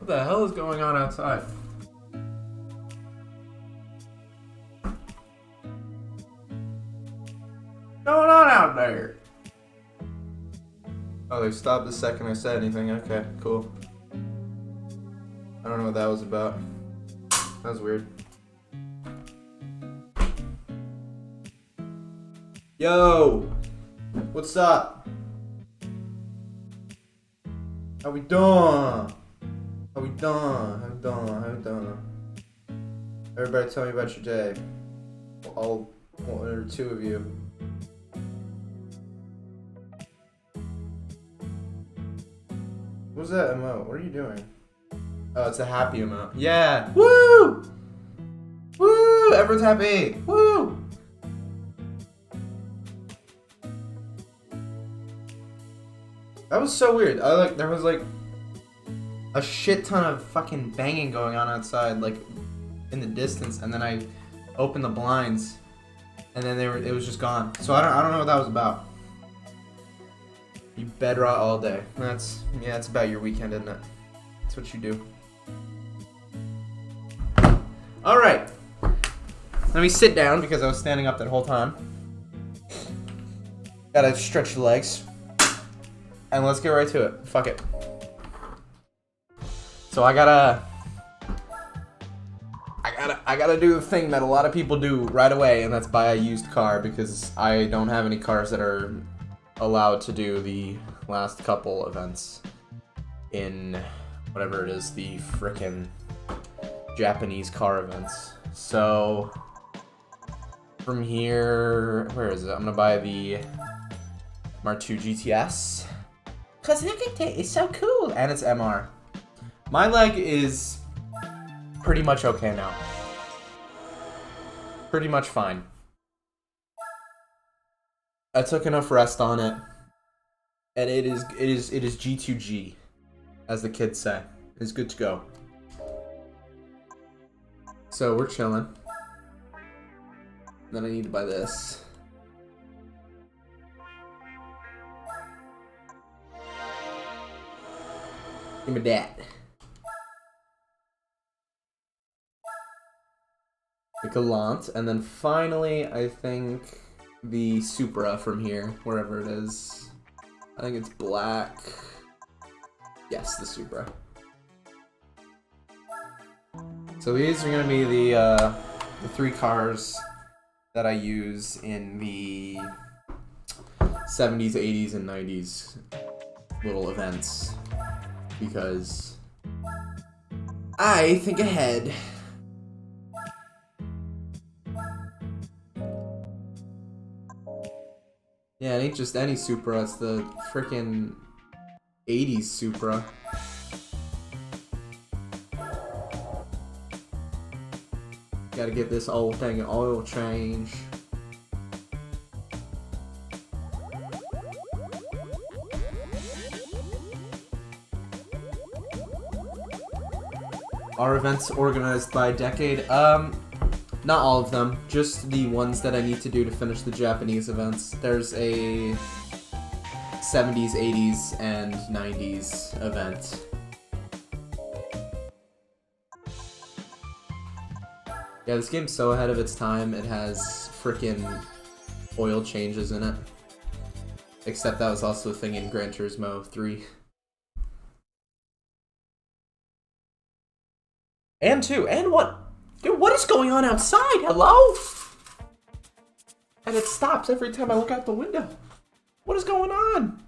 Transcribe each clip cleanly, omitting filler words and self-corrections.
What the hell is going on outside? What's going on out there? Oh, they stopped the second I said anything. Okay, cool. I don't know what that was about. That was weird. Yo! What's up? How we doing? How we doing? How we doing? How we doing? Everybody tell me about your day. All one or two of you. What's that emote? What are you doing? Oh, it's a happy emote. Yeah! Woo! Woo! Everyone's happy! Woo! That was so weird. There was like a shit ton of fucking banging going on outside, like in the distance, and then I opened the blinds, and then it was just gone. So I don't know what that was about. You bed rot all day. That's about your weekend, isn't it? That's what you do. All right. Let me sit down because I was standing up that whole time. Gotta stretch the legs. And let's get right to it. Fuck it. So I gotta do the thing that a lot of people do right away, and that's buy a used car, because I don't have any cars that are allowed to do the last couple events in whatever it is, the frickin' Japanese car events. So from here, where is it? I'm gonna buy the Mark II GTS. Cause look at it, it's so cool. And it's MR. My leg is pretty much okay now. Pretty much fine. I took enough rest on it. And it is G2G, as the kids say. It's good to go. So we're chilling. Then I need to buy this. Give me that. The Galant, and then finally, I think the Supra from here, wherever it is. I think it's black. Yes, the Supra. So these are gonna be the three cars that I use in the 70s, 80s, and 90s little events. Because I think ahead. Yeah, it ain't just any Supra, it's the frickin' 80s Supra. Gotta get this old thing an oil change. Are events organized by decade? Not all of them. Just the ones that I need to do to finish the Japanese events. There's a 70s, 80s, and 90s event. Yeah, this game's so ahead of its time. It has frickin' oil changes in it. Except that was also a thing in Gran Turismo 3. And 2, and 1. Dude, what is going on outside? Hello? And it stops every time I look out the window. What is going on?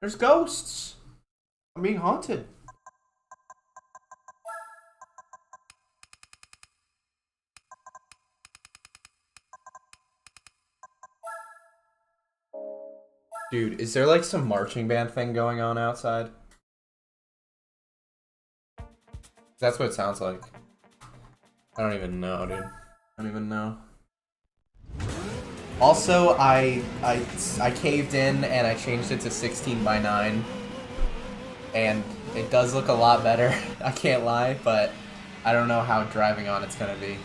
There's ghosts. I'm being haunted. Dude, is there like some marching band thing going on outside? That's what it sounds like. I don't even know, dude. I don't even know. Also, I caved in and I changed it to 16:9. And it does look a lot better. I can't lie, but I don't know how driving on it's gonna be.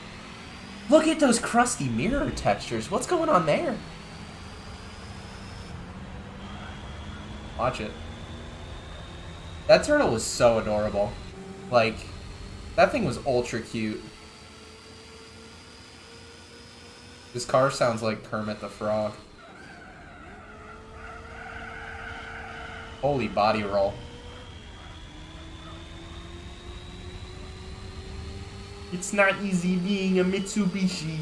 Look at those crusty mirror textures. What's going on there? Watch it. That turtle was so adorable. Like, that thing was ultra cute. This car sounds like Kermit the Frog. Holy body roll. It's not easy being a Mitsubishi.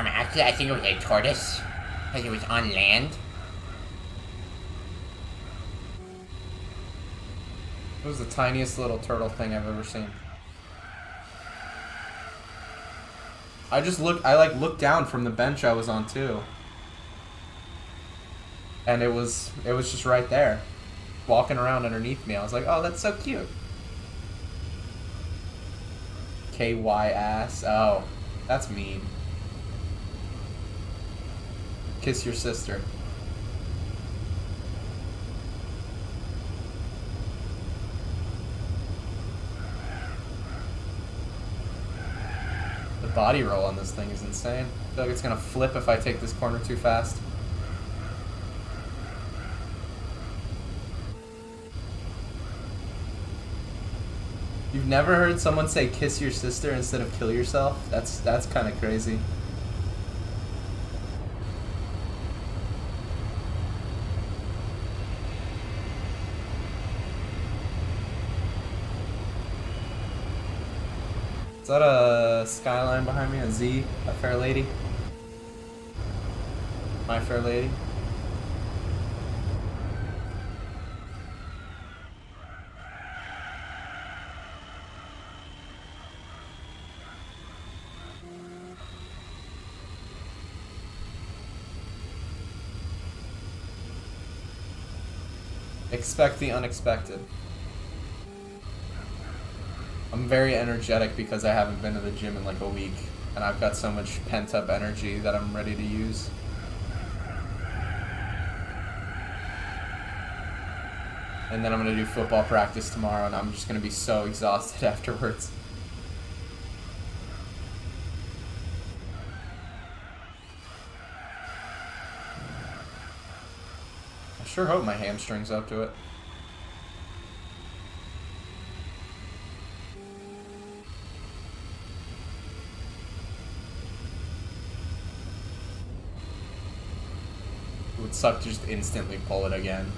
Actually, I think it was a tortoise, because it was on land. It was the tiniest little turtle thing I've ever seen. I looked down from the bench I was on too. And it was just right there, walking around underneath me. I was like, oh, that's so cute. KY ass. Oh, that's mean. Kiss your sister. The body roll on this thing is insane. I feel like it's gonna flip if I take this corner too fast. You've never heard someone say kiss your sister instead of kill yourself? That's kind of crazy. Is that a skyline behind me? A Z? A fair lady? My fair lady? Expect the unexpected. I'm very energetic because I haven't been to the gym in like a week, and I've got so much pent-up energy that I'm ready to use. And then I'm gonna do football practice tomorrow, and I'm just gonna be so exhausted afterwards. I sure hope my hamstring's up to it. It would suck to just instantly pull it again.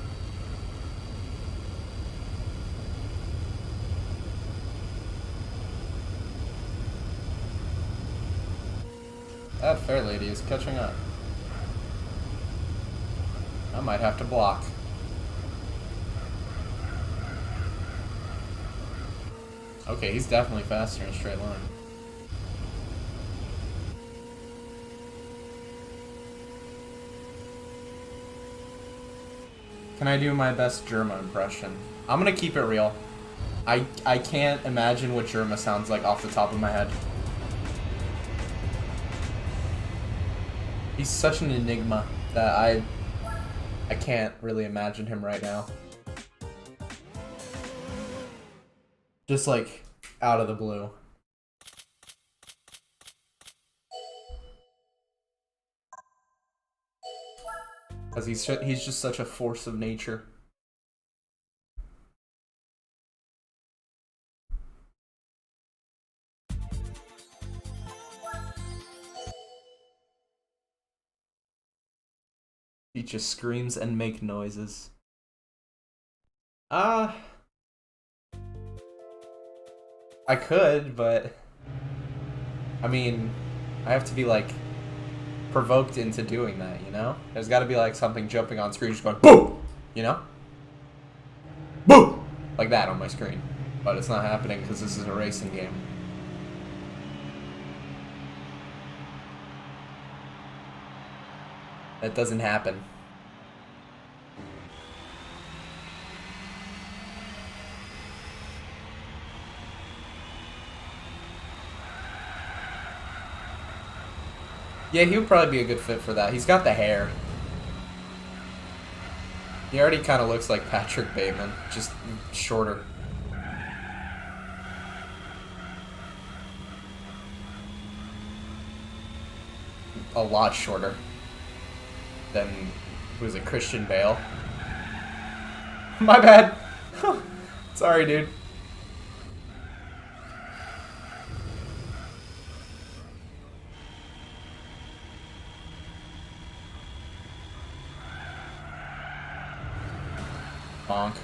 That fair lady is catching up. I might have to block. Okay, he's definitely faster in a straight line. Can I do my best Germa impression? I'm gonna keep it real. I can't imagine what Germa sounds like off the top of my head. He's such an enigma that I can't really imagine him right now. Just like out of the blue. Because he's just such a force of nature. He just screams and make noises. I could, but I mean, I have to be like provoked into doing that, you know? There's got to be like something jumping on screen just going boom, you know? Boom! Like that on my screen. But it's not happening because this is a racing game. That doesn't happen. Yeah, he would probably be a good fit for that. He's got the hair. He already kind of looks like Patrick Bateman, just shorter. A lot shorter than, who is it, Christian Bale? My bad. Sorry, dude. Bonk.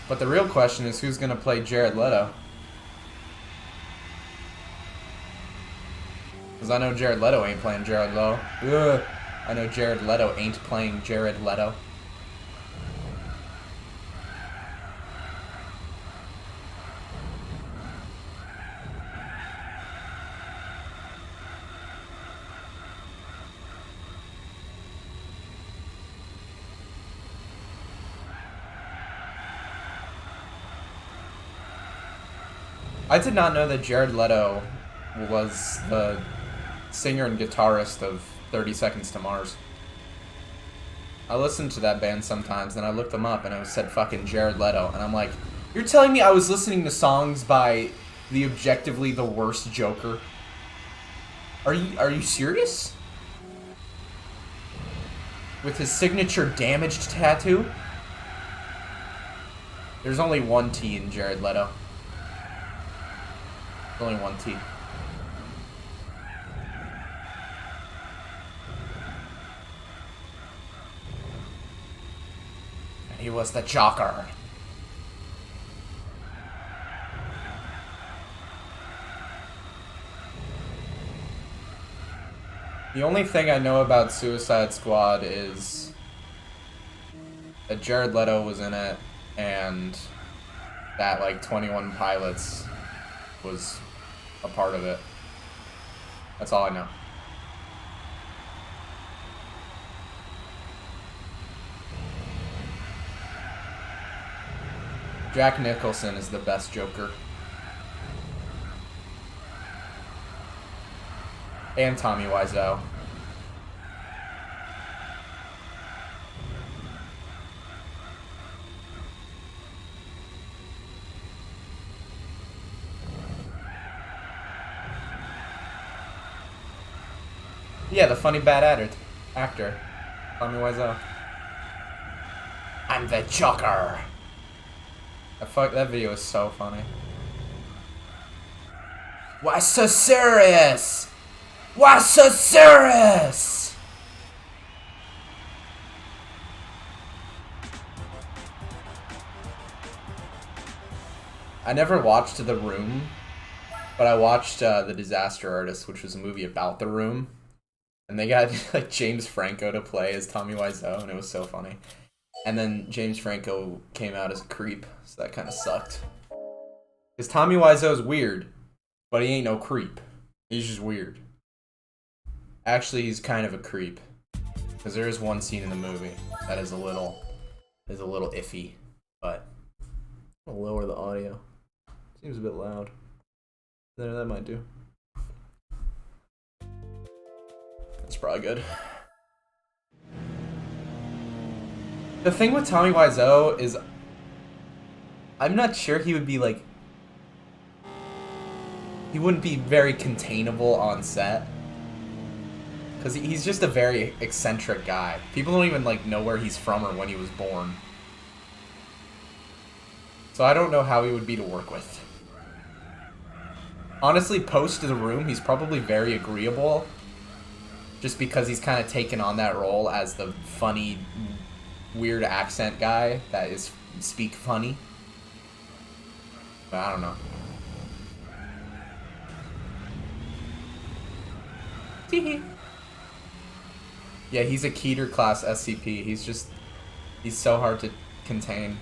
But the real question is who's gonna play Jared Leto? Because I know Jared Leto ain't playing Jared Leto. Ugh. I know Jared Leto ain't playing Jared Leto. I did not know that Jared Leto was the singer and guitarist of 30 Seconds to Mars. I listen to that band sometimes, and I looked them up, and it said fucking Jared Leto, and I'm like, you're telling me I was listening to songs by the objectively the worst Joker? Are you serious? With his signature damaged tattoo? There's only one T in Jared Leto. Only one T. He was the Joker. The only thing I know about Suicide Squad is that Jared Leto was in it and that like 21 Pilots was a part of it. That's all I know. Jack Nicholson is the best Joker. And Tommy Wiseau. Yeah, the funny bad actor. Tommy Wiseau. I'm the Joker. That video is so funny. Why so serious? Why so serious? I never watched The Room, but I watched The Disaster Artist, which was a movie about The Room. And they got like James Franco to play as Tommy Wiseau, and it was so funny. And then James Franco came out as a creep, so that kind of sucked. Because Tommy Wiseau's weird, but he ain't no creep. He's just weird. Actually, he's kind of a creep. Because there is one scene in the movie that is a little iffy, but I'll lower the audio. Seems a bit loud. There, that might do. That's probably good. The thing with Tommy Wiseau is I'm not sure he would be like... He wouldn't be very containable on set. Because he's just a very eccentric guy. People don't even like know where he's from or when he was born. So I don't know how he would be to work with. Honestly, post The Room, he's probably very agreeable. Just because he's kind of taken on that role as the funny, weird accent guy that is speak funny. But I don't know. Teehee. Yeah, he's a Keter class SCP. He's so hard to contain.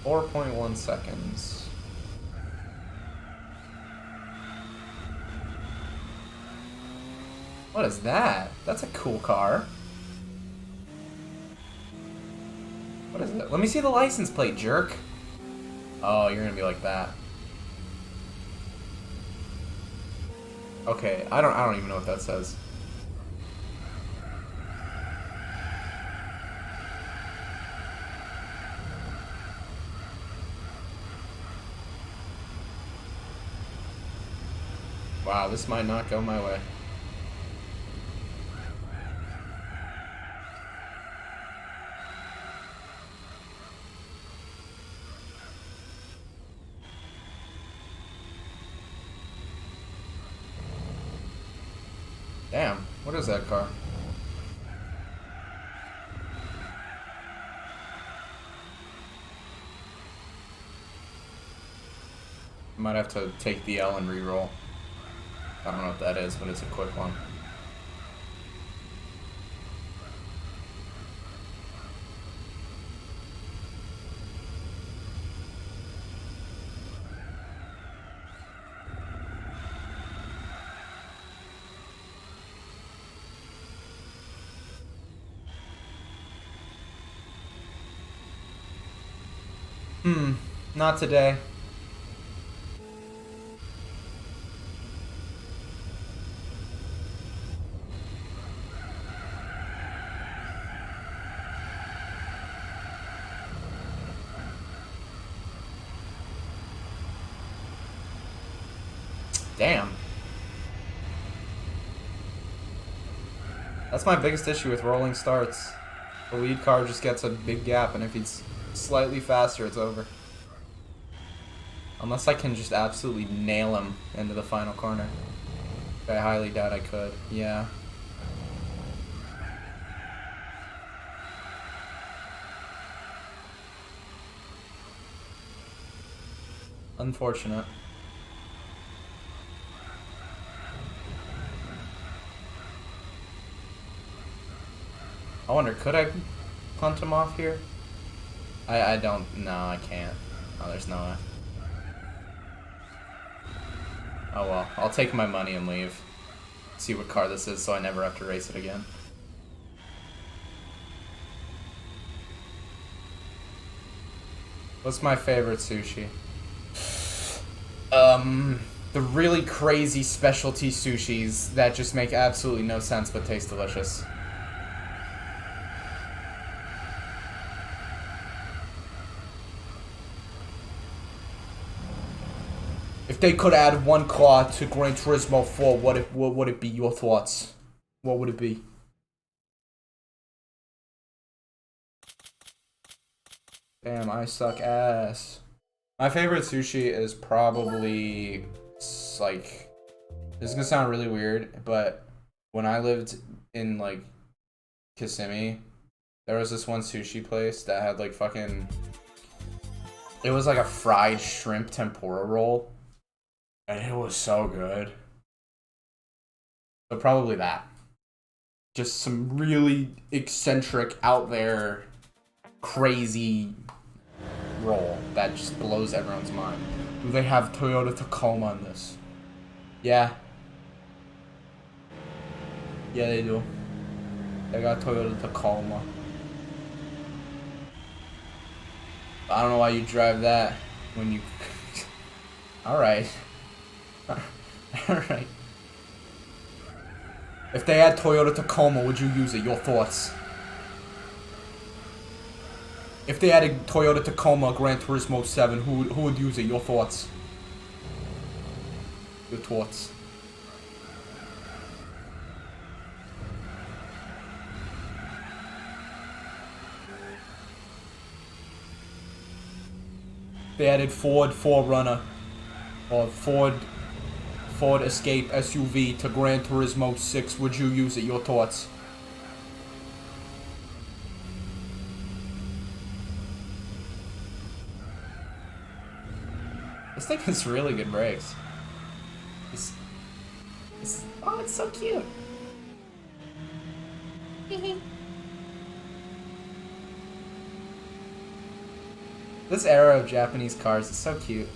.1 seconds. What is that? That's a cool car. What is it? Let me see the license plate, jerk. Oh, you're gonna be like that. Okay, I don't even know what that says. Wow, this might not go my way. Damn, what is that car? Might have to take the L and reroll. I don't know what that is, but it's a quick one. Not today. Damn. That's my biggest issue with rolling starts. The lead car just gets a big gap, and if he's slightly faster, it's over. Unless I can just absolutely nail him into the final corner. I highly doubt I could. Yeah. Unfortunate. I wonder, could I punt him off here? I don't, no, I can't. Oh, there's no way. Oh well, I'll take my money and leave. See what car this is so I never have to race it again. What's my favorite sushi? The really crazy specialty sushis that just make absolutely no sense but taste delicious. If they could add one car to Gran Turismo 4, what would it be? Your thoughts? What would it be? Damn, I suck ass. My favorite sushi is probably, like, this is gonna sound really weird, but when I lived in, like, Kissimmee, there was this one sushi place that had, like, fucking, it was like a fried shrimp tempura roll. And it was so good. So probably that. Just some really eccentric, out there, crazy roll that just blows everyone's mind. Do they have Toyota Tacoma on this? Yeah. Yeah, they do. They got Toyota Tacoma. I don't know why you drive that when you... Alright. Alright. If they had Toyota Tacoma, would you use it? Your thoughts? If they had a Toyota Tacoma Gran Turismo 7, who would use it? Your thoughts? Your thoughts? They added Ford 4Runner or Ford Escape SUV to Gran Turismo 6. Would you use it? Your thoughts? This thing has really good brakes. Oh, it's so cute. This era of Japanese cars is so cute.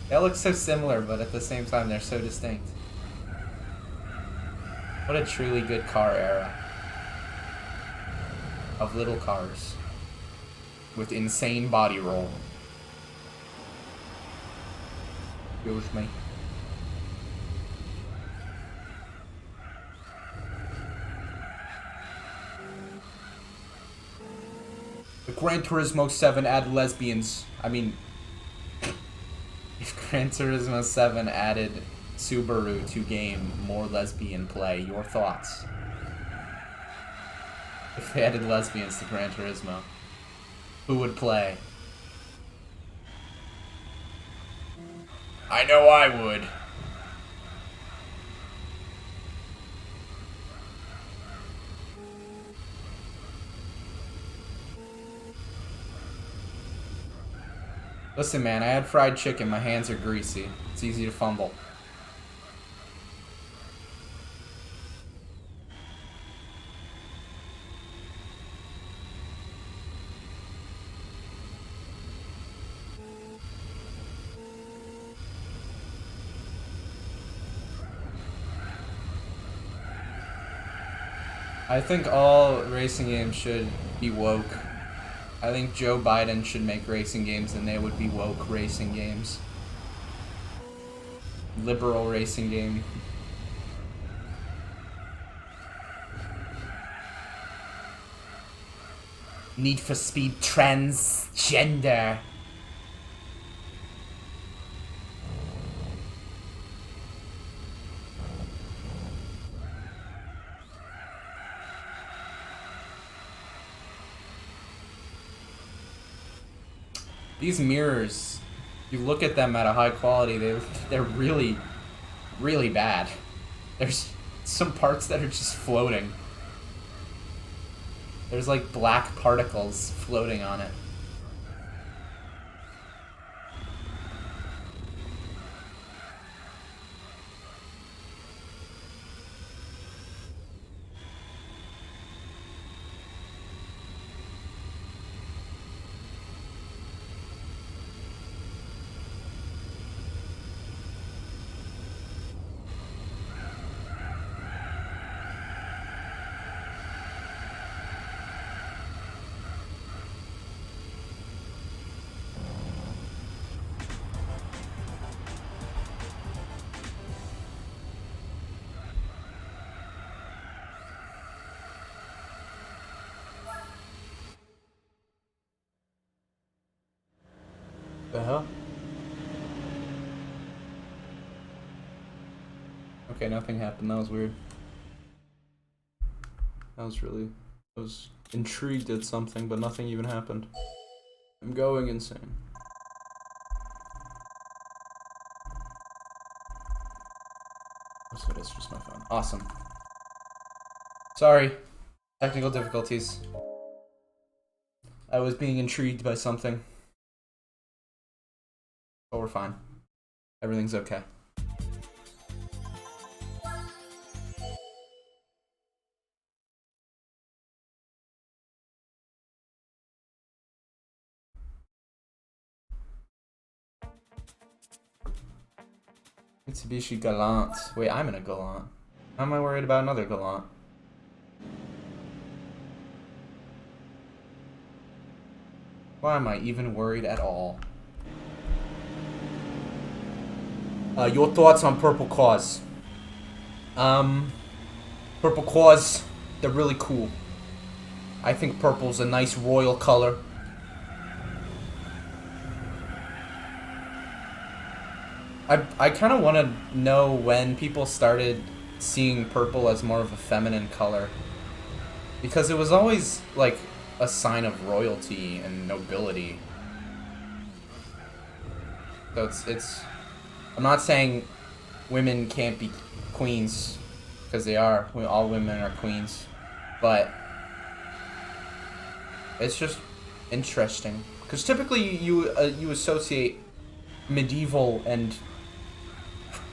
They look so similar, but at the same time, they're so distinct. What a truly good car era. Of little cars. With insane body roll. Excuse me. If Gran Turismo 7 added lesbians, I mean, if Gran Turismo 7 added Subaru to game more lesbian play, your thoughts? If they added lesbians to Gran Turismo, who would play? I know I would. Listen, man, I had fried chicken. My hands are greasy. It's easy to fumble. I think all racing games should be woke. I think Joe Biden should make racing games and they would be woke racing games. Liberal racing game. Need for Speed transgender. These mirrors, you look at them at a high quality, they're really, really bad. There's some parts that are just floating. There's like black particles floating on it. The hell? Okay, nothing happened. That was weird. I was intrigued at something, but nothing even happened. I'm going insane. Oh, so it's just my phone. Awesome. Sorry. Technical difficulties. I was being intrigued by something. But we're fine. Everything's okay. Mitsubishi Galant. Wait, I'm in a Galant. How am I worried about another Galant? Why am I even worried at all? Your thoughts on Purple Cause? Purple Cause, they're really cool. I think purple's a nice royal color. I kind of want to know when people started seeing purple as more of a feminine color. Because it was always, like, a sign of royalty and nobility. So it's... I'm not saying women can't be queens, because they are. All women are queens. But it's just interesting. Because typically you associate medieval and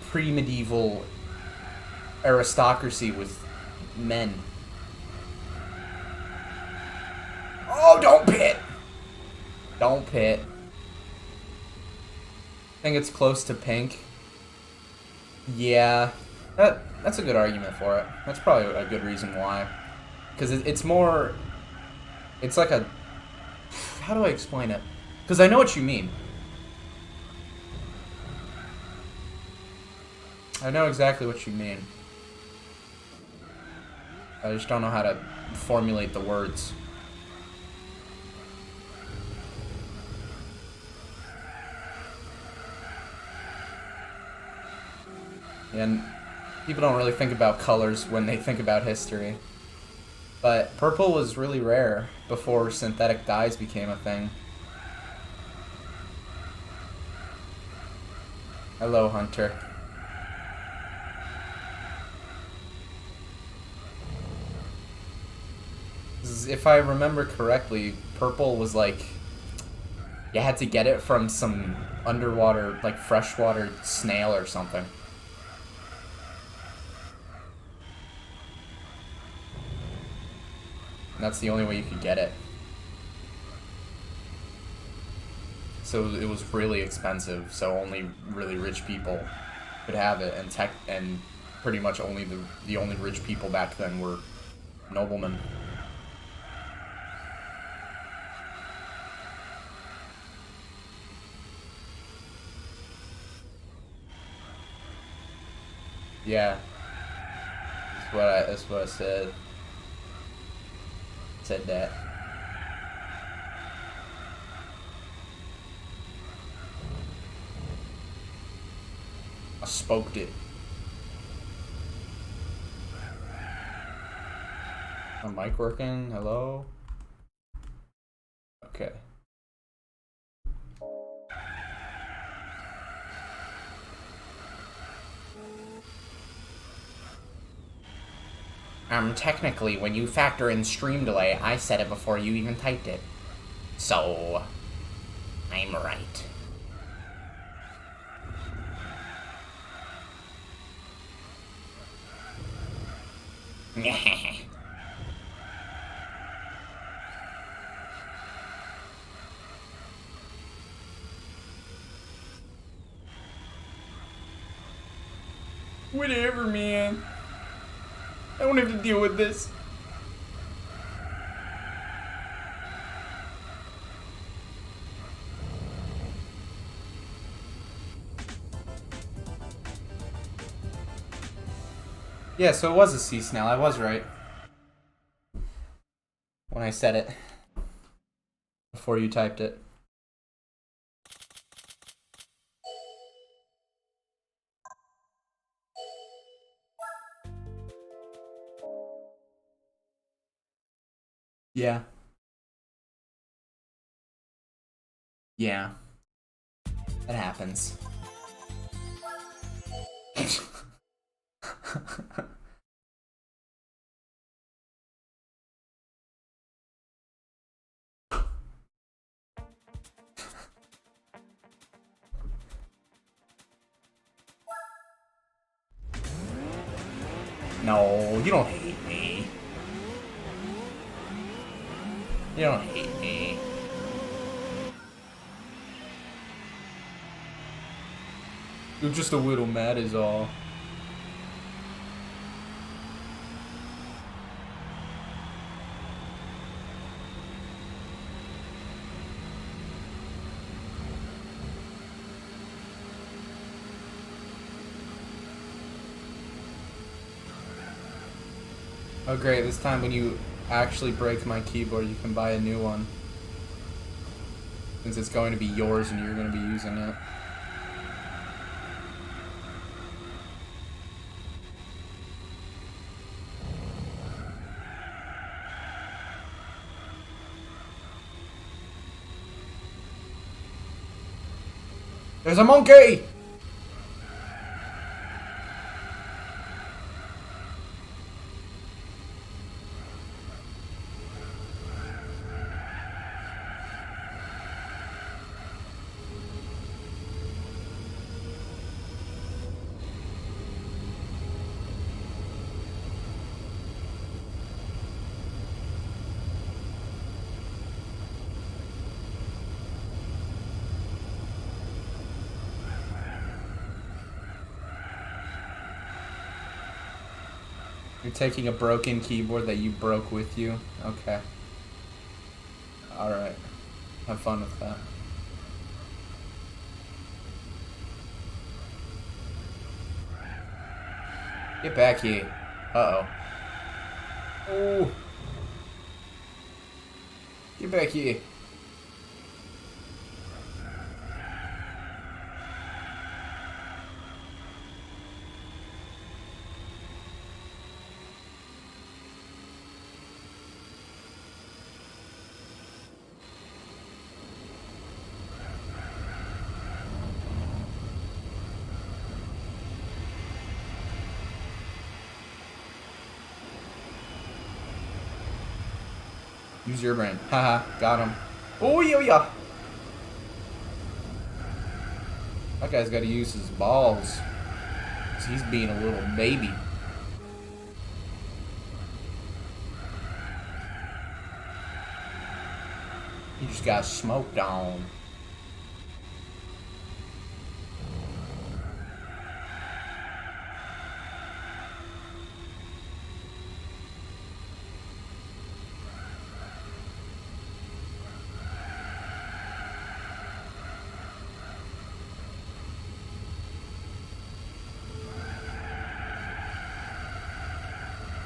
pre-medieval aristocracy with men. Oh, don't pit! Don't pit. I think it's close to pink. Yeah, that's a good argument for it. That's probably a good reason why. Because it's more... It's like a... How do I explain it? Because I know what you mean. I know exactly what you mean. I just don't know how to formulate the words. And people don't really think about colors when they think about history. But purple was really rare before synthetic dyes became a thing. Hello, Hunter. If I remember correctly, purple was like, you had to get it from some underwater, like freshwater snail or something. And that's the only way you could get it. So it was really expensive, so only really rich people could have it, and pretty much only the only rich people back then were noblemen. Yeah, that's what I said. Said that. I spoked it. A mic working? Hello? Okay. Technically, when you factor in stream delay, I said it before you even typed it. So, I'm right. Whatever, man. I don't have to deal with this. Yeah, so it was a sea snail. I was right when I said it before you typed it. Yeah. Yeah. That happens. No, you don't hate me. You don't hate me. You're just a little mad is all. Oh great, this time when you actually break my keyboard, you can buy a new one. Since it's going to be yours and you're going to be using it. There's a monkey! You're taking a broken keyboard that you broke with you? Okay. Alright. Have fun with that. Get back here. Uh-oh. Oh. Get back here. Use your brain. Haha, got him. Oh, yeah. That guy's got to use his balls. 'Cause he's being a little baby. He just got smoked on.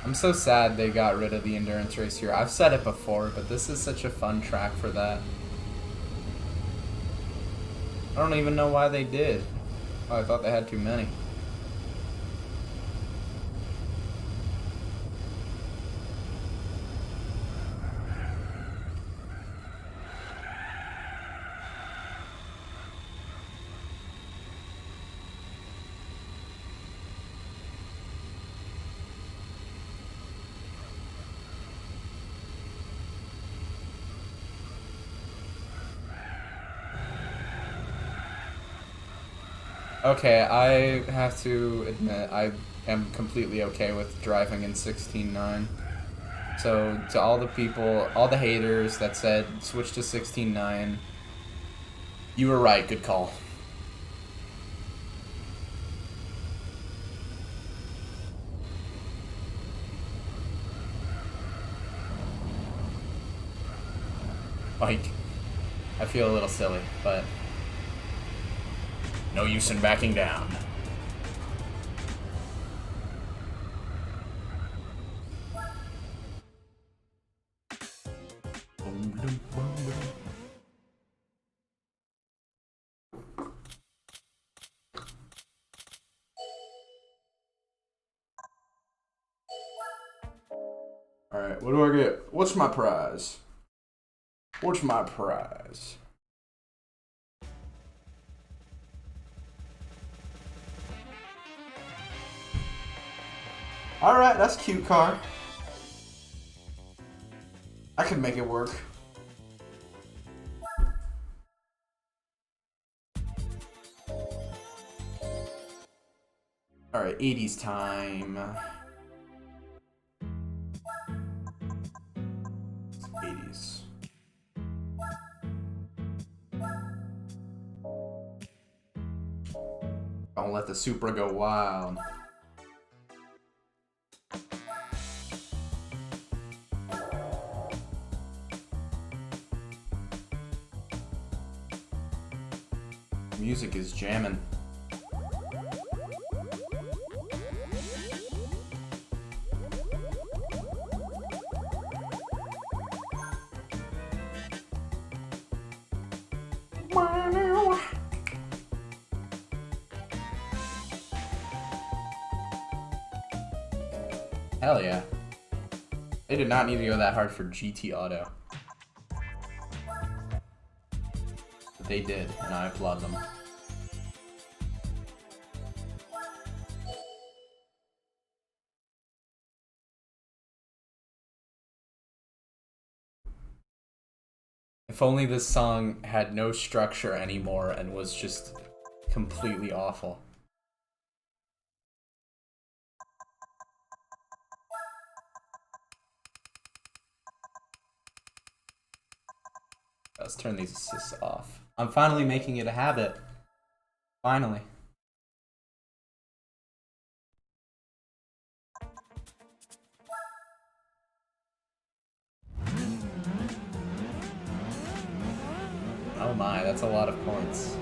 I'm so sad they got rid of the endurance race here. I've said it before, but this is such a fun track for that. I don't even know why they did. Oh, I thought they had too many. Okay, I have to admit, I am completely okay with driving in 16.9. So, to all the people, all the haters that said switch to 16.9, you were right, good call. Like, I feel a little silly, but no use in backing down. Alright, what do I get? What's my prize? What's my prize? Alright, that's a cute car. I can make it work. Alright, 80s time. 80s. Don't let the Supra go wild. Music is jamming. Hell yeah. They did not need to go that hard for GT Auto. But they did, and I applaud them. If only this song had no structure anymore and was just completely awful. Let's turn these assists off. I'm finally making it a habit. Finally. Oh my, that's a lot of points.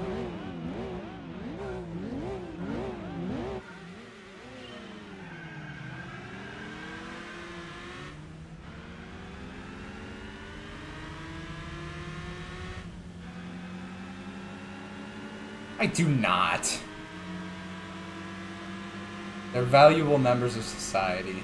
I do not. They're valuable members of society.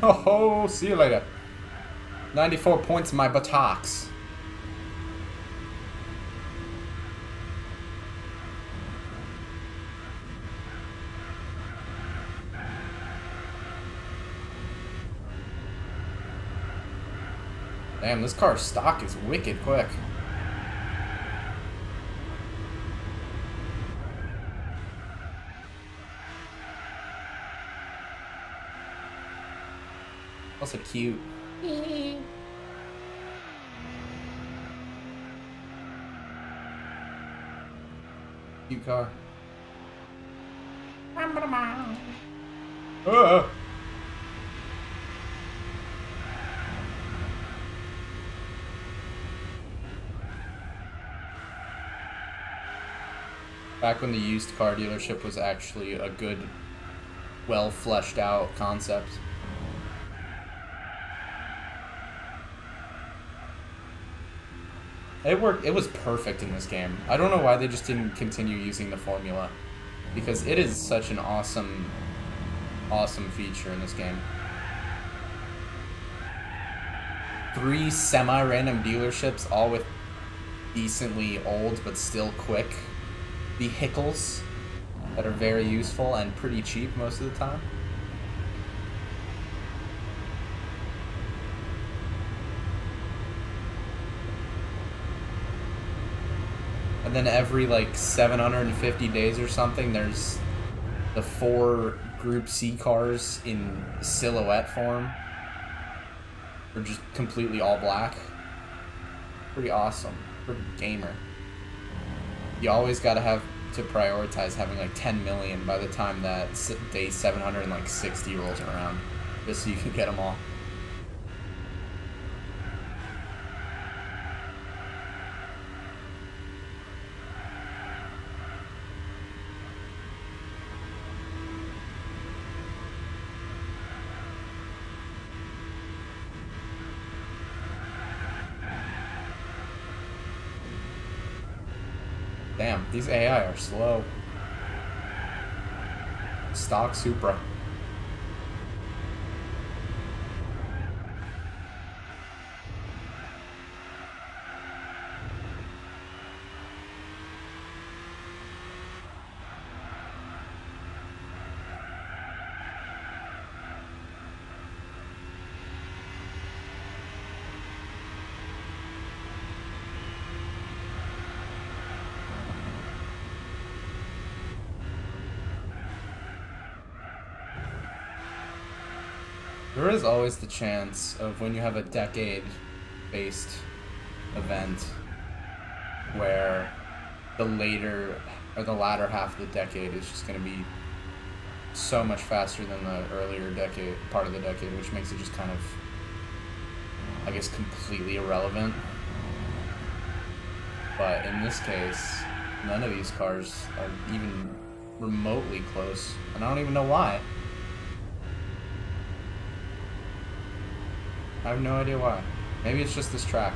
Oh, see you later. 94 points in my buttocks. Damn, this car's stock is wicked quick. Also cute. Cute car. Back when the used car dealership was actually a good, well fleshed out concept. It worked. It was perfect in this game. I don't know why they just didn't continue using the formula, because it is such an awesome, awesome feature in this game. 3 semi-random dealerships, all with decently old but still quick vehicles that are very useful and pretty cheap most of the time. And then every like 750 days or something, there's the 4 Group C cars in silhouette form. They're just completely all black. Pretty awesome. Pretty gamer. You always gotta have to prioritize having like 10 million by the time that day 760 rolls around, just so you can get them all. Damn, these AI are slow. Stock Supra. There is always the chance of when you have a decade-based event where the latter half of the decade is just going to be so much faster than the earlier part of the decade, which makes it just kind of, I guess, completely irrelevant. But in this case, none of these cars are even remotely close, and I don't even know why. I have no idea why. Maybe it's just this track.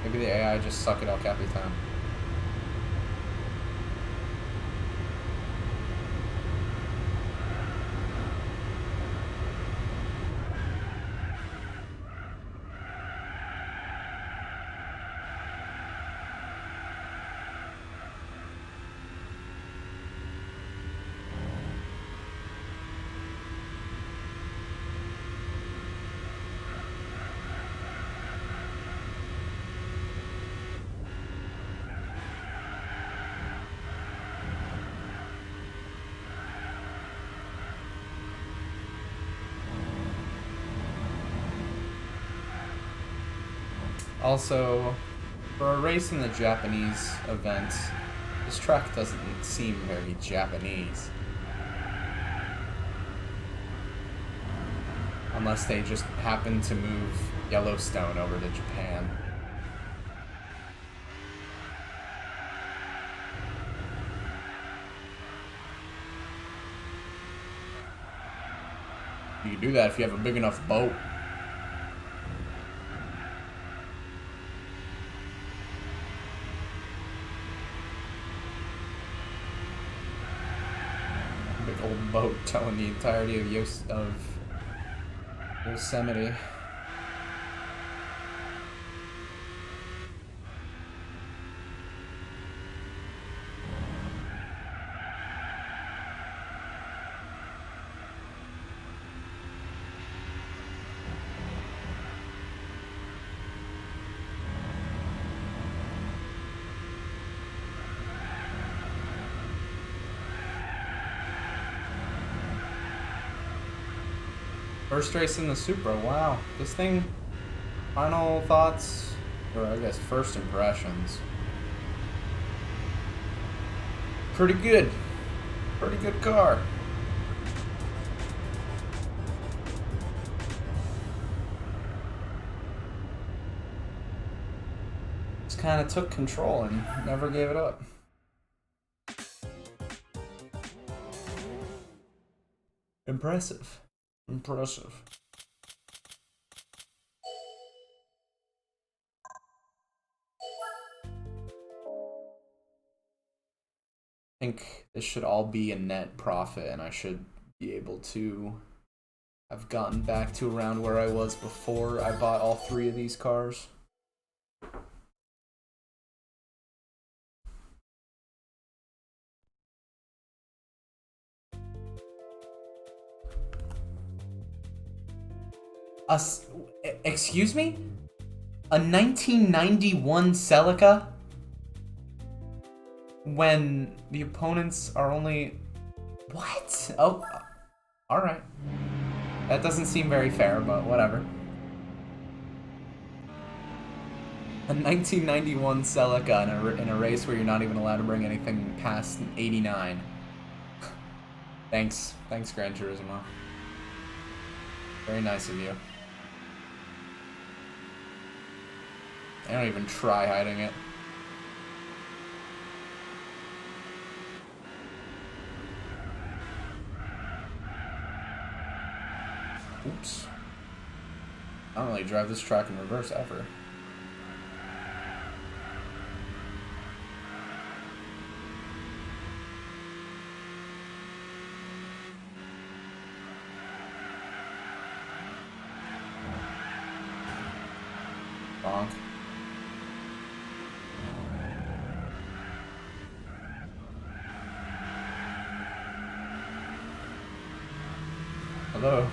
Maybe the AI just suck at El Capitan. Also, for a race in the Japanese event, this track doesn't seem very Japanese. Unless they just happen to move Yellowstone over to Japan. You can do that if you have a big enough boat. Big old boat telling the entirety of Yosemite. First race in the Supra, wow. This thing, final thoughts, or I guess first impressions. Pretty good. Pretty good car. Just kind of took control and never gave it up. Impressive. Impressive. I think this should all be a net profit, and I should be able to have gotten back to around where I was before I bought all 3 of these cars. Excuse me? A 1991 Celica? When the opponents are only... What? Oh, alright. That doesn't seem very fair, but whatever. A 1991 Celica in a race where you're not even allowed to bring anything past 89. Thanks, Gran Turismo. Very nice of you. I don't even try hiding it. Oops. I don't really drive this track in reverse ever. Bonk. Hello.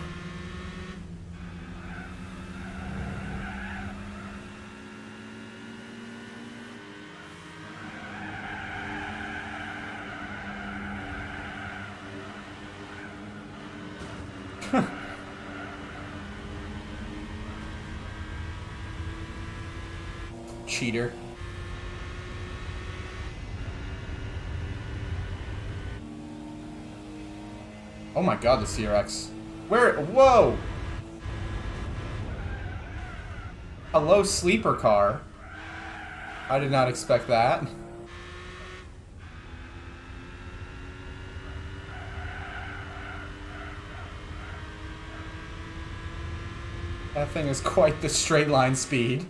Cheater. Oh my god, the CRX. Where? Whoa! Hello, sleeper car. I did not expect that. That thing is quite the straight line speed.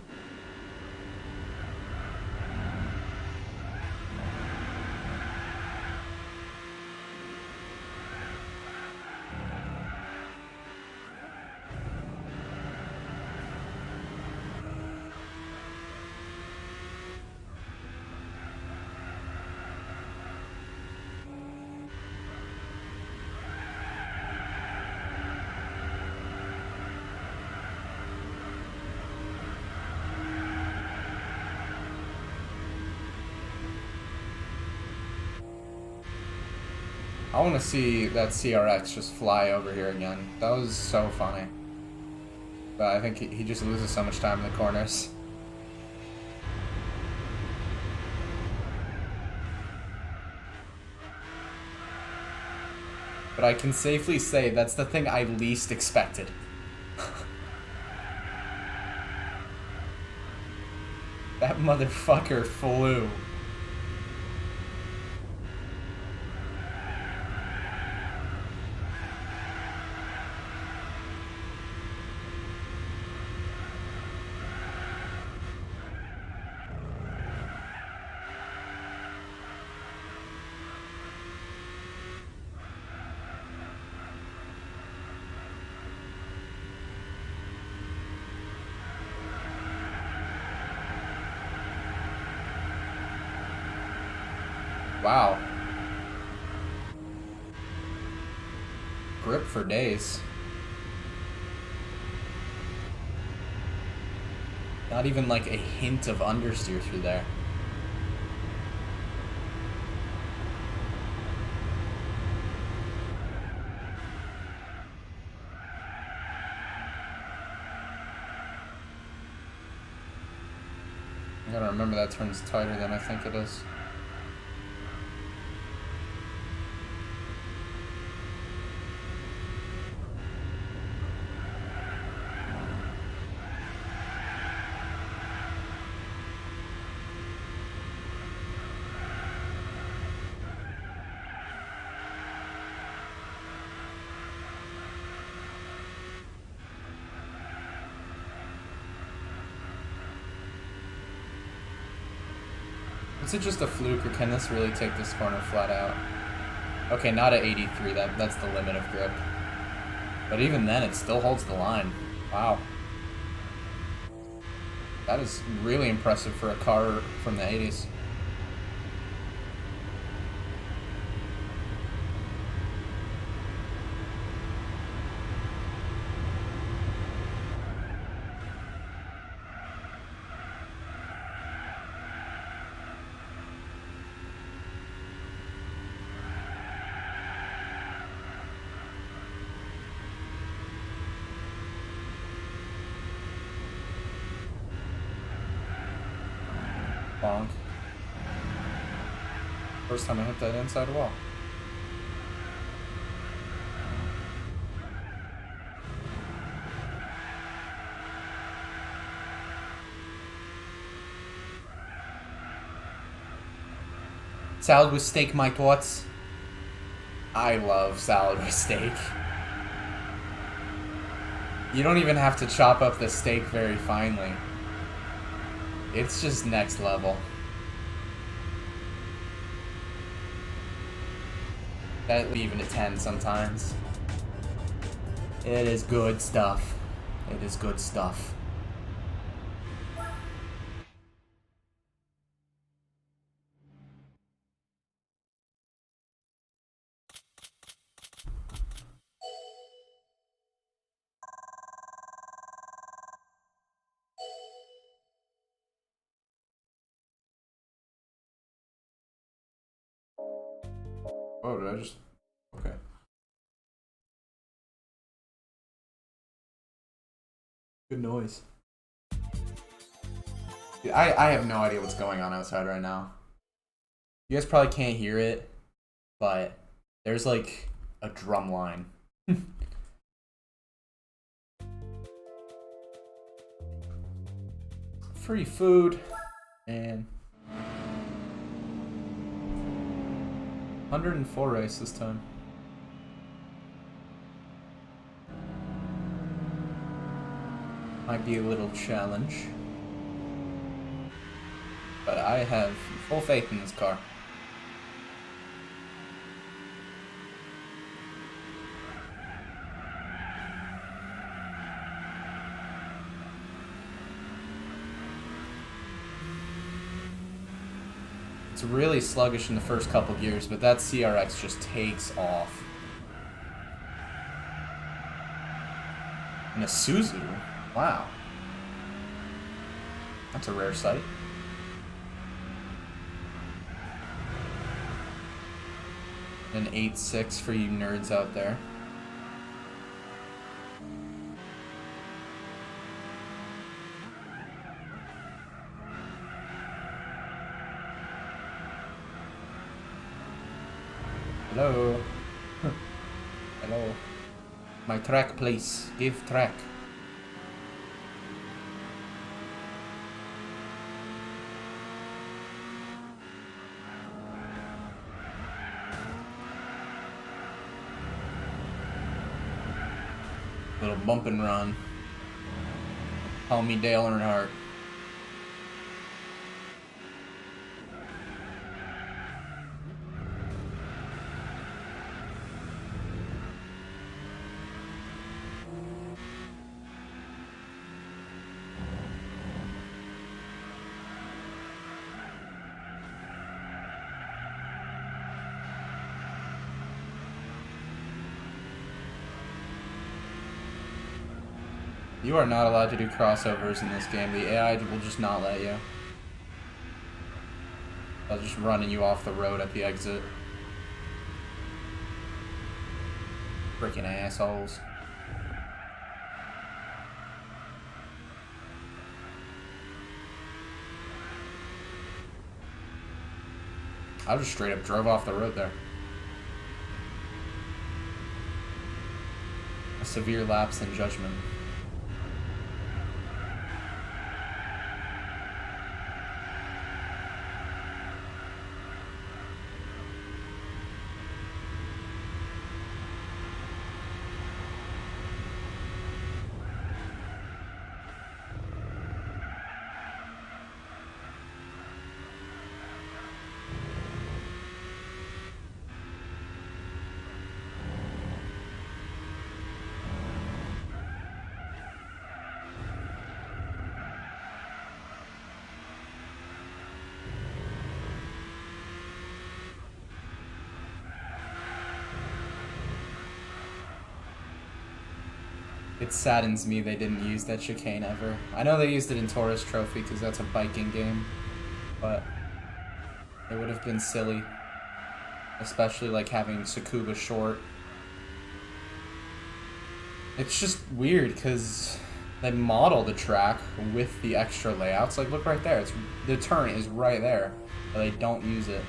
I want to see that CRX just fly over here again. That was so funny. But I think he just loses so much time in the corners. But I can safely say that's the thing I least expected. That motherfucker flew. Wow. Grip for days. Not even like a hint of understeer through there. I gotta remember that turn's tighter than I think it is. Is it just a fluke, or can this really take this corner flat out? Okay, not at 83, that's the limit of grip. But even then, it still holds the line. Wow. That is really impressive for a car from the 80s. Bonk. First time I hit that inside wall. Salad with steak, my thoughts. I love salad with steak. You don't even have to chop up the steak very finely. It's just next level. That even a 10 sometimes. It is good stuff. It is good stuff. Oh, did I just... Okay. Good noise. Dude, I have no idea what's going on outside right now. You guys probably can't hear it, but there's like a drum line. Free food and 104 race this time. Might be a little challenge, but I have full faith in this car. It's really sluggish in the first couple gears, but that CRX just takes off. And a Suzu? Wow. That's a rare sight. An 8.6 for you nerds out there. Hello. Hello. My track, please. Give track. Little bump and run. Call me Dale Earnhardt. You are not allowed to do crossovers in this game. The AI will just not let you. They'll just running you off the road at the exit. Freaking assholes. I just straight up drove off the road there. A severe lapse in judgment. It saddens me they didn't use that chicane ever. I know they used it in Tourist Trophy because that's a biking game, but it would have been silly. Especially like having Tsukuba short. It's just weird because they model the track with the extra layouts. Like, look right there. The turn is right there, but they don't use it.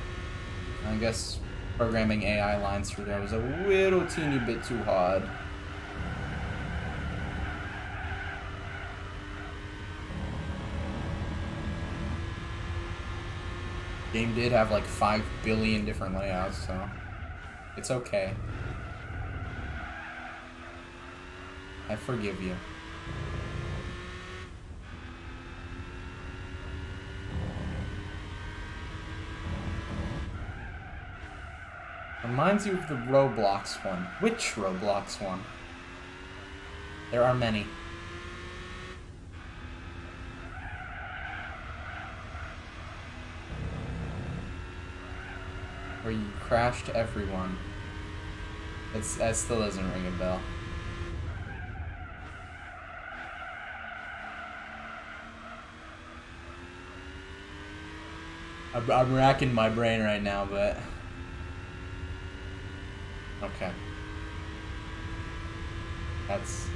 I guess programming AI lines through there was a little teeny bit too hard. Game did have like 5 billion different layouts, so it's okay. I forgive you. Reminds you of the Roblox one. Which Roblox one? There are many. Where you crashed everyone. That still doesn't ring a bell. I'm racking my brain right now, but okay. That's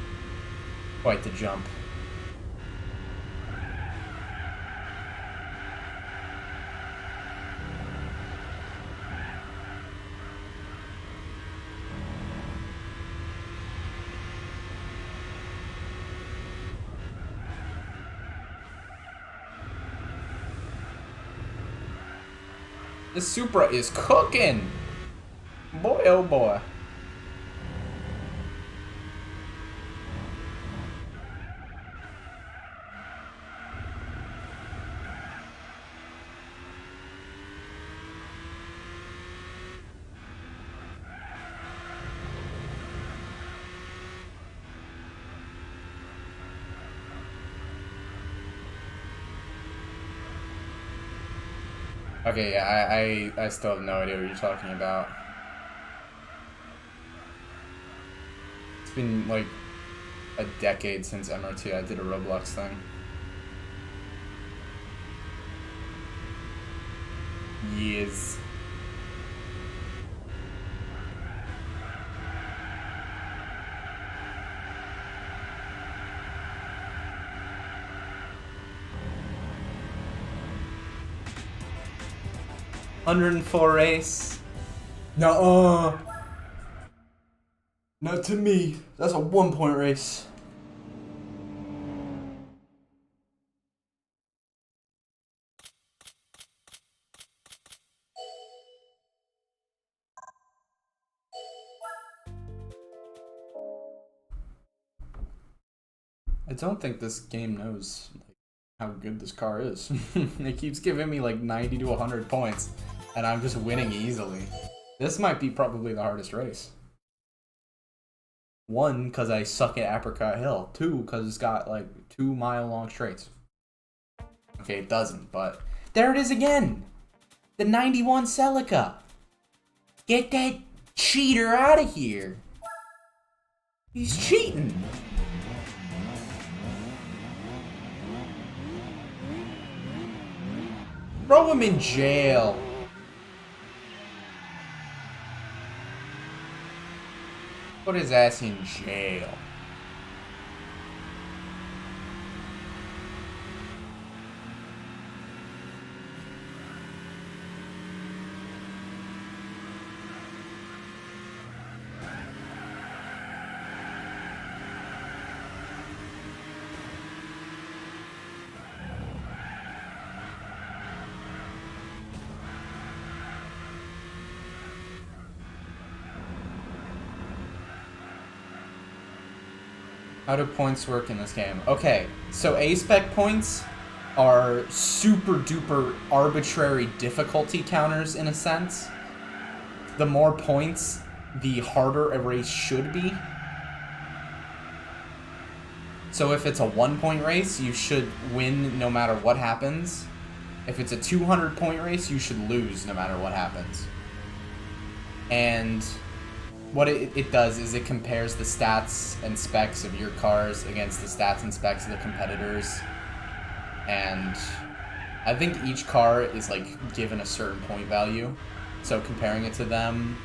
quite the jump. This Supra is cooking! Boy, oh boy. Okay, yeah, I still have no idea what you're talking about. It's been like a decade since MR2 I did a Roblox thing. Years. $104 race. No, not to me. That's a 1-point race. I don't think this game knows how good this car is. It keeps giving me like 90 to 100 points, and I'm just winning easily. This might be probably the hardest race. 1, because I suck at Apricot Hill. 2, because it's got like 2-mile-long straights. Okay, it doesn't, but there it is again! The 91 Celica! Get that cheater out of here! He's cheating! Throw him in jail. Put his ass in jail. How do points work in this game? Okay, so A-spec points are super duper arbitrary difficulty counters in a sense. The more points, the harder a race should be. So if it's a 1-point race, you should win no matter what happens. If it's a 200-point race, you should lose no matter what happens. And what it does is it compares the stats and specs of your cars against the stats and specs of the competitors. And I think each car is like given a certain point value. So comparing it to them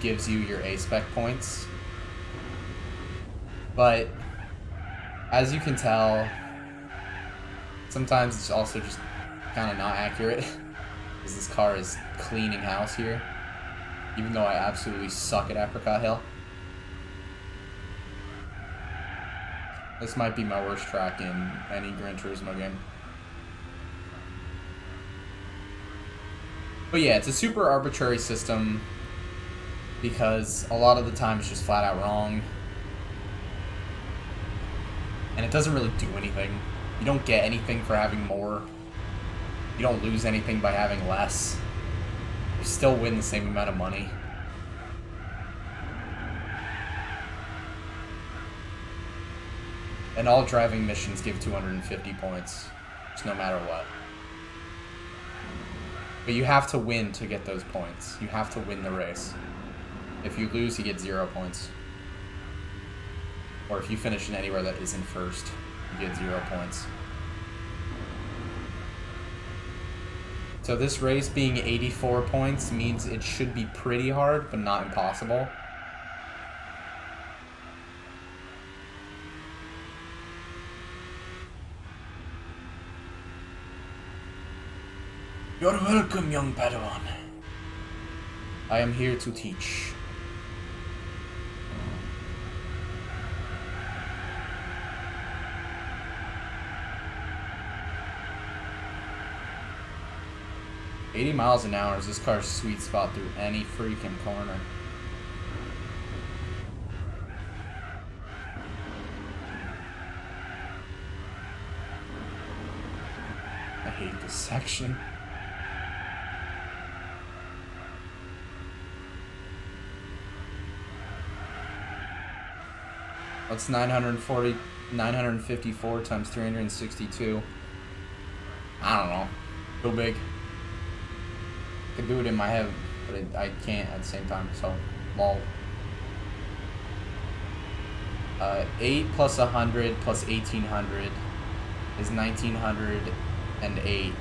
gives you your A-spec points. But as you can tell, sometimes it's also just kind of not accurate. Because this car is cleaning house here. Even though I absolutely suck at Apricot Hill. This might be my worst track in any Gran Turismo game. But yeah, it's a super arbitrary system because a lot of the time it's just flat out wrong. And it doesn't really do anything. You don't get anything for having more. You don't lose anything by having less. You still win the same amount of money. And all driving missions give 250 points, just no matter what. But you have to win to get those points. You have to win the race. If you lose, you get 0 points. Or if you finish in anywhere that isn't first, you get 0 points. So this race being 84 points means it should be pretty hard, but not impossible. You're welcome, young Padawan. I am here to teach. $80 miles an hour is this car's sweet spot through any freaking corner. I hate this section. What's 954 times 362? I don't know. Go big. I could do it in my head, but I can't at the same time, so lol. 8 plus 100 plus 1800 is 1908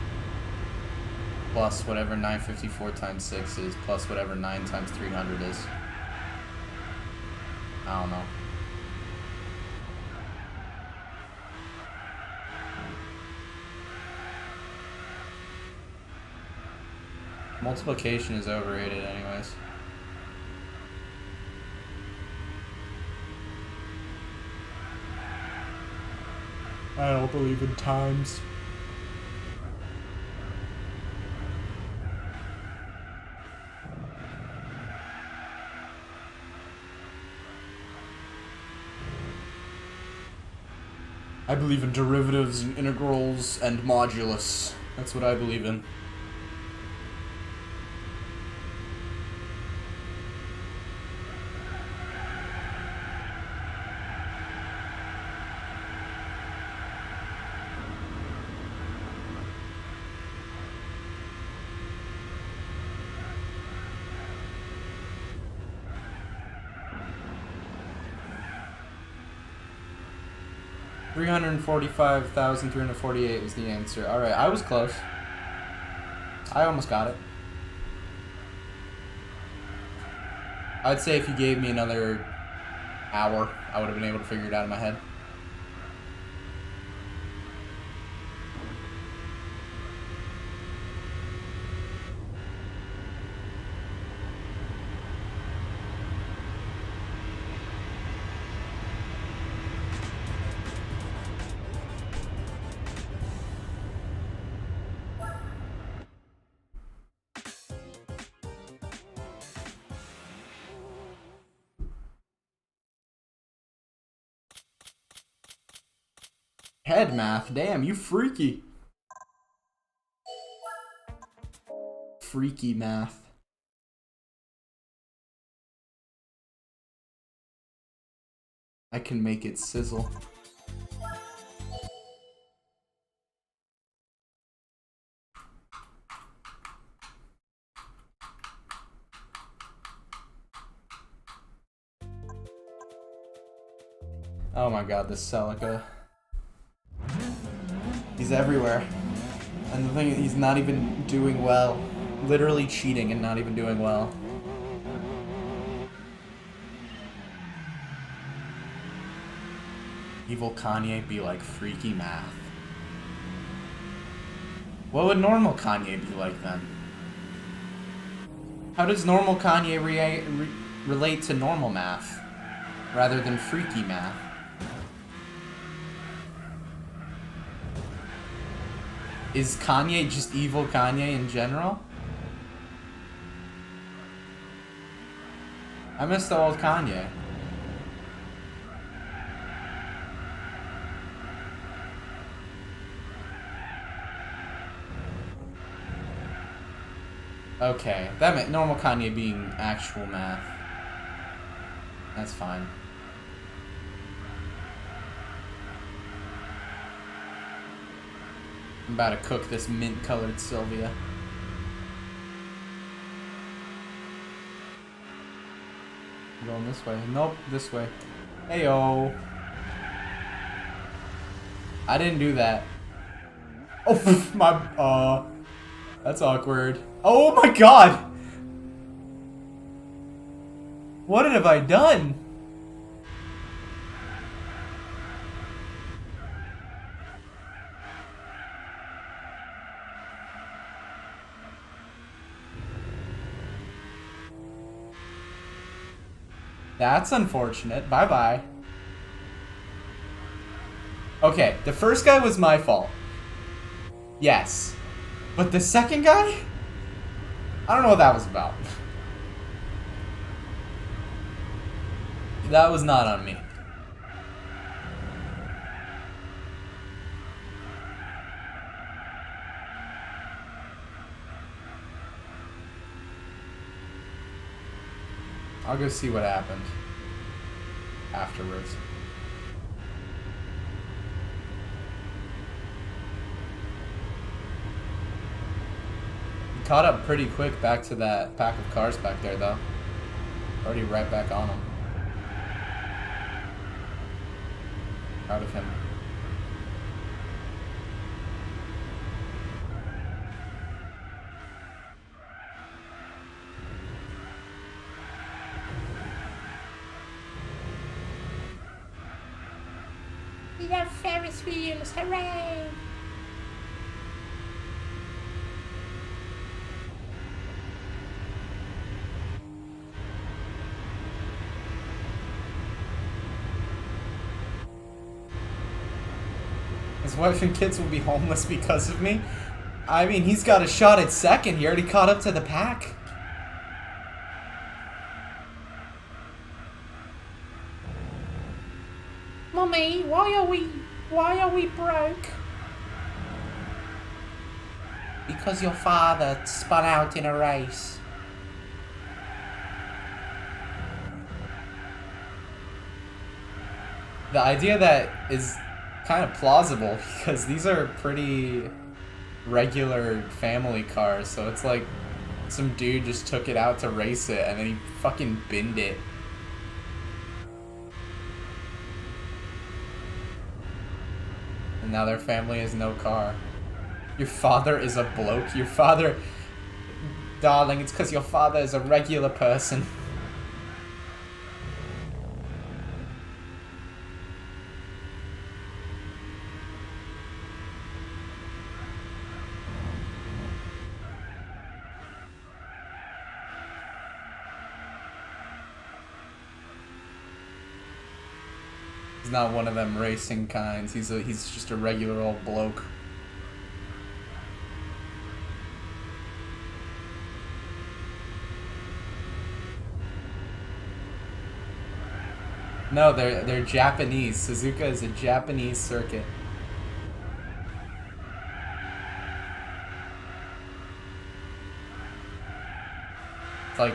plus whatever 954 times 6 is plus whatever 9 times 300 is. I don't know. Multiplication is overrated anyways. I don't believe in times. I believe in derivatives and integrals and modulus. That's what I believe in. $345,348 is the answer. Alright, I was close. I almost got it. I'd say if you gave me another hour, I would have been able to figure it out in my head. Head math, damn, you freaky. Freaky math. I can make it sizzle. Oh my god, this Celica. He's everywhere. And the thing is, he's not even doing well. Literally cheating and not even doing well. Evil Kanye be like freaky math. What would normal Kanye be like then? How does normal Kanye relate to normal math rather than freaky math? Is Kanye just evil Kanye in general? I miss the old Kanye. Okay, that meant normal Kanye being actual math. That's fine. I'm about to cook this mint-colored Sylvia. I'm going this way. Nope, this way. Heyo. I didn't do that. Oh, my, that's awkward. Oh my god! What have I done? That's unfortunate. Bye-bye. Okay, the first guy was my fault. Yes. But the second guy? I don't know what that was about. That was not on me. I'll go see what happened afterwards. Caught up pretty quick back to that pack of cars back there, though. Already right back on him. Proud of him. We have Ferris wheels, hooray! His wife and kids will be homeless because of me. I mean, he's got a shot at second. He already caught up to the pack. Mummy, why are we broke? Because your father spun out in a race. The idea that is kind of plausible because these are pretty regular family cars, so it's like some dude just took it out to race it and then he fucking binned it. And now their family has no car. Your father is a bloke. Your father Darling, it's because your father is a regular person. He's not one of them racing kinds. He's just a regular old bloke. No, they're Japanese. Suzuka is a Japanese circuit. It's like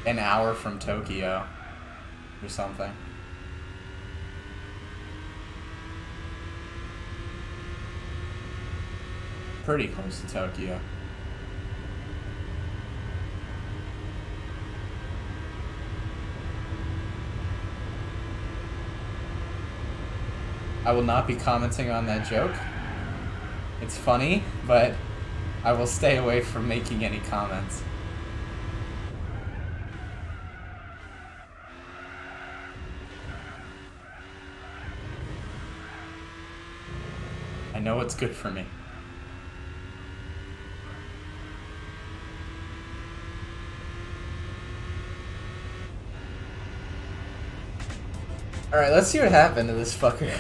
an hour from Tokyo or something. Pretty close to Tokyo. I will not be commenting on that joke. It's funny, but I will stay away from making any comments. I know what's good for me. Alright, let's see what happened to this fucker.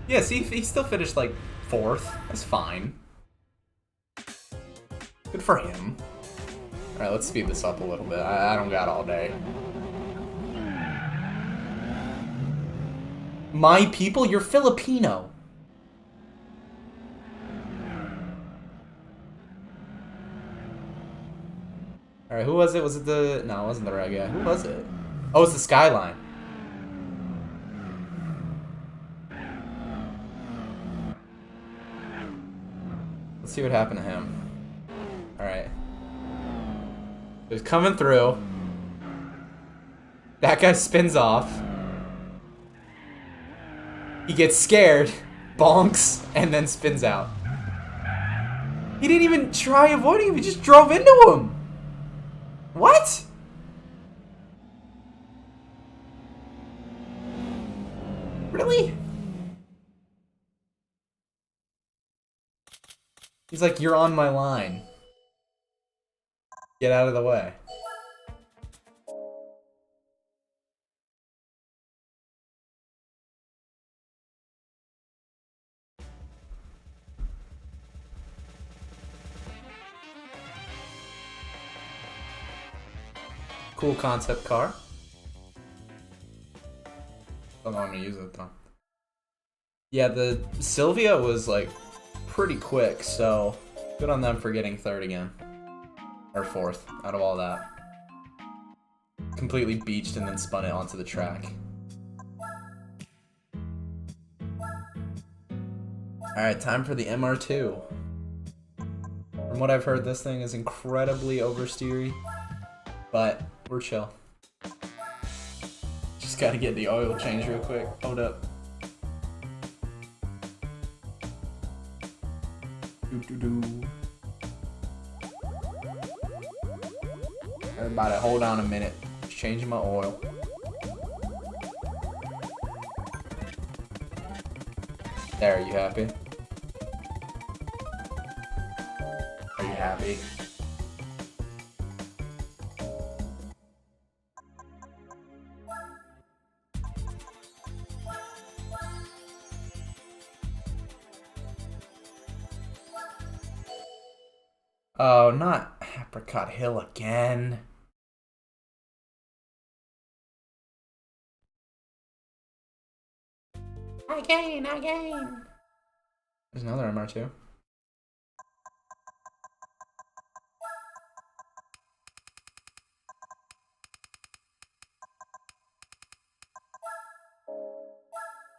Yeah, see, he still finished, like, 4th. That's fine. Good for him. Alright, let's speed this up a little bit. I don't got all day. My people? You're Filipino. Alright, who was it? Was it the... No, it wasn't the red guy. Who was it? Oh, it's the Skyline. Let's see what happened to him. Alright. It was coming through. That guy spins off. He gets scared, bonks, and then spins out. He didn't even try avoiding him, he just drove into him! What? Really? He's like, you're on my line. Get out of the way. Cool concept car. Don't know how to use it though. Yeah, the Sylvia was like pretty quick, so good on them for getting 3rd again. Or 4th, out of all that. Completely beached and then spun it onto the track. Alright, time for the MR2. From what I've heard, this thing is incredibly oversteery, but we're chill. Just gotta get the oil change real quick. Hold up. Everybody, hold on a minute. Just changing my oil. There, are you happy? Are you happy? Oh, not Apricot Hill again. Again. There's another MR2.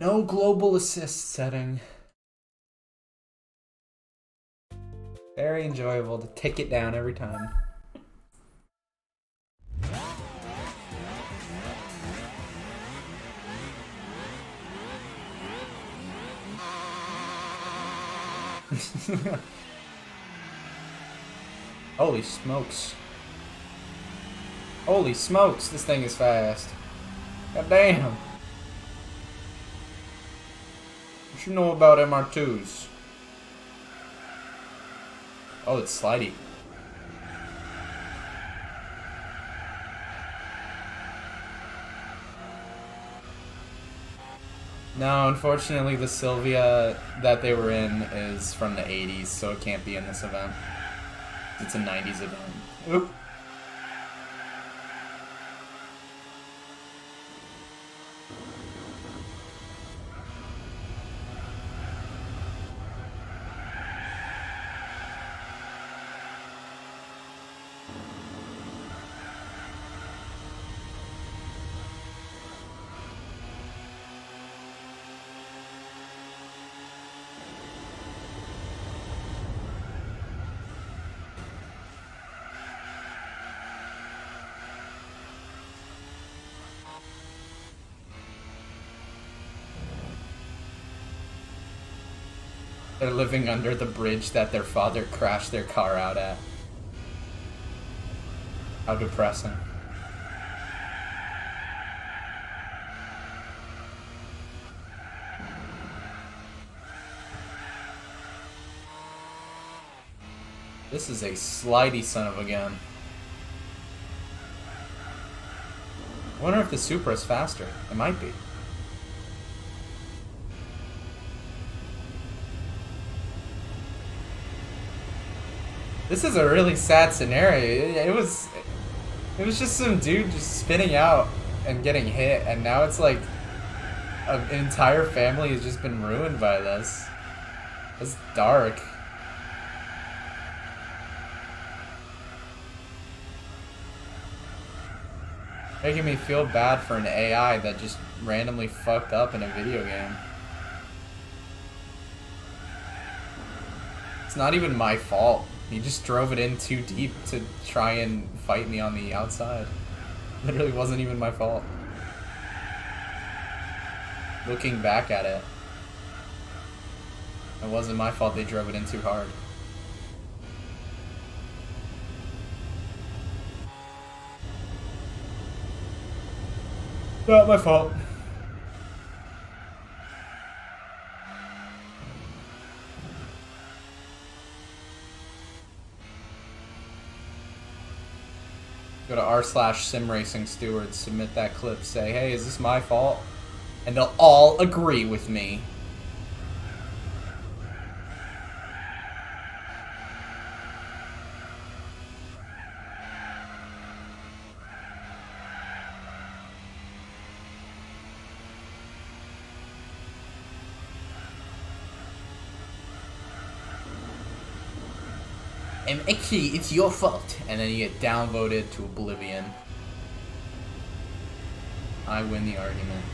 No global assist setting. Very enjoyable to tick it down every time. Holy smokes. Holy smokes, this thing is fast. God damn. What you know about MR2s? Oh, it's slidey. No, unfortunately the Sylvia that they were in is from the 80s, so it can't be in this event. It's a 90s event. Oop. They're living under the bridge that their father crashed their car out at. How depressing. This is a slidey son of a gun. I wonder if the Supra is faster. It might be. This is a really sad scenario. It was just some dude just spinning out and getting hit, and now it's like an entire family has just been ruined by this. It's dark. Making me feel bad for an AI that just randomly fucked up in a video game. It's not even my fault. He just drove it in too deep to try and fight me on the outside. Literally wasn't even my fault. Looking back at it, it wasn't my fault they drove it in too hard. Not my fault. Go to r/simracing stewards, submit that clip, say, hey, is this my fault? And they'll all agree with me. Actually, it's your fault. And then you get downvoted to oblivion. I win the argument.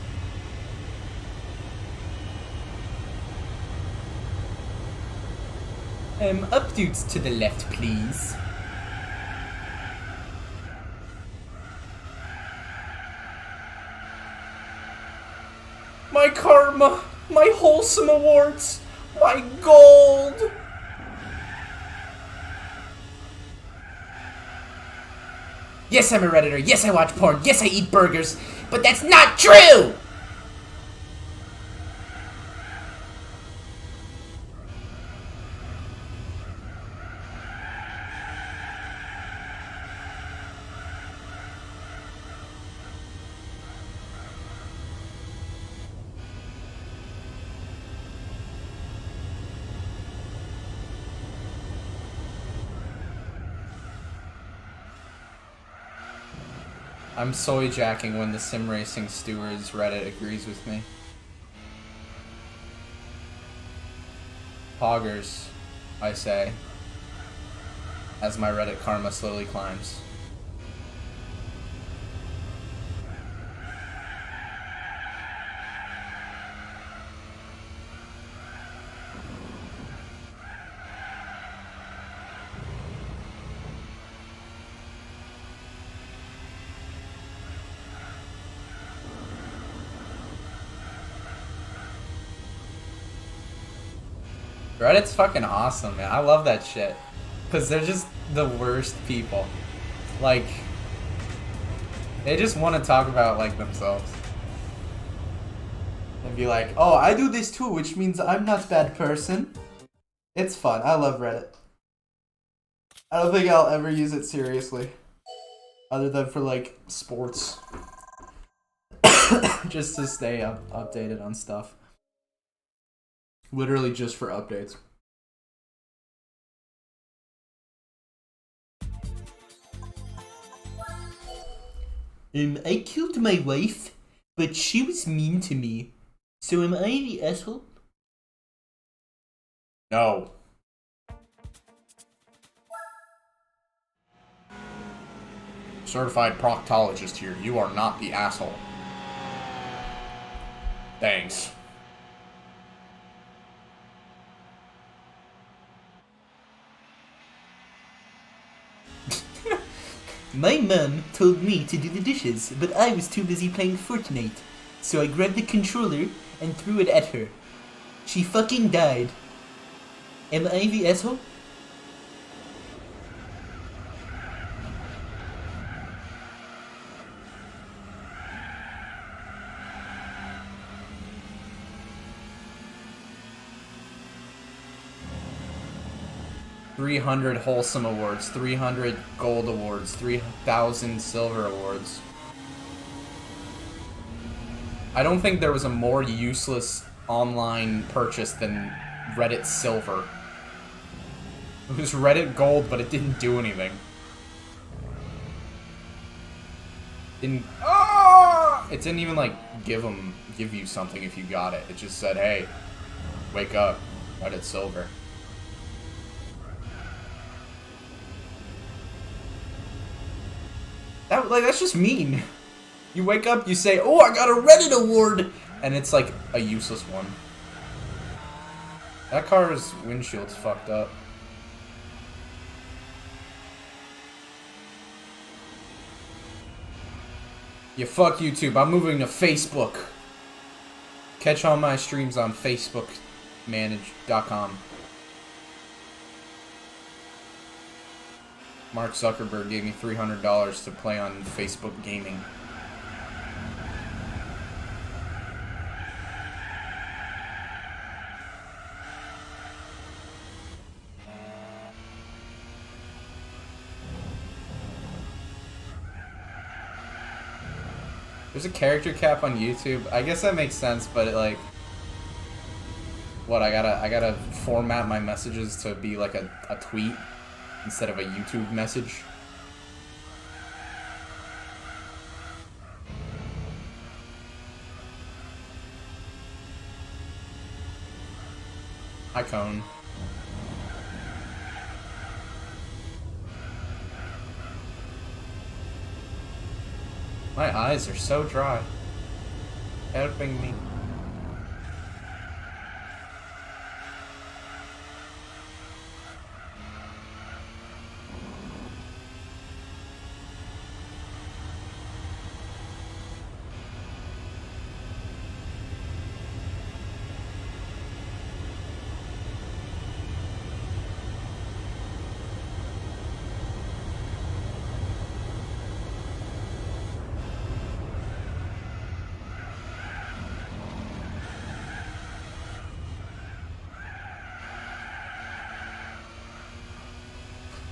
Updates to the left, please. My karma, my wholesome awards, my gold. Yes, I'm a Redditor. Yes, I watch porn. Yes, I eat burgers. But that's not true! I'm soy jacking when the sim racing stewards Reddit agrees with me. Poggers, I say, as my Reddit karma slowly climbs. Reddit's fucking awesome, man. I love that shit. Because they're just the worst people. Like, they just want to talk about, like, themselves. And be like, oh, I do this too, which means I'm not a bad person. It's fun. I love Reddit. I don't think I'll ever use it seriously. Other than for, like, sports. Just to stay updated on stuff. Literally just for updates. I killed my wife, but she was mean to me. So am I the asshole? No. Certified proctologist here. You are not the asshole. Thanks. My mum told me to do the dishes, but I was too busy playing Fortnite. So I grabbed the controller and threw it at her. She fucking died. Am I the asshole? $300 wholesome awards, 300 gold awards, 3,000 silver awards. I don't think there was a more useless online purchase than Reddit Silver. It was Reddit Gold, but it didn't do anything. It didn't even like give you something if you got it. It just said, hey, wake up, Reddit Silver. That's just mean. You wake up, you say, oh, I got a Reddit award! And it's like a useless one. That car's windshield's fucked up. Yeah, fuck YouTube. I'm moving to Facebook. Catch all my streams on facebookmanage.com. Mark Zuckerberg gave me $300 to play on Facebook gaming. There's a character cap on YouTube. I guess that makes sense, but it, like, what, I gotta format my messages to be like a tweet instead of a YouTube message. Hi, Cone. My eyes are so dry. Helping me.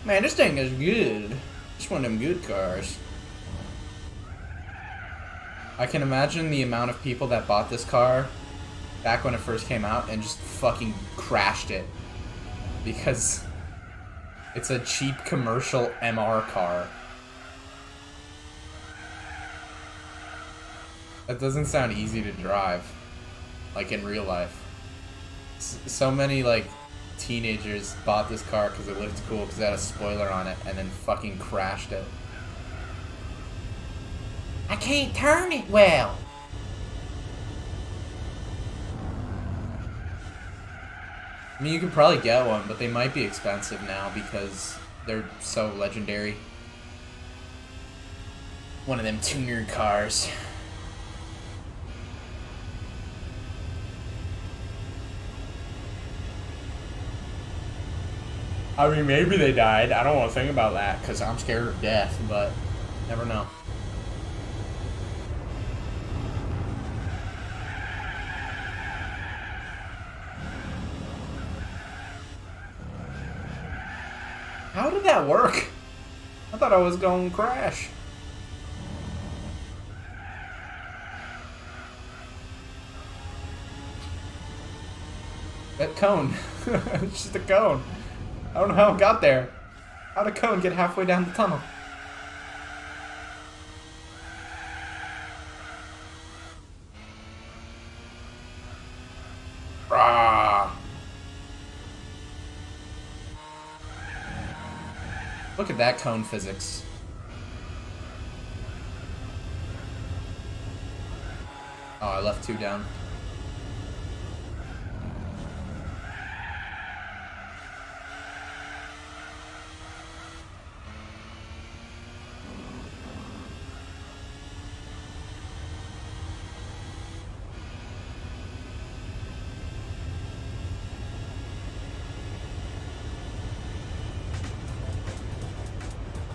Man, this thing is good. It's one of them good cars. I can imagine the amount of people that bought this car back when it first came out and just fucking crashed it. Because it's a cheap commercial MR car. That doesn't sound easy to drive. Like in real life. So many, like, teenagers bought this car because it looked cool because it had a spoiler on it and then fucking crashed it. I can't turn it well. I mean, you could probably get one, but they might be expensive now because they're so legendary. One of them tuner cars. I mean, maybe they died. I don't want to think about that because I'm scared of death, but never know. How did that work? I thought I was going to crash. That cone. It's just a cone. I don't know how it got there. How'd a cone get halfway down the tunnel? Rah. Look at that cone physics. Oh, I left 2 down.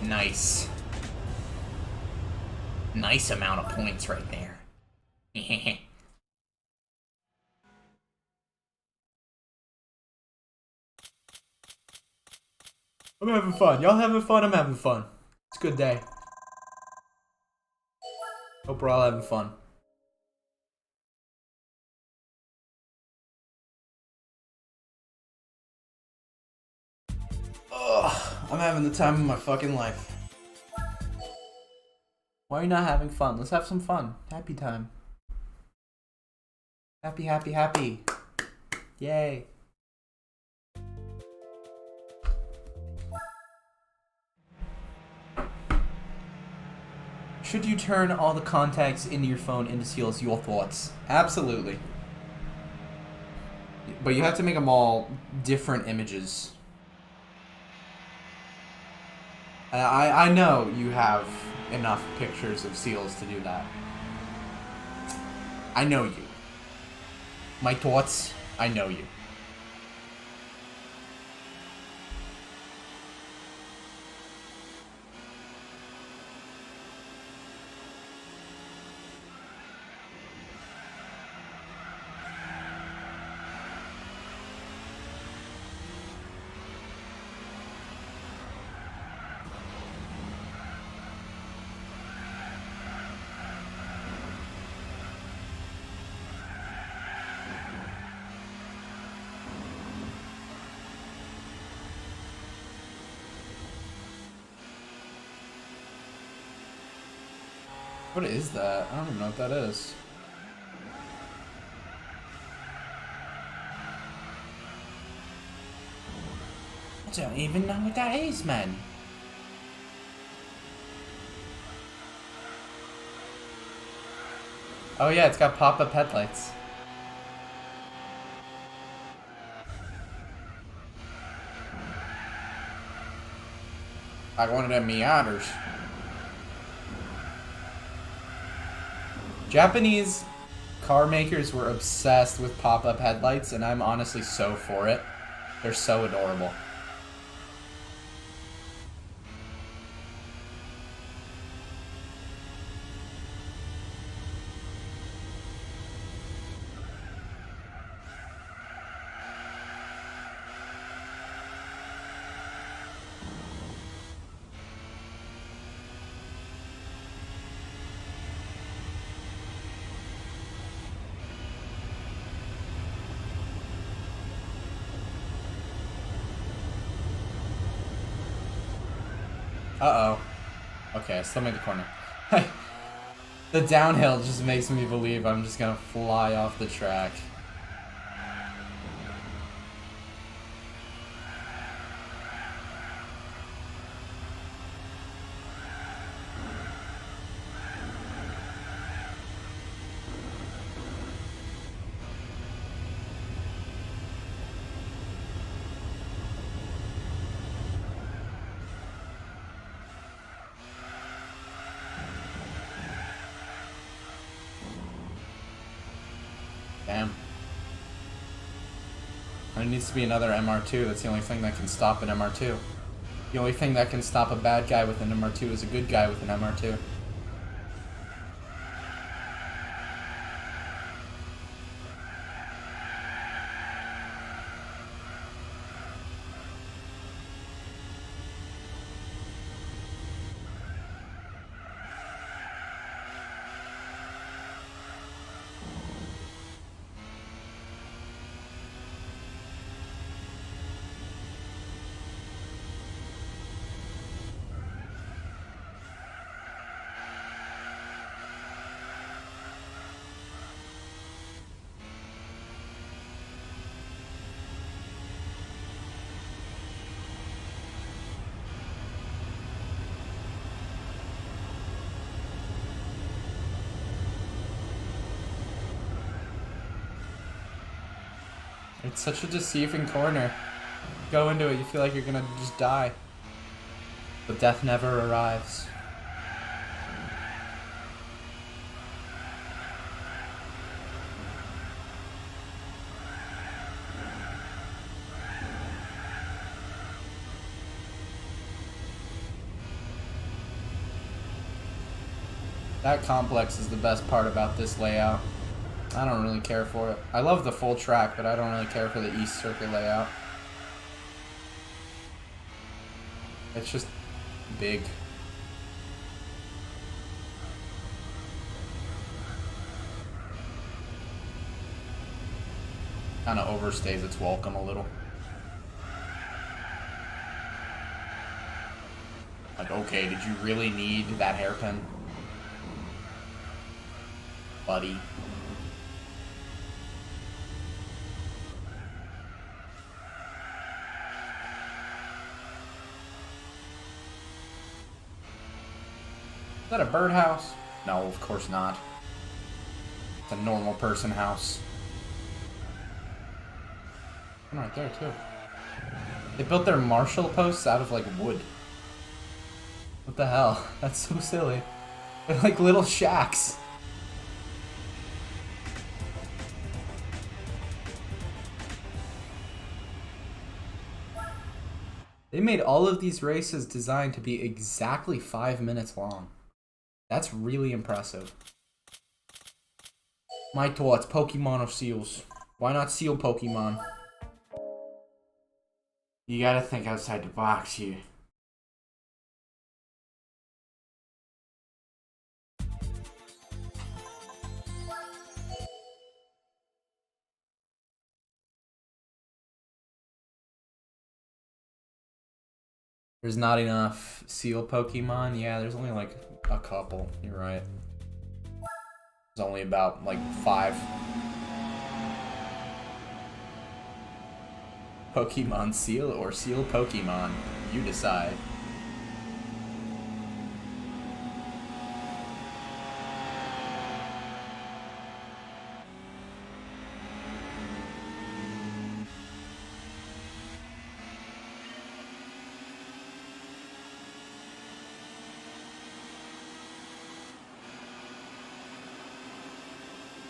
Nice. Nice amount of points right there. I'm having fun. Y'all having fun? I'm having fun. It's a good day. Hope we're all having fun. Ugh, I'm having the time of my fucking life. Why are you not having fun? Let's have some fun. Happy time. Happy, happy, happy. Yay. Should you turn all the contacts into your phone into seals? Your thoughts? Absolutely. But you have to make them all different images. I know you have enough pictures of seals to do that. I know you. My thoughts, I know you. What is that? I don't even know what that is. I don't even know what that is, man. Oh yeah, it's got pop-up headlights. Like one of them Miatas. Japanese car makers were obsessed with pop-up headlights, and I'm honestly so for it. They're so adorable. Uh-oh. Okay, I still made the corner. The downhill just makes me believe I'm just gonna fly off the track. Damn. needs to be another MR2. That's the only thing that can stop an MR2. The only thing that can stop a bad guy with an MR2 is a good guy with an MR2. It's such a deceiving corner. Go into it, you feel like you're gonna just die. But death never arrives. That complex is the best part about this layout. I don't really care for it. I love the full track, but I don't really care for the East Circuit layout. It's just big. Kind of overstays its welcome a little. Like, okay, did you really need that hairpin? Buddy. Is that a birdhouse? No, of course not. It's a normal person house. One right there, too. They built their Marshall posts out of, like, wood. What the hell? That's so silly. They're like little shacks. They made all of these races designed to be exactly 5 minutes long. That's really impressive. My thoughts, Pokemon or seals? Why not seal Pokemon? You gotta think outside the box here. There's not enough seal Pokemon? Yeah, there's only like a couple. You're right. There's only about like 5. Pokemon seal or seal Pokemon? You decide.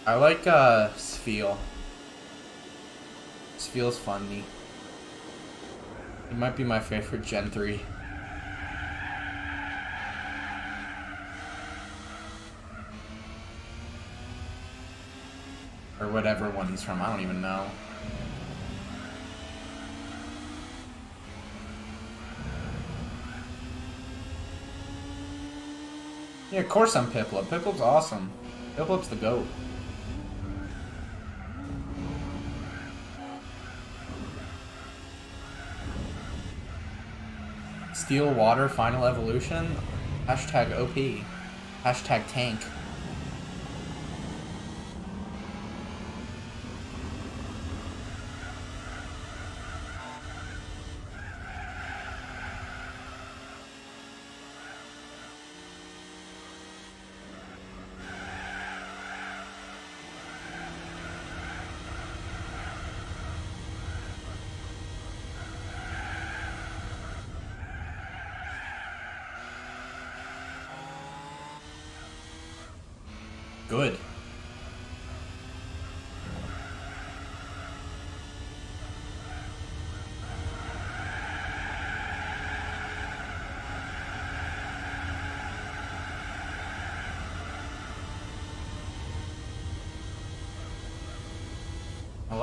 I like Spheal. Spheal's funny. He might be my favorite Gen 3. Or whatever one he's from, I don't even know. Yeah, of course I'm Piplup. Piplup's awesome. Piplup's the GOAT. Steel Water Final Evolution? Hashtag OP. Hashtag tank. Good.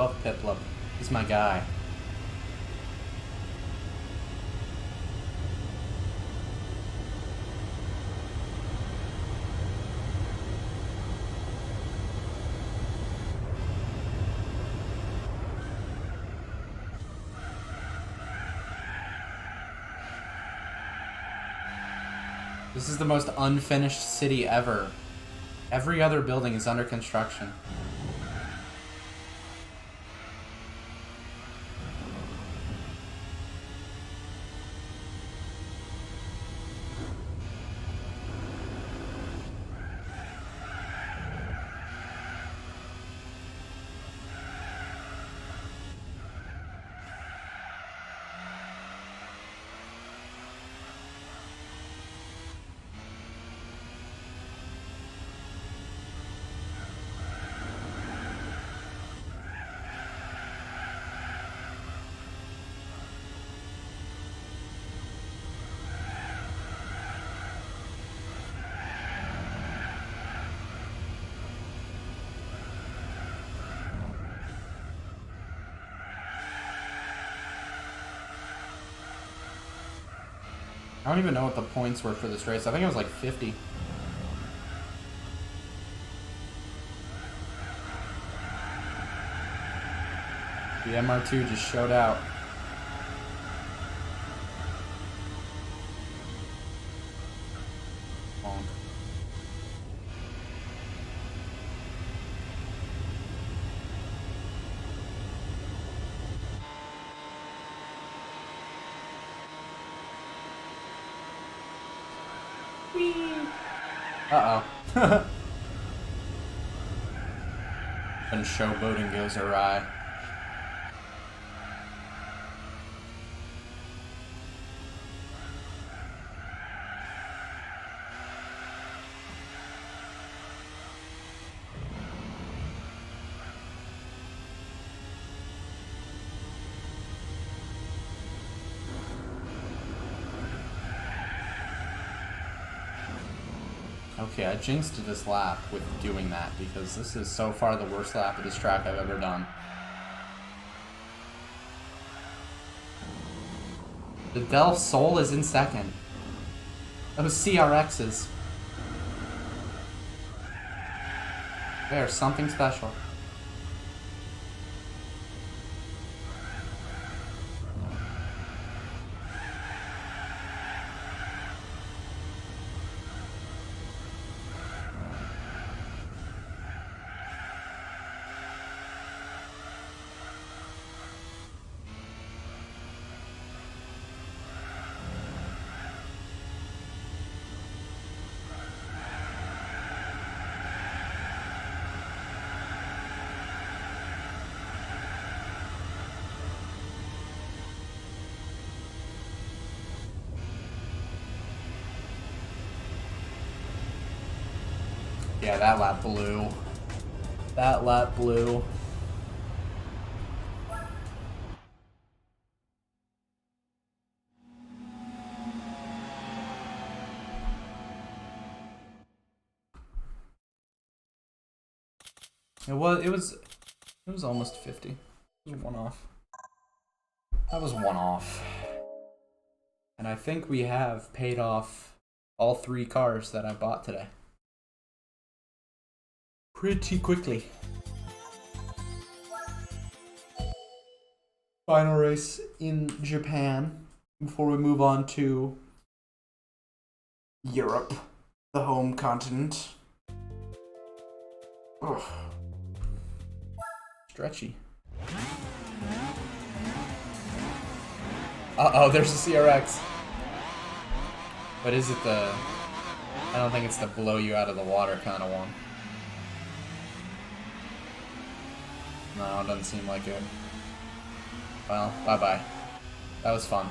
love Piplup. He's my guy. This is the most unfinished city ever. Every other building is under construction. I don't even know what the points were for this race. I think it was like 50. The MR2 just showed out. Bonk. Uh-oh. And showboating goes awry. Okay, I jinxed this lap with doing that because this is so far the worst lap of this track I've ever done. The Del Sol is in second. Those CRXs. They are something special. Yeah, that lap blew. That lap blew. It was almost 50. It was one off. That was one off. And I think we have paid off all 3 cars that I bought today. Pretty quickly. Final race in Japan before we move on to Europe, the home continent. Ugh. Stretchy. Uh-oh, there's a CRX. But is it the... I don't think it's the blow you out of the water kind of one. No, it doesn't seem like it. Well, bye-bye. That was fun.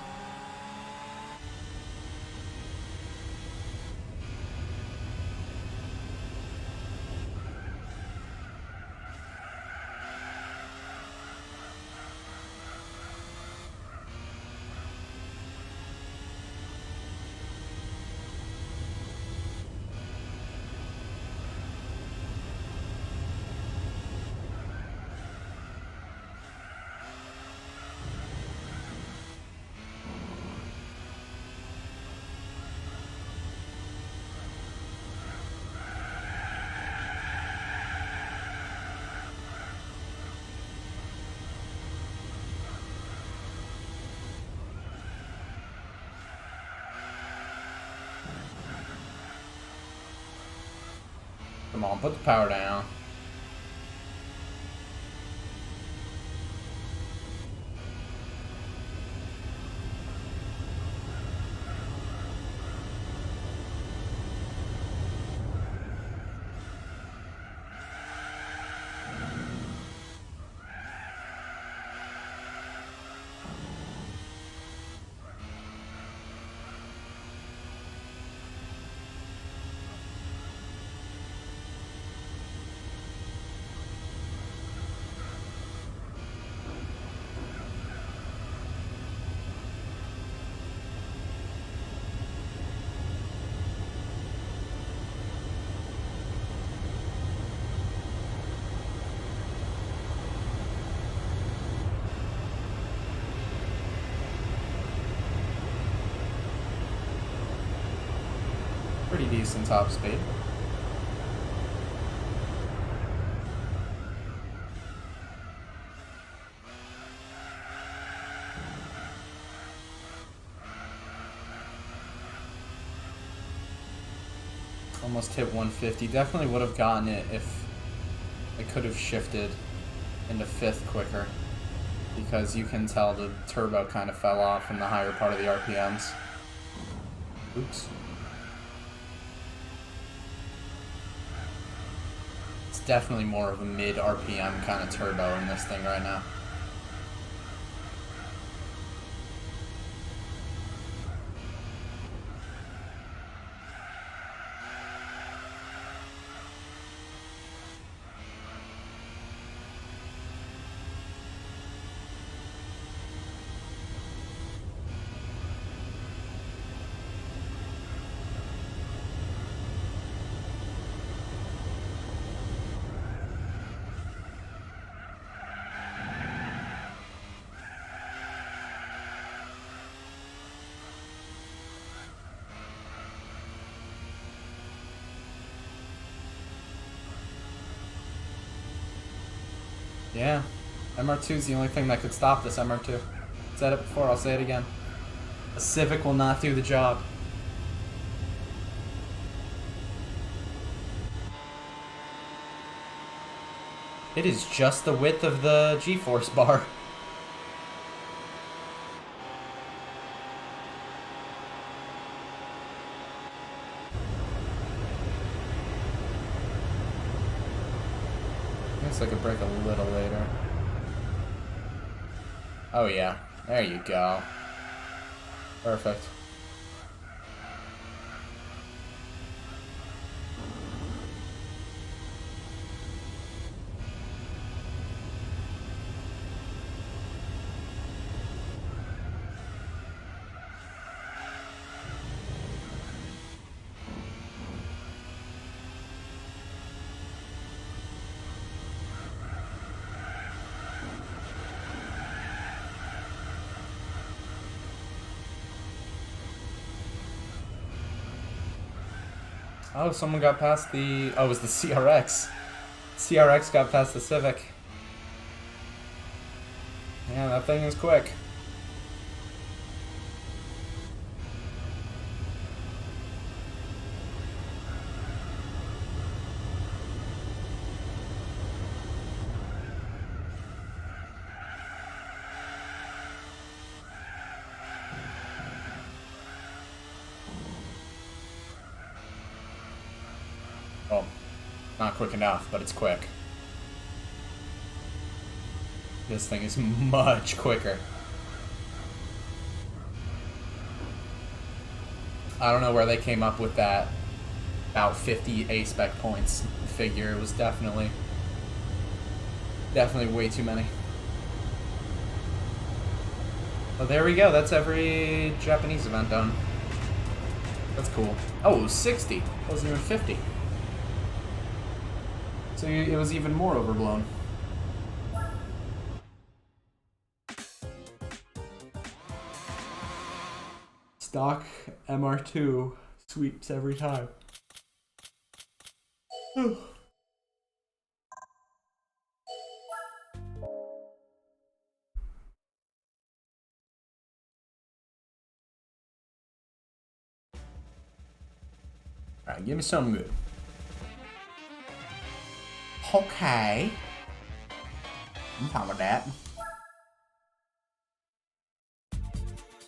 Come on, put the power down. Pretty decent top speed. Almost hit 150. Definitely would have gotten it if I could have shifted into 5th quicker, because you can tell the turbo kind of fell off in the higher part of the RPMs. Oops. It's definitely more of a mid RPM kind of turbo in this thing right now. Yeah, MR2 is the only thing that could stop this MR2. Said it before, I'll say it again. A Civic will not do the job. It is just the width of the G-force bar. Guess I could brake a little later. Oh yeah, there you go. Perfect. Oh, someone got past the... Oh, it was the CRX. CRX got past the Civic. Yeah, that thing is quick. Oh, not quick enough, but it's quick. This thing is much quicker. I don't know where they came up with that about 50 A-spec points figure. It was definitely way too many. Oh, there we go. That's every Japanese event done. That's cool. Oh, it was 60. It wasn't even 50. So it was even more overblown. Stock MR2 sweeps every time. Alright, give me something good. Okay. I'm fine with that.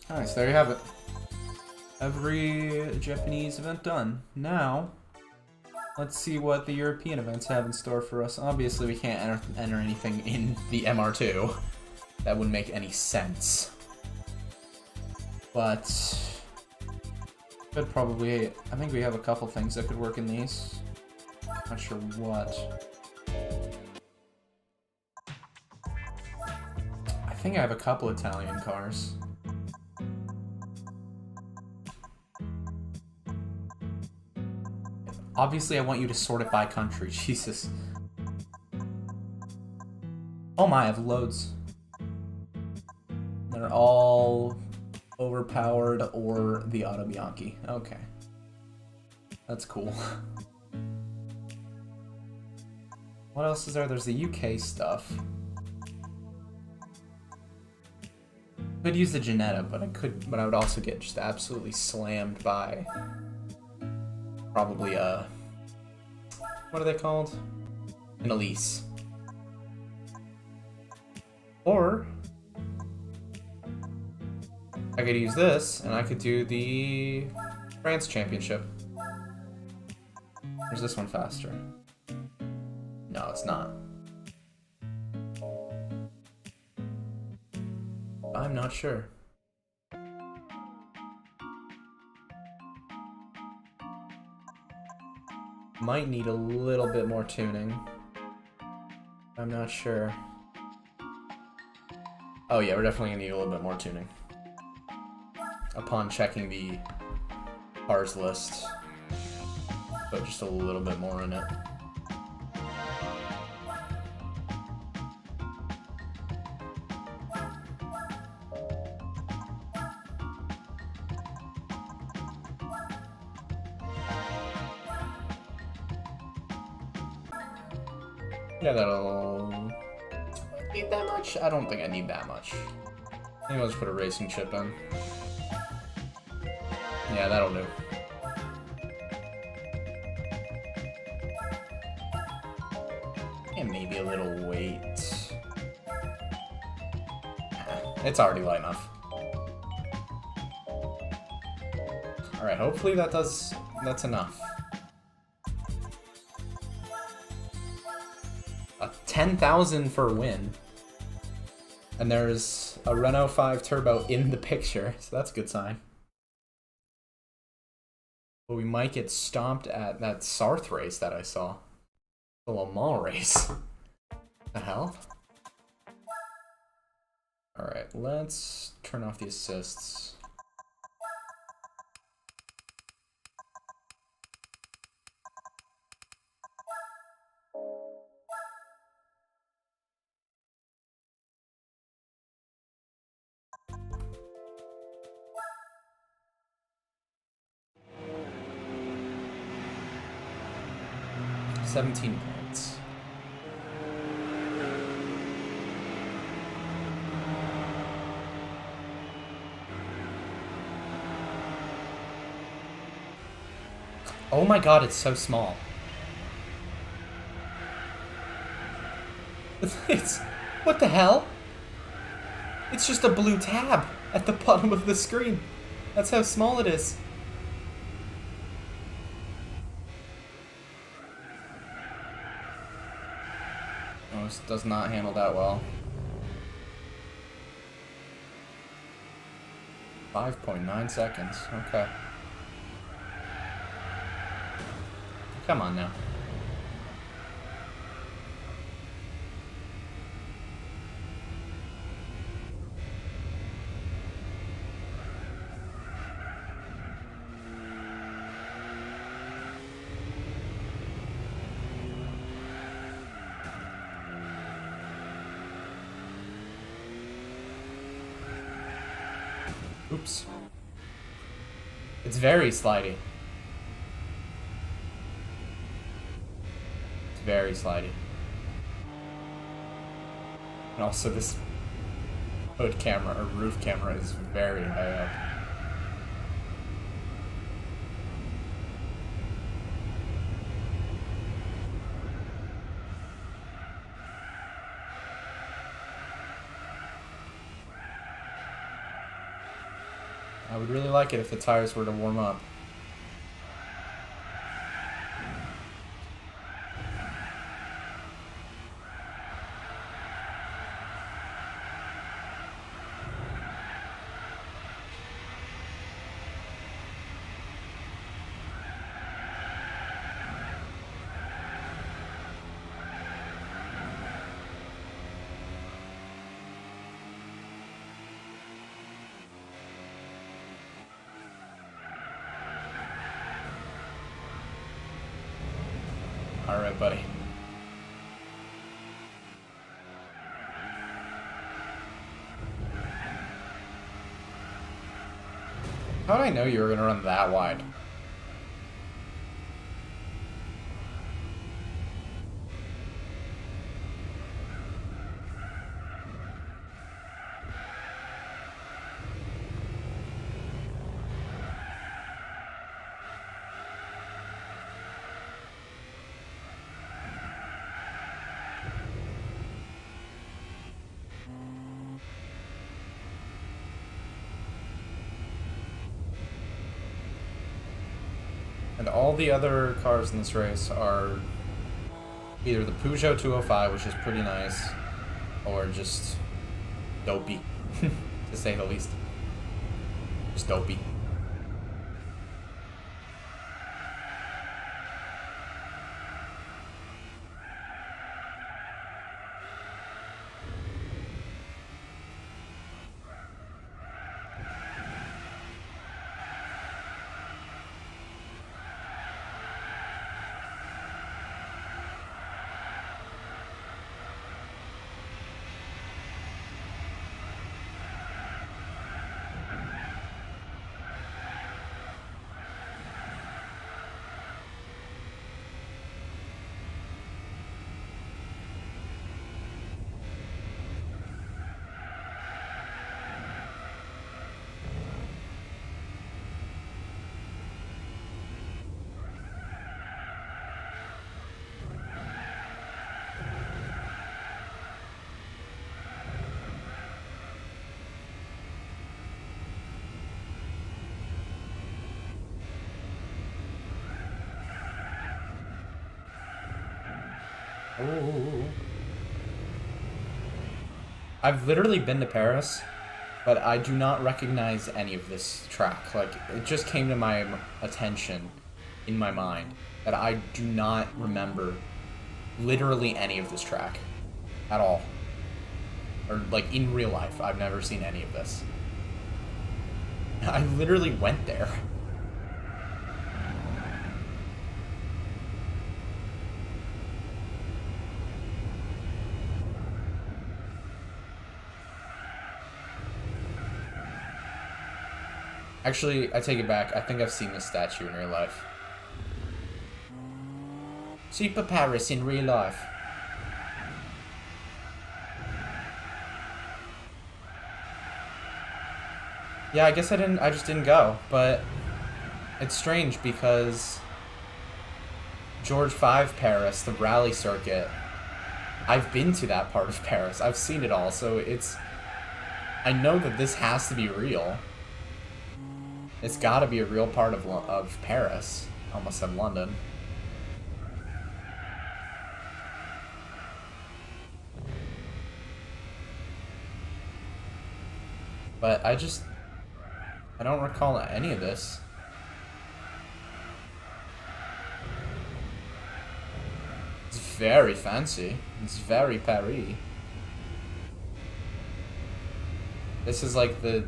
Alright, so there you have it. Every Japanese event done. Now, let's see what the European events have in store for us. Obviously, we can't enter anything in the MR2. That wouldn't make any sense. But could probably, I think we have a couple things that could work in these. Not sure what. I think I have a couple Italian cars. Obviously, I want you to sort it by country. Jesus. Oh my, I have loads. They're all overpowered or the Auto Bianchi. Okay. That's cool. What else is there? There's the UK stuff. Could use the Janetta, but I would also get just absolutely slammed by probably a, what are they called? An Elise. Or I could use this and I could do the France Championship. Or is this one faster? No, it's not. I'm not sure. Might need a little bit more tuning. I'm not sure. Oh yeah, we're definitely gonna need a little bit more tuning. Upon checking the cars list. Put just a little bit more in it. Yeah, that'll... Need that much? I don't think I need that much. I think I'll just put a racing chip in. Yeah, that'll do. And maybe a little weight. It's already light enough. Alright, hopefully that's enough. 10,000 for a win. And there's a Renault 5 Turbo in the picture, so that's a good sign. But we might get stomped at that Sarth race that I saw. The Le Mans race. The hell? Alright, let's turn off the assists. $17 points. Oh my god, it's so small. It's... What the hell? It's just a blue tab at the bottom of the screen. That's how small it is. Oh, this does not handle that well. 5.9 seconds. Okay. Come on now. Oops. It's very slidey. It's very slidey. And also this hood camera, or roof camera, is very high up. I would really like it if the tires were to warm up. Alright, buddy. How did I know you were gonna run that wide? And all the other cars in this race are either the Peugeot 205, which is pretty nice, or just dopey, to say the least. Just dopey. Ooh. I've literally been to Paris, but I do not recognize any of this track. Like, it just came to my attention in my mind that I do not remember literally any of this track at all. Or, like, in real life, I've never seen any of this. I literally went there. Actually, I take it back. I think I've seen this statue in real life. Super Paris in real life. Yeah, I guess I just didn't go, but it's strange because George V Paris, the rally circuit, I've been to that part of Paris. I've seen it all, so I know that this has to be real. It's got to be a real part of Paris. Almost said London. But I don't recall any of this. It's very fancy. It's very Paris. This is like the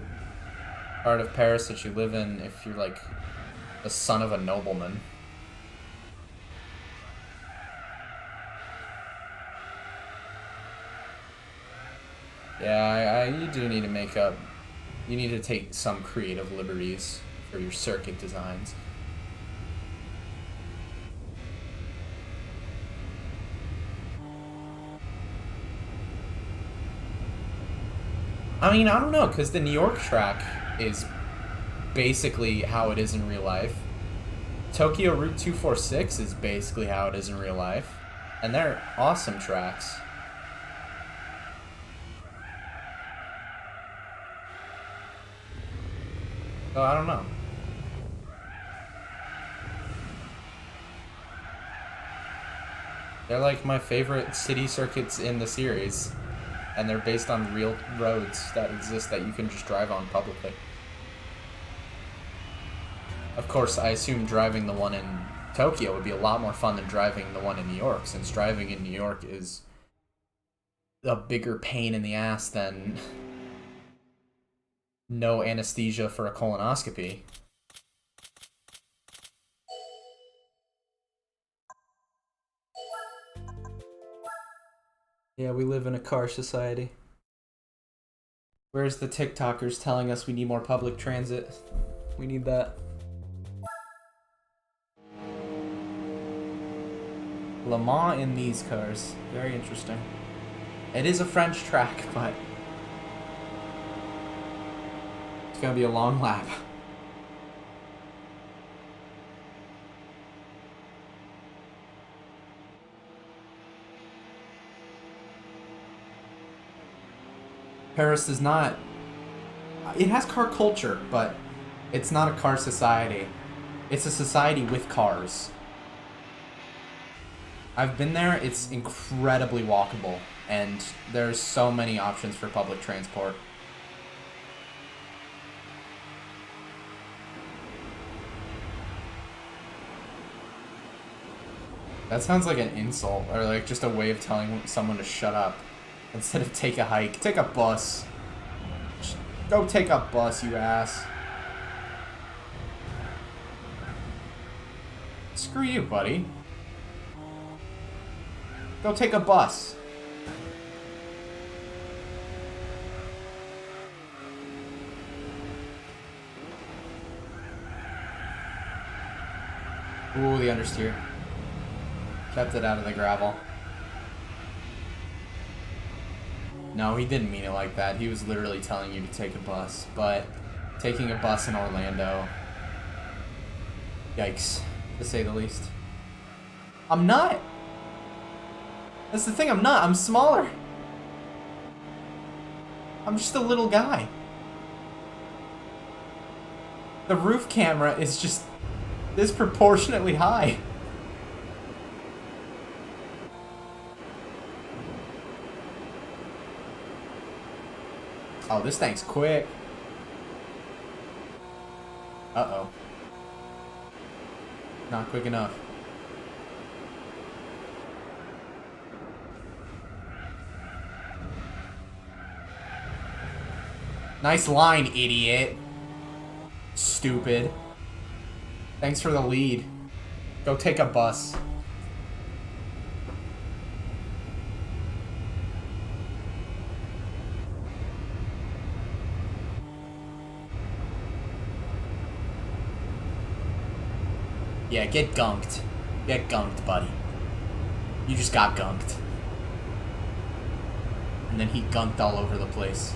part of Paris that you live in if you're like the son of a nobleman. Yeah, you do need to make up. You need to take some creative liberties for your circuit designs. I mean, I don't know, because the New York track is basically how it is in real life. Tokyo Route 246 is basically how it is in real life. And they're awesome tracks. So I don't know. They're like my favorite city circuits in the series. And they're based on real roads that exist that you can just drive on publicly. Of course, I assume driving the one in Tokyo would be a lot more fun than driving the one in New York, since driving in New York is a bigger pain in the ass than no anesthesia for a colonoscopy. Yeah, we live in a car society. Where's the TikTokers telling us we need more public transit? We need that. Le Mans in these cars. Very interesting. It is a French track, but it's gonna be a long lap. Paris is not... It has car culture, but it's not a car society. It's a society with cars. I've been there, it's incredibly walkable, and there's so many options for public transport. That sounds like an insult, or like just a way of telling someone to shut up. Instead of take a hike, take a bus. Just go take a bus, you ass. Screw you, buddy. Go take a bus. Ooh, the understeer. Kept it out of the gravel. No, he didn't mean it like that. He was literally telling you to take a bus. But taking a bus in Orlando... Yikes, to say the least. I'm not! That's the thing, I'm not. I'm smaller. I'm just a little guy. The roof camera is just disproportionately high. Oh, this thing's quick. Uh-oh. Not quick enough. Nice line, idiot. Stupid. Thanks for the lead. Go take a bus. Yeah, get gunked. Get gunked, buddy. You just got gunked. And then he gunked all over the place.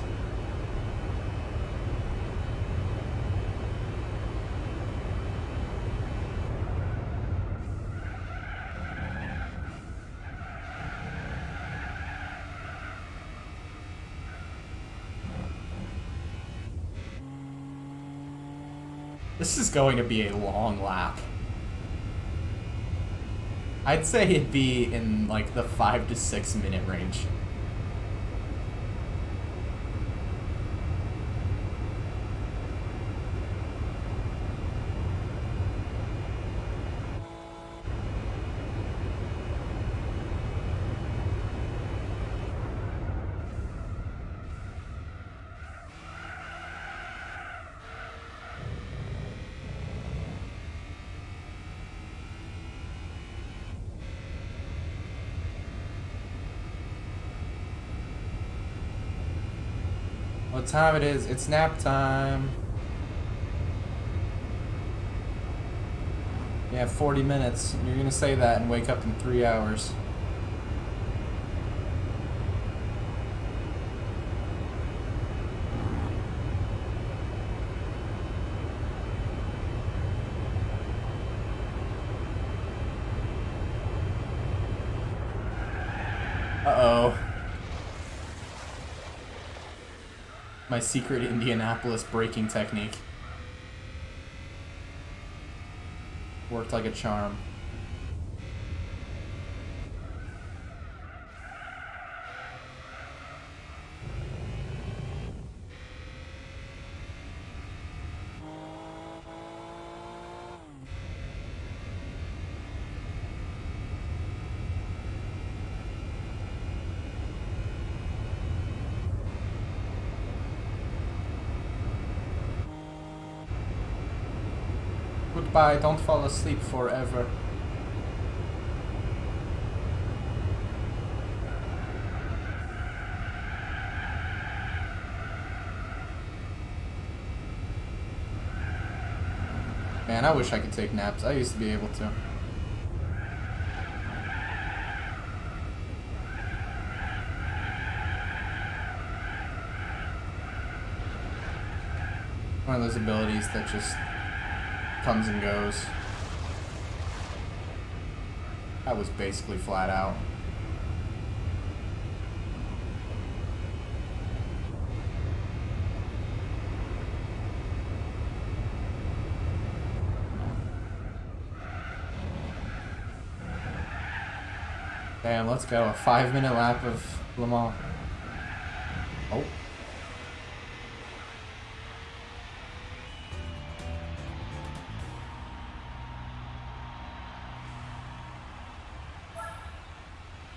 This is going to be a long lap. I'd say it'd be in like the 5 to 6 minute range. What time it is? It's nap time. You have 40 minutes. You're gonna say that and wake up in 3 hours. Uh-oh. My secret Indianapolis braking technique. Worked like a charm. Goodbye, don't fall asleep forever. Man, I wish I could take naps. I used to be able to. One of those abilities that just comes and goes. I was basically flat out. Damn, let's go. A 5-minute lap of Le Mans. Oh.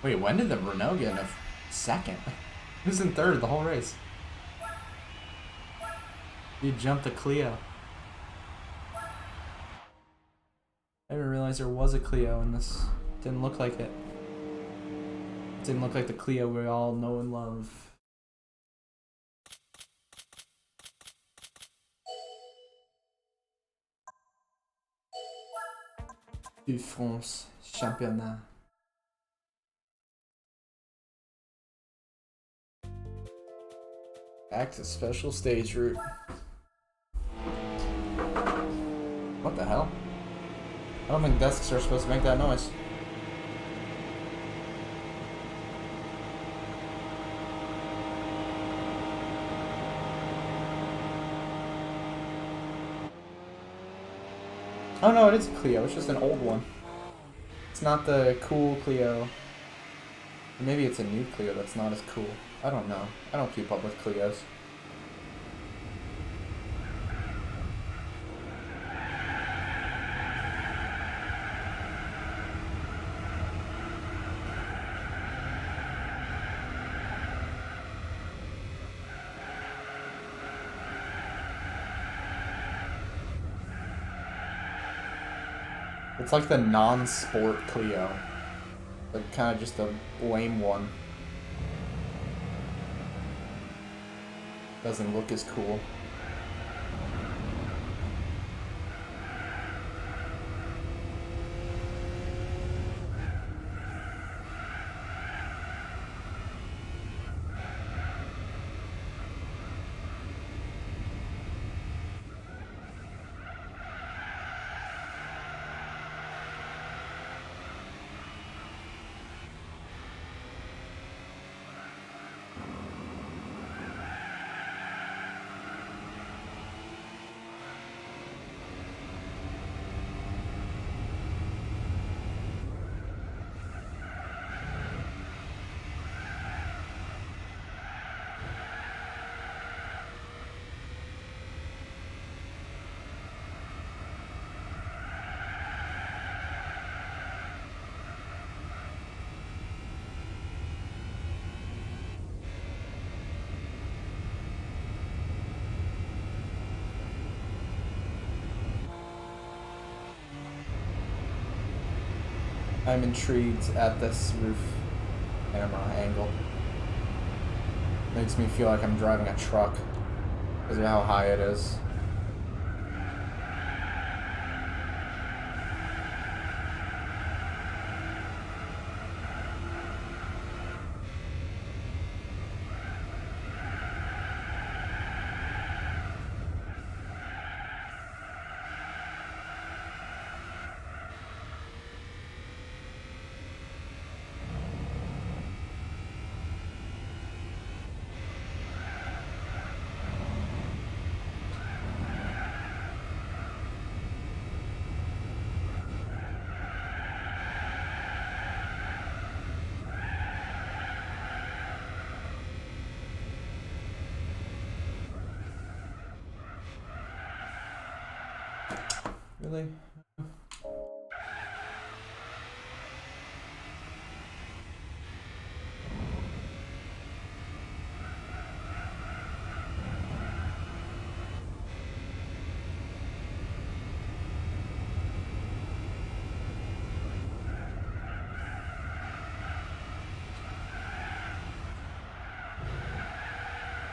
Wait, when did the Renault get in a second? He was in third the whole race. He jumped a Clio. I didn't realize there was a Clio in this. Didn't look like it. Didn't look like the Clio we all know and love. Du France Championnat. Back to special stage route. What the hell? I don't think desks are supposed to make that noise. Oh no, it is a Clio. It's just an old one. It's not the cool Clio. Maybe it's a new Clio that's not as cool. I don't know. I don't keep up with Clios. It's like the non-sport Clio. Like kind of just a lame one. Doesn't look as cool. I'm intrigued at this roof camera angle. Makes me feel like I'm driving a truck because of how high it is. Really?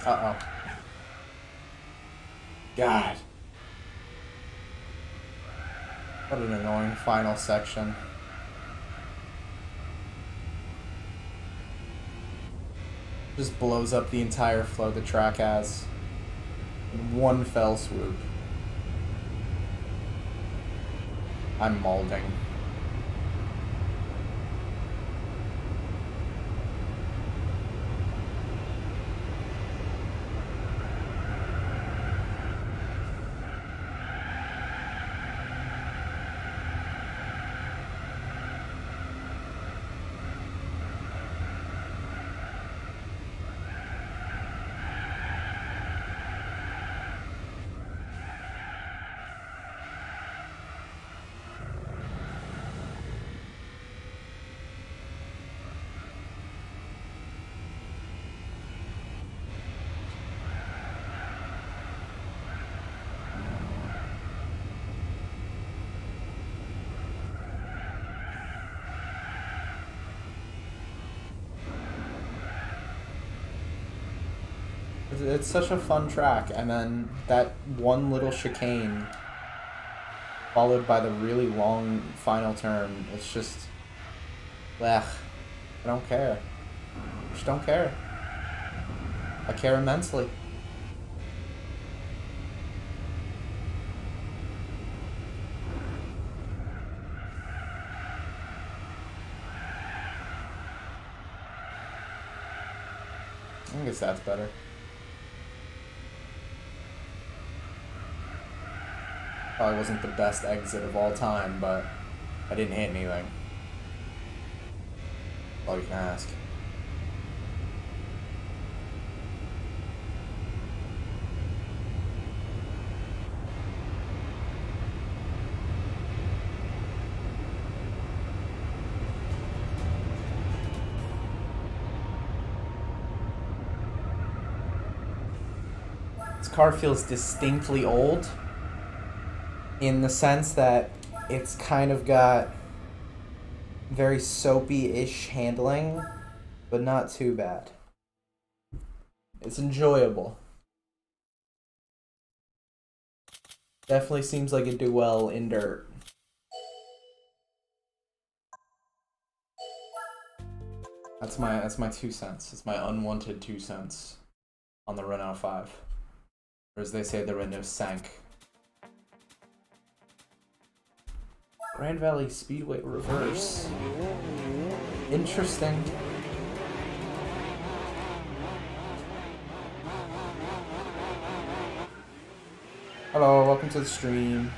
Uh-oh. God. What an annoying final section. Just blows up the entire flow the track has in one fell swoop. I'm molding. It's such a fun track, and then that one little chicane followed by the really long final turn. It's just, ugh, I don't care. I just don't care. I care immensely. I guess that's better. Probably wasn't the best exit of all time, but I didn't hit anything. All you can ask. This car feels distinctly old in the sense that it's kind of got very soapy-ish handling, but not too bad. It's enjoyable. Definitely seems like it'd do well in dirt. That's my 2 cents. It's my unwanted 2 cents on the Renault 5. Or as they say, the Renault 5. Grand Valley Speedway reverse. Interesting. Hello, welcome to the stream.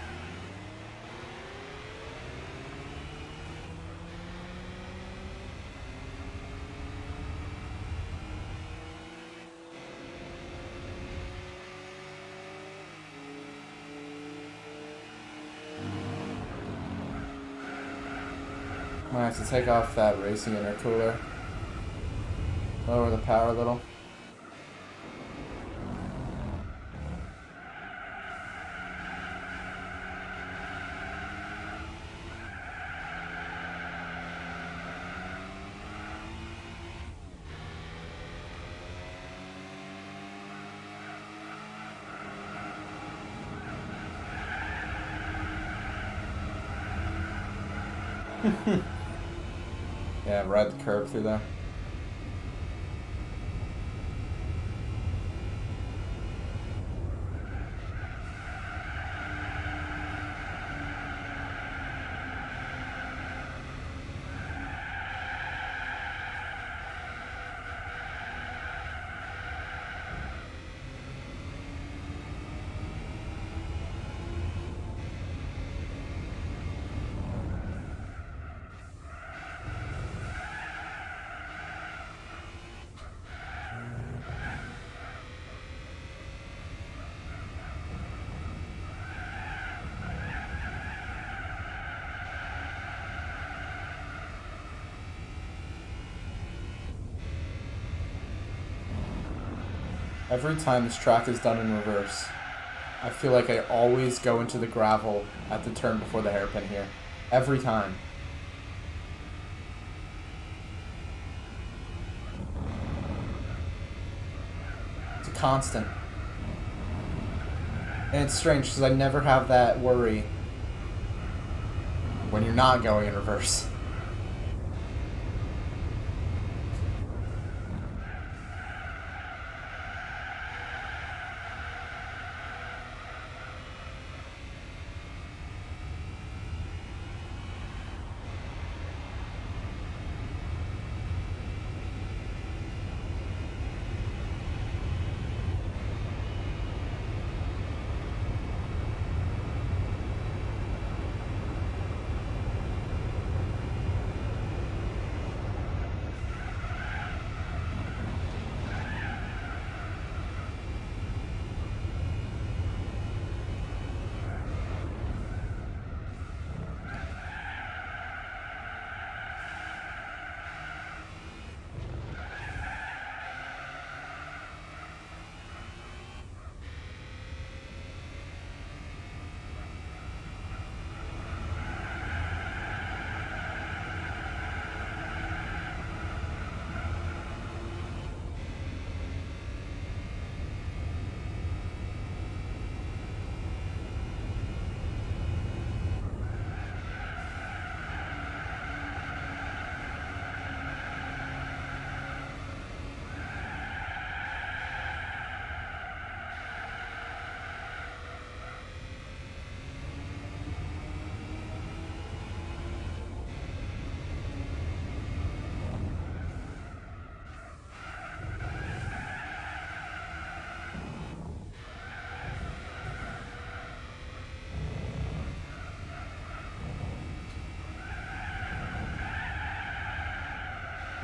Might have to take off that racing intercooler. Lower the power a little. Yeah, ride the curb through there. Every time this track is done in reverse, I feel like I always go into the gravel at the turn before the hairpin here. Every time. It's a constant. And it's strange because I never have that worry when you're not going in reverse.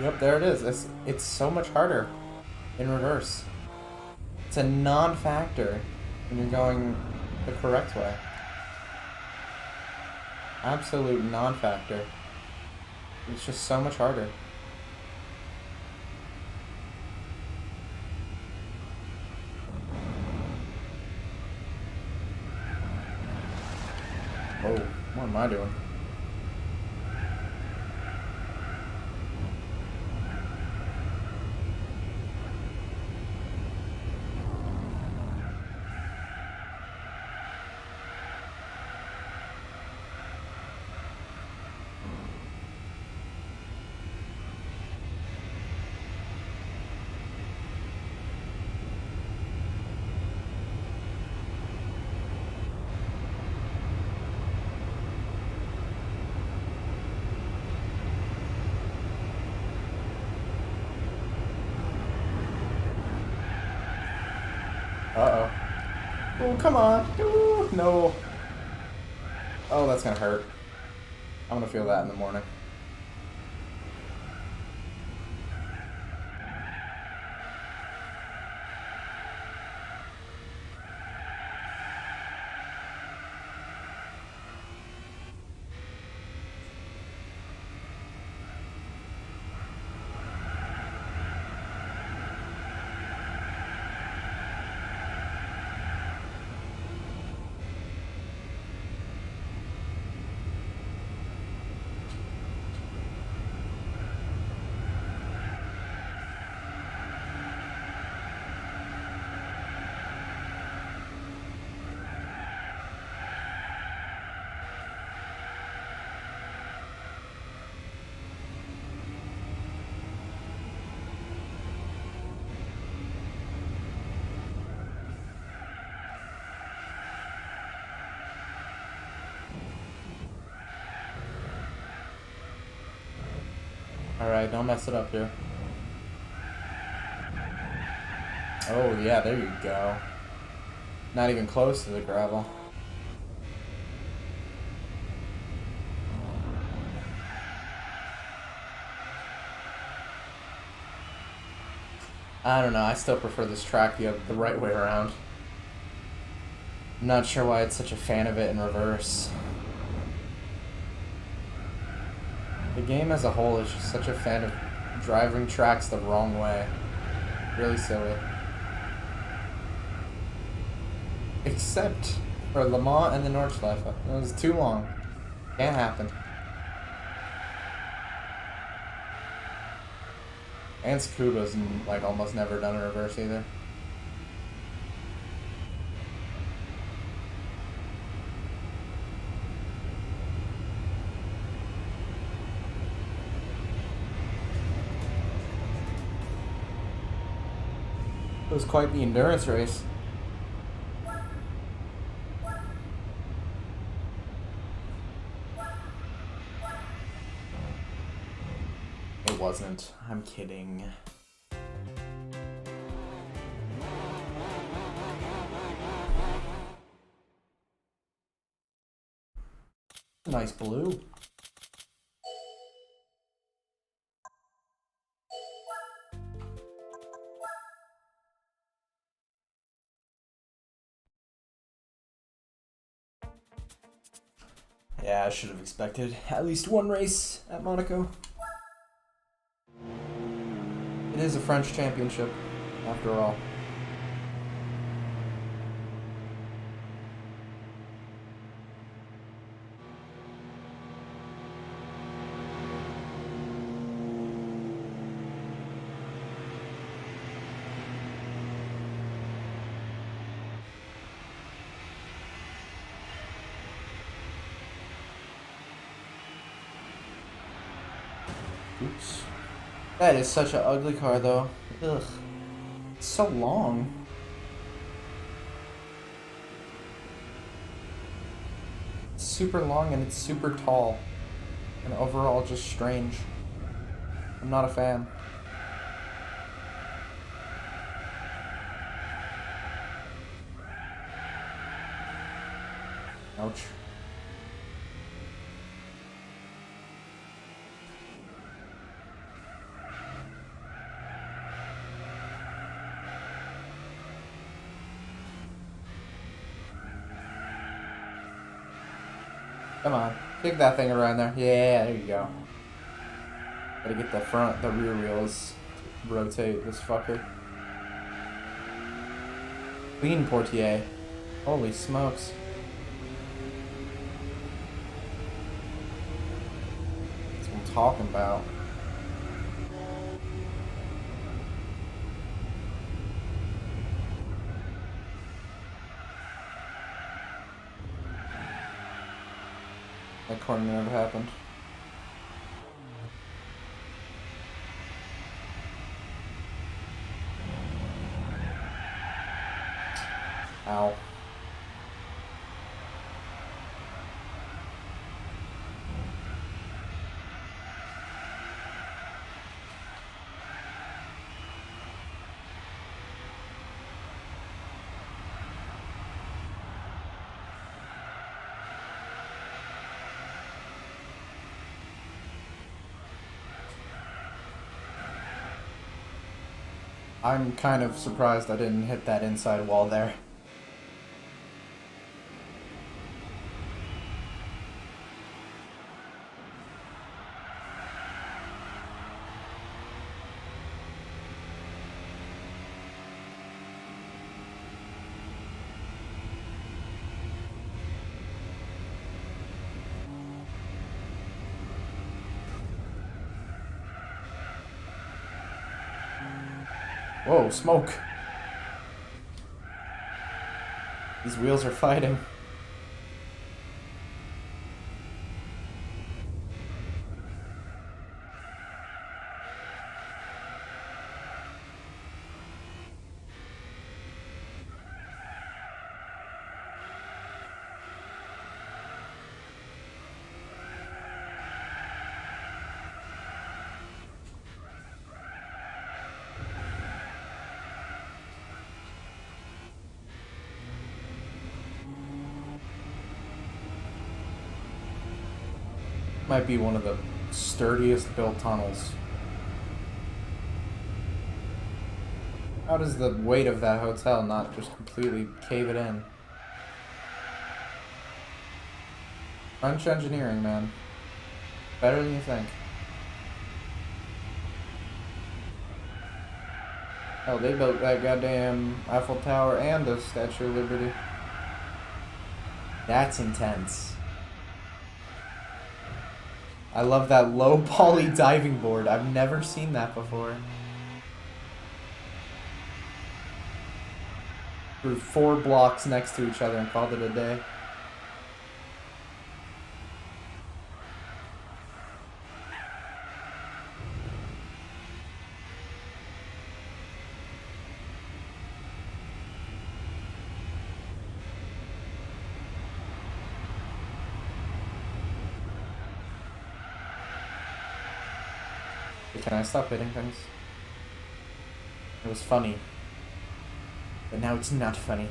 Yep, there it is. It's so much harder in reverse. It's a non-factor when you're going the correct way. Absolute non-factor. It's just so much harder. Oh, what am I doing? Uh-oh. Oh, come on. Ooh, no. Oh, that's gonna hurt. I'm gonna feel that in the morning. Alright, don't mess it up here. Oh, yeah, there you go. Not even close to the gravel. I don't know, I still prefer this track the right way around. I'm not sure why it's such a fan of it in reverse. The game as a whole is just such a fan of driving tracks the wrong way. Really silly. Except for Le Mans and the Nordschleife. It was too long. Can't happen. And Scuba's like almost never done a reverse either. It was quite the endurance race. It wasn't. I'm kidding. Nice blue. Yeah, I should have expected at least one race at Monaco. It is a French championship, after all. Oops. That is such an ugly car, though. Ugh. It's so long. It's super long and it's super tall. And overall just strange. I'm not a fan. Ouch. Come on, kick that thing around there. Yeah, there you go. Gotta get the rear wheels to rotate this fucker. Clean Portier. Holy smokes. That's what I'm talking about. That corner never happened. Ow. I'm kind of surprised I didn't hit that inside wall there. Whoa, smoke. These wheels are fighting. Might be one of the sturdiest built tunnels. How does the weight of that hotel not just completely cave it in? French engineering, man. Better than you think. Hell, they built that goddamn Eiffel Tower and the Statue of Liberty. That's intense. I love that low poly diving board. I've never seen that before. Threw 4 blocks next to each other and called it a day. Can I stop hitting things? It was funny. But now it's not funny.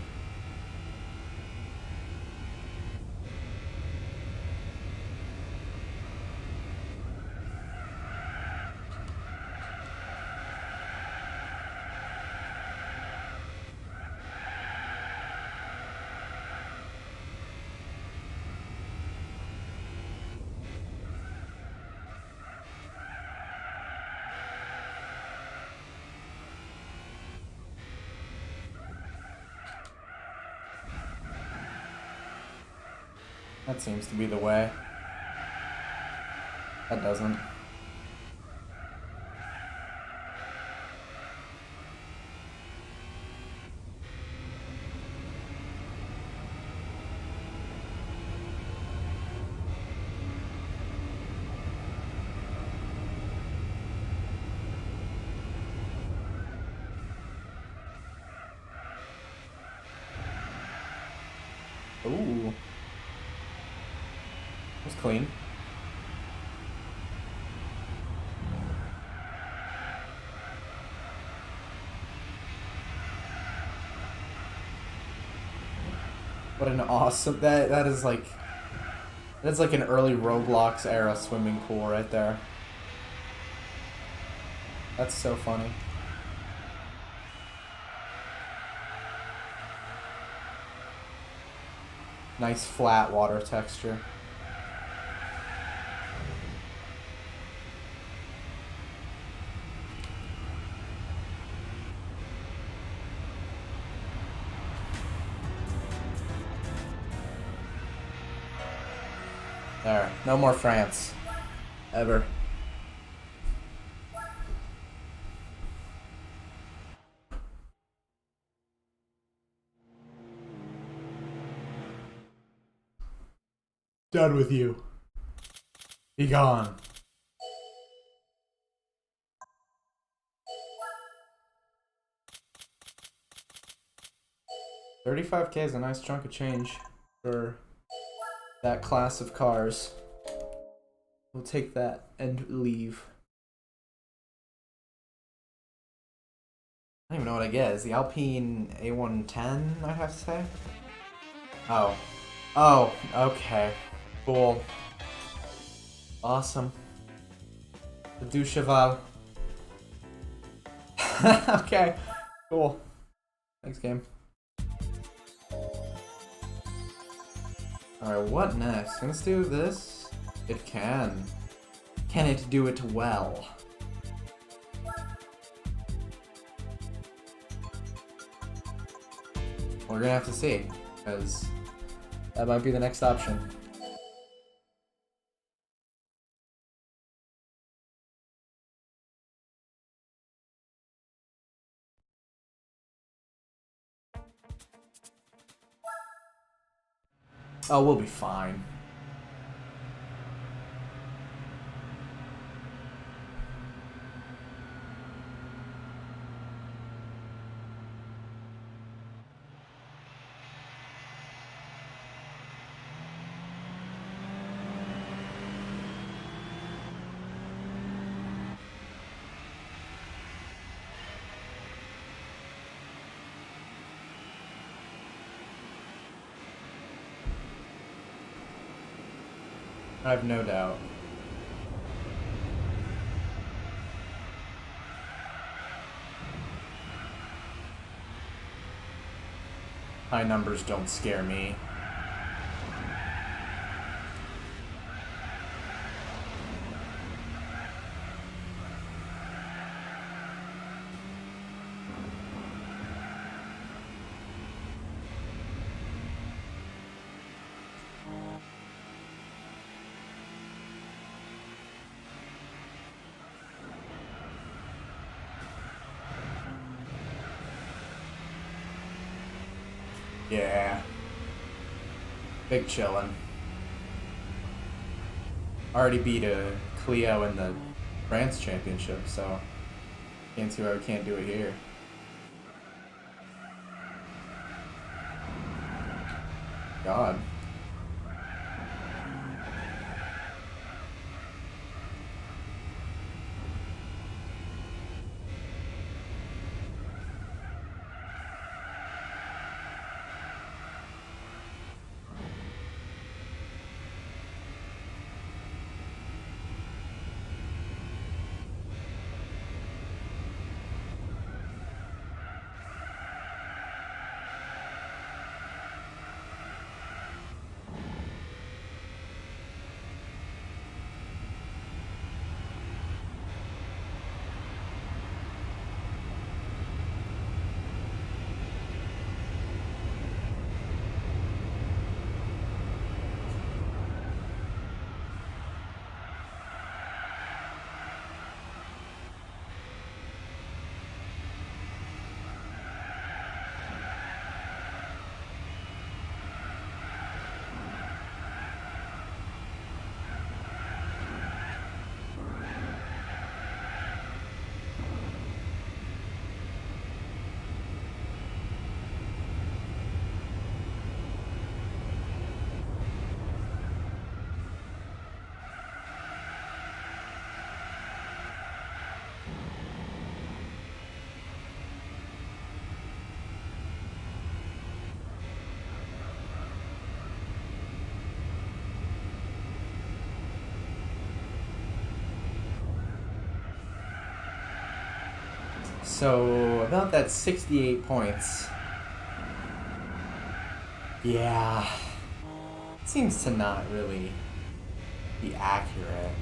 That seems to be the way. That doesn't. Ooh. That's clean. What an awesome that is like that's like an early Roblox era swimming pool right there. That's so funny. Nice flat water texture. There. No more France. Ever. Done with you. Be gone. $35K is a nice chunk of change for that class of cars. We'll take that and leave. I don't even know what I get. Is the Alpine A110, I'd have to say? Oh. Oh, okay. Cool. Awesome. The Du Cheval. Okay. Cool. Thanks, game. Alright, what next? Can this do this? It can. Can it do it well? We're gonna have to see, because that might be the next option. Oh, we'll be fine. I have no doubt. High numbers don't scare me. Yeah. Big chillin'. Already beat a Clio in the France Championship, so can't see why we can't do it here. God. So, about that 68 points. Yeah. Seems to not really be accurate.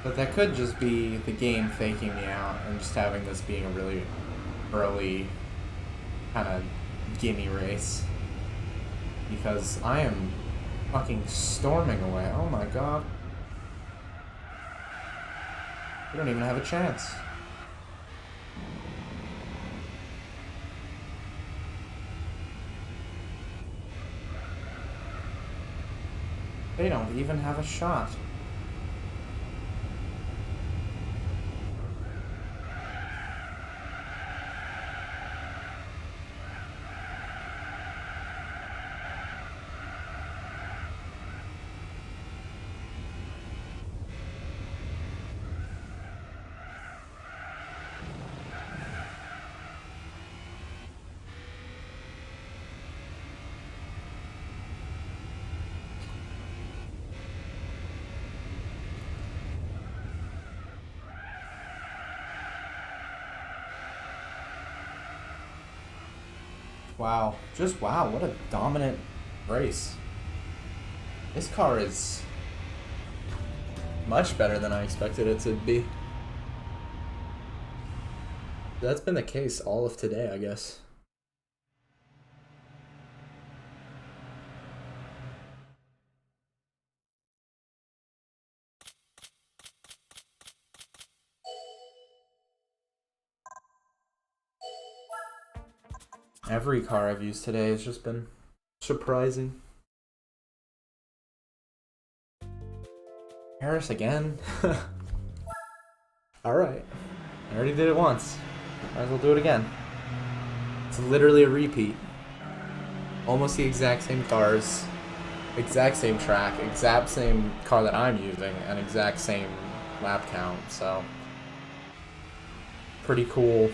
But that could just be the game faking me out and just having this being a really early kind of gimme race. Because I am fucking storming away. Oh my god. We don't even have a chance. They don't even have a shot. Wow. Just wow, what a dominant race. This car is much better than I expected it to be. That's been the case all of today, I guess. Every car I've used today has just been surprising. Harris again? Alright. I already did it once. Might as well do it again. It's literally a repeat. Almost the exact same cars, exact same track, exact same car that I'm using, and exact same lap count, so pretty cool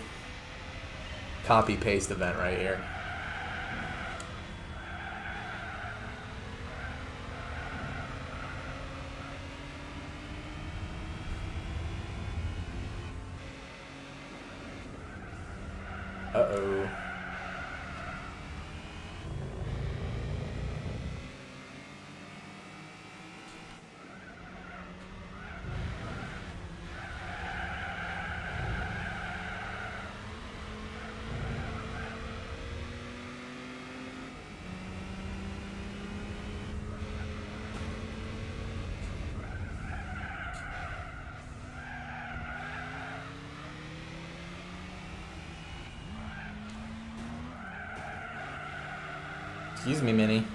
copy-paste event right here. Uh-oh. Excuse me, Mini.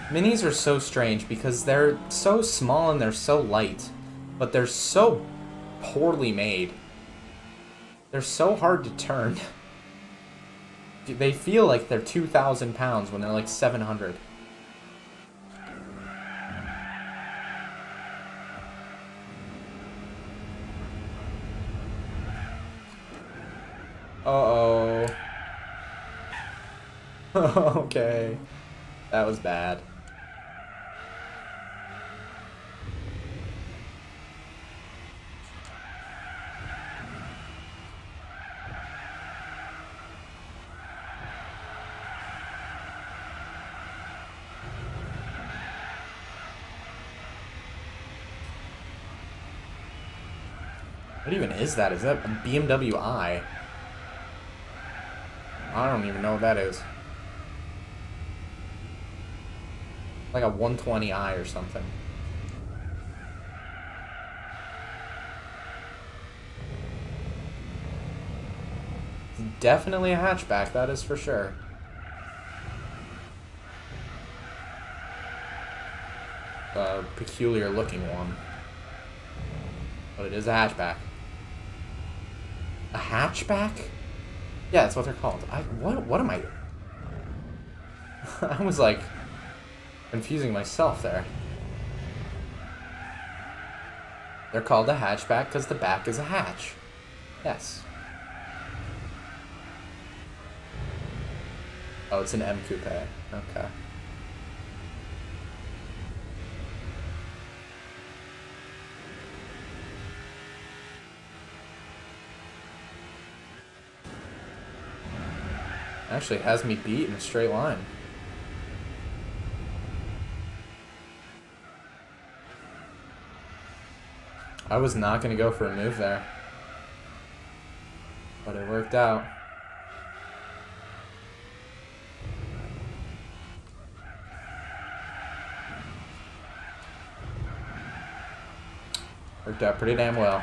Minis are so strange because they're so small and they're so light, but they're so poorly made. They're so hard to turn. They feel like they're 2,000 pounds when they're like 700. Uh-oh. Okay. That was bad. What even is that? Is that a BMW I? I don't even know what that is. Like a 120i or something. It's definitely a hatchback, that is for sure. A peculiar looking one. But it is a hatchback. A hatchback? Yeah, that's what they're called. What am I... I was like... confusing myself there. They're called a hatchback because the back is a hatch. Yes. Oh, it's an M coupe. Okay. Actually has me beat in a straight line. I was not going to go for a move there. But it worked out. Worked out pretty damn well.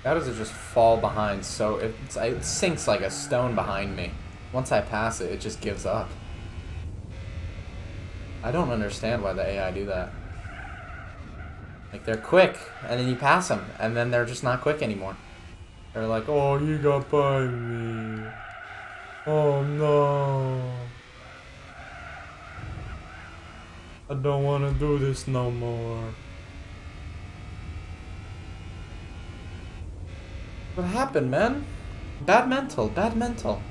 How does it just fall behind so... it sinks like a stone behind me. Once I pass it, it just gives up. I don't understand why the AI do that. Like, they're quick, and then you pass them, and then they're just not quick anymore. They're like, oh, you got by me. Oh, no. I don't want to do this no more. What happened, man? Bad mental, bad mental.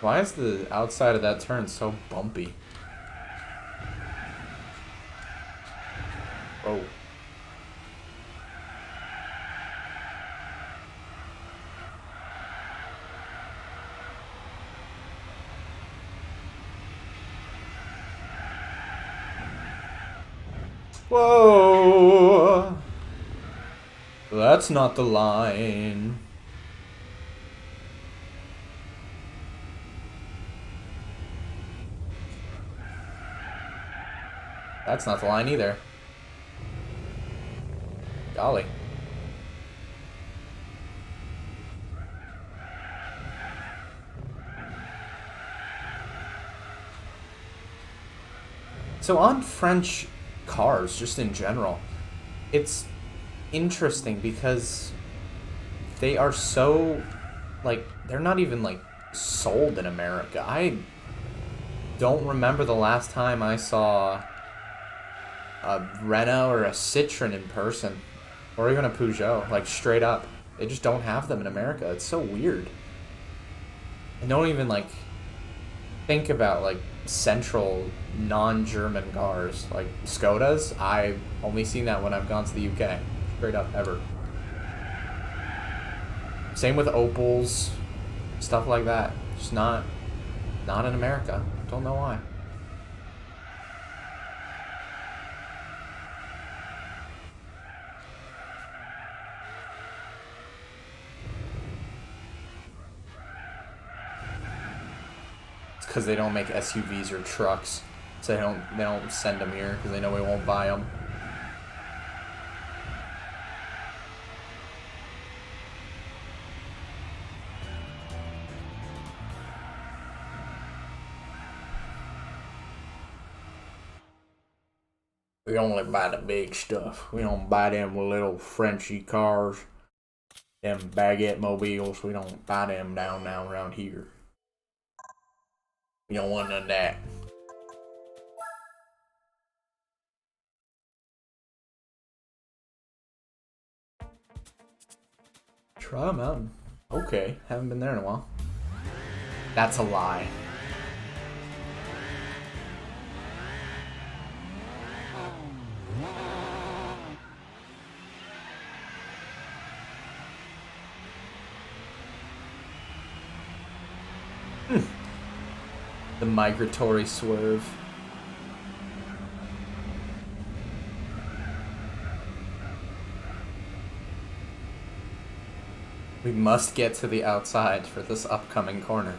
Why is the outside of that turn so bumpy? Whoa. Whoa! That's not the line. That's not the line either. Golly. So on French cars, just in general, it's interesting because they are so, like, they're not even, like, sold in America. I don't remember the last time I saw a Renault or a Citroen in person, or even a Peugeot, like, straight up. They just don't have them in America. It's so weird. And don't even, like, think about, like, central non-German cars like Skodas. I've only seen that when I've gone to the UK, straight up, ever. Same with Opals, stuff like that. Just not in America. Don't know why. Because they don't make SUVs or trucks, so they don't send them here because they know we won't buy them. We only buy the big stuff. We don't buy them little Frenchy cars, them baguette mobiles. We don't buy them down around here. We don't want none of that. Trial Mountain. Okay, haven't been there in a while. That's a lie. The migratory swerve. We must get to the outside for this upcoming corner.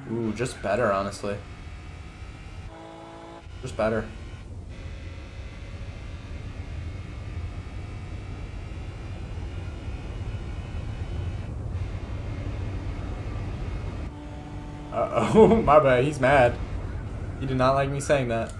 Ooh, just better, honestly. Just better. Uh-oh, my bad, he's mad. He did not like me saying that.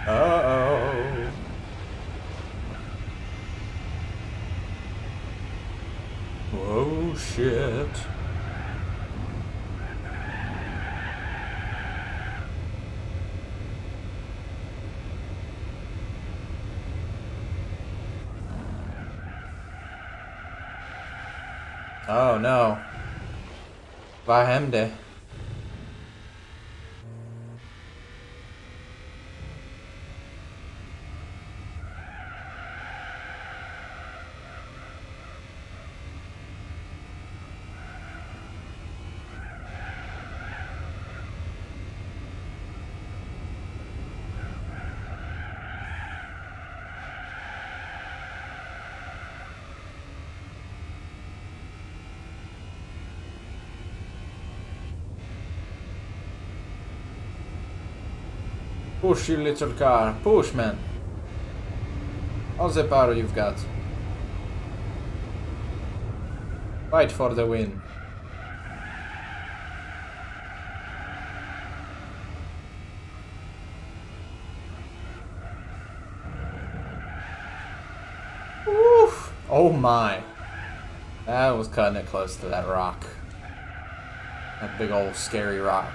Uh-oh. Oh, shit. Oh, no. Vahemde. Push, you little car. Push, man. All the power you've got. Fight for the win. Oof. Oh my. That was cutting it close to that rock. That big old scary rock.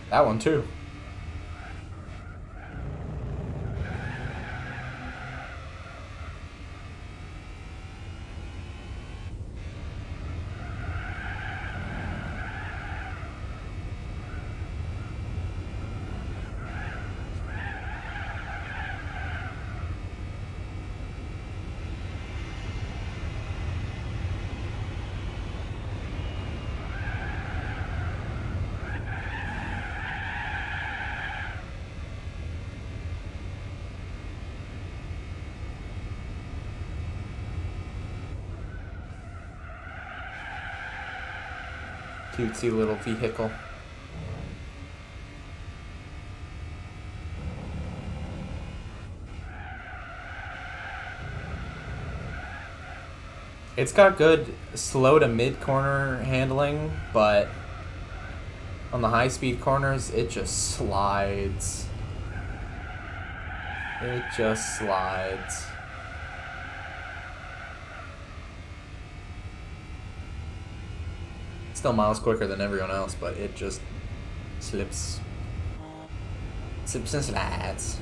That one too. Cutesy little vehicle. It's got good slow to mid corner handling, but on the high speed corners, it just slides. It just slides. Still miles quicker than everyone else, but it just slips. Slips and slides.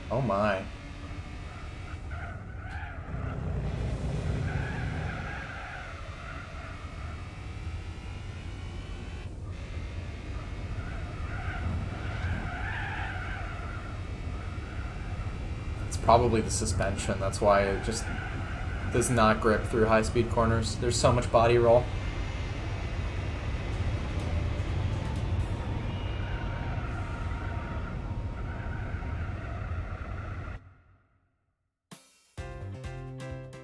Oh my. It's probably the suspension. That's why it just does not grip through high-speed corners. There's so much body roll.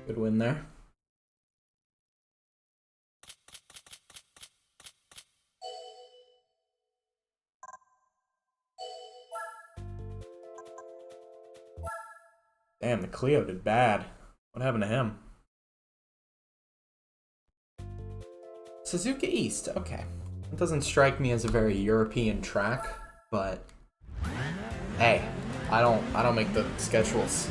Good win there. Damn, the Clio did bad. What happened to him? Suzuka East, okay. It doesn't strike me as a very European track, but hey, I don't make the schedules.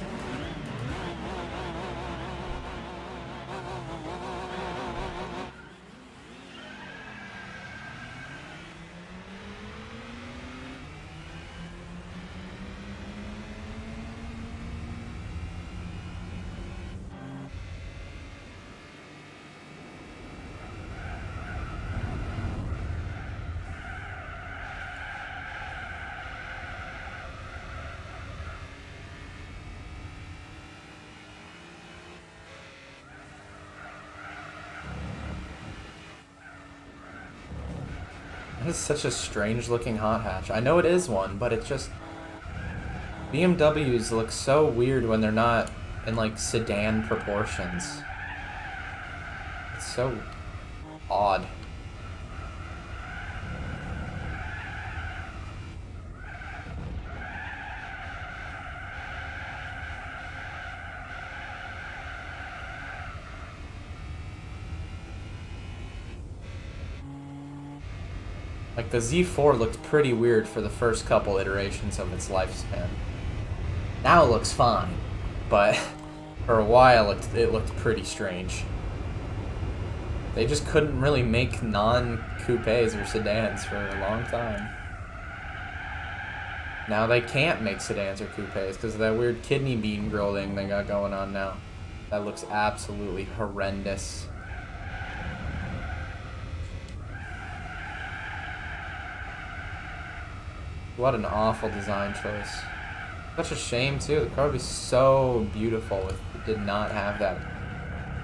That is such a strange looking hot hatch. I know it is one, but it's just... BMWs look so weird when they're not in like sedan proportions. It's so odd. Like, the Z4 looked pretty weird for the first couple iterations of its lifespan. Now it looks fine, but for a while it looked pretty strange. They just couldn't really make non-coupes or sedans for a long time. Now they can't make sedans or coupes because of that weird kidney bean grill thing they got going on now. That looks absolutely horrendous. What an awful design choice. Such a shame too. The car would be so beautiful if it did not have that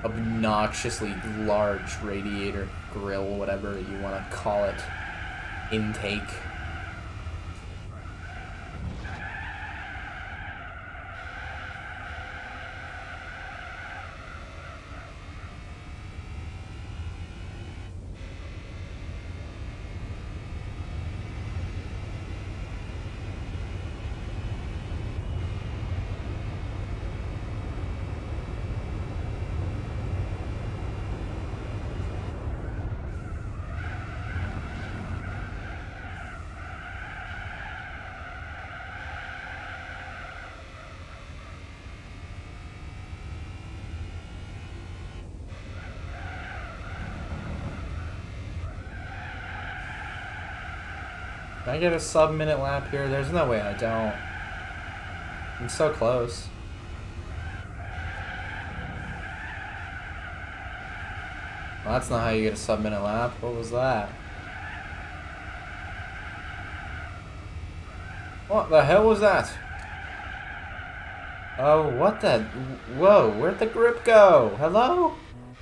obnoxiously large radiator grill, whatever you want to call it, intake. Can I get a sub-minute lap here? There's no way I don't. I'm so close. Well, that's not how you get a sub-minute lap. What was that? What the hell was that? Oh, what the... Whoa, where'd the grip go? Hello?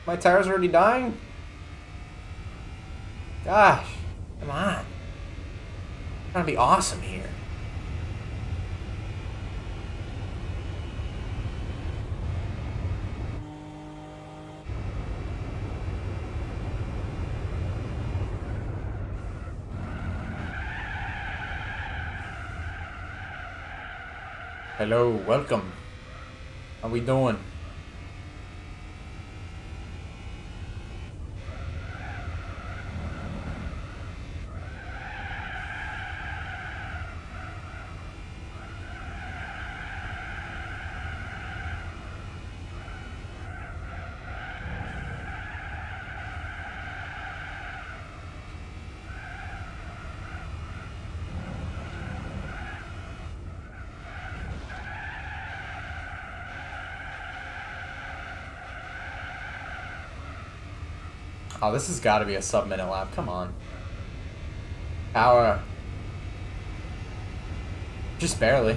My tire's already dying? Gosh, come on. I'm trying to be awesome here. Hello, welcome. How we doing? Oh, this has got to be a sub-minute lap. Come on. Power. Just barely.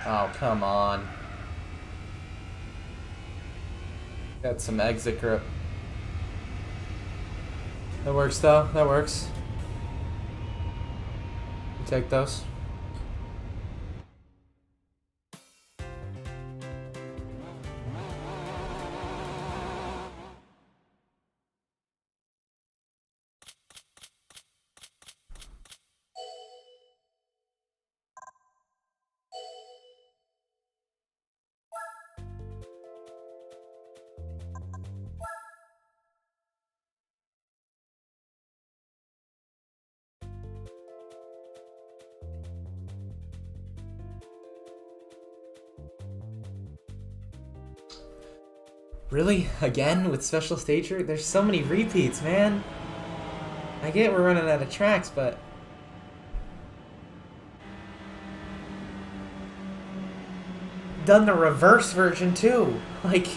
Oh, come on. Got some exit grip. That works though, that works. You take those. Really? Again? With special stager? There's so many repeats, man. I get we're running out of tracks, but... Done the reverse version, too. Like...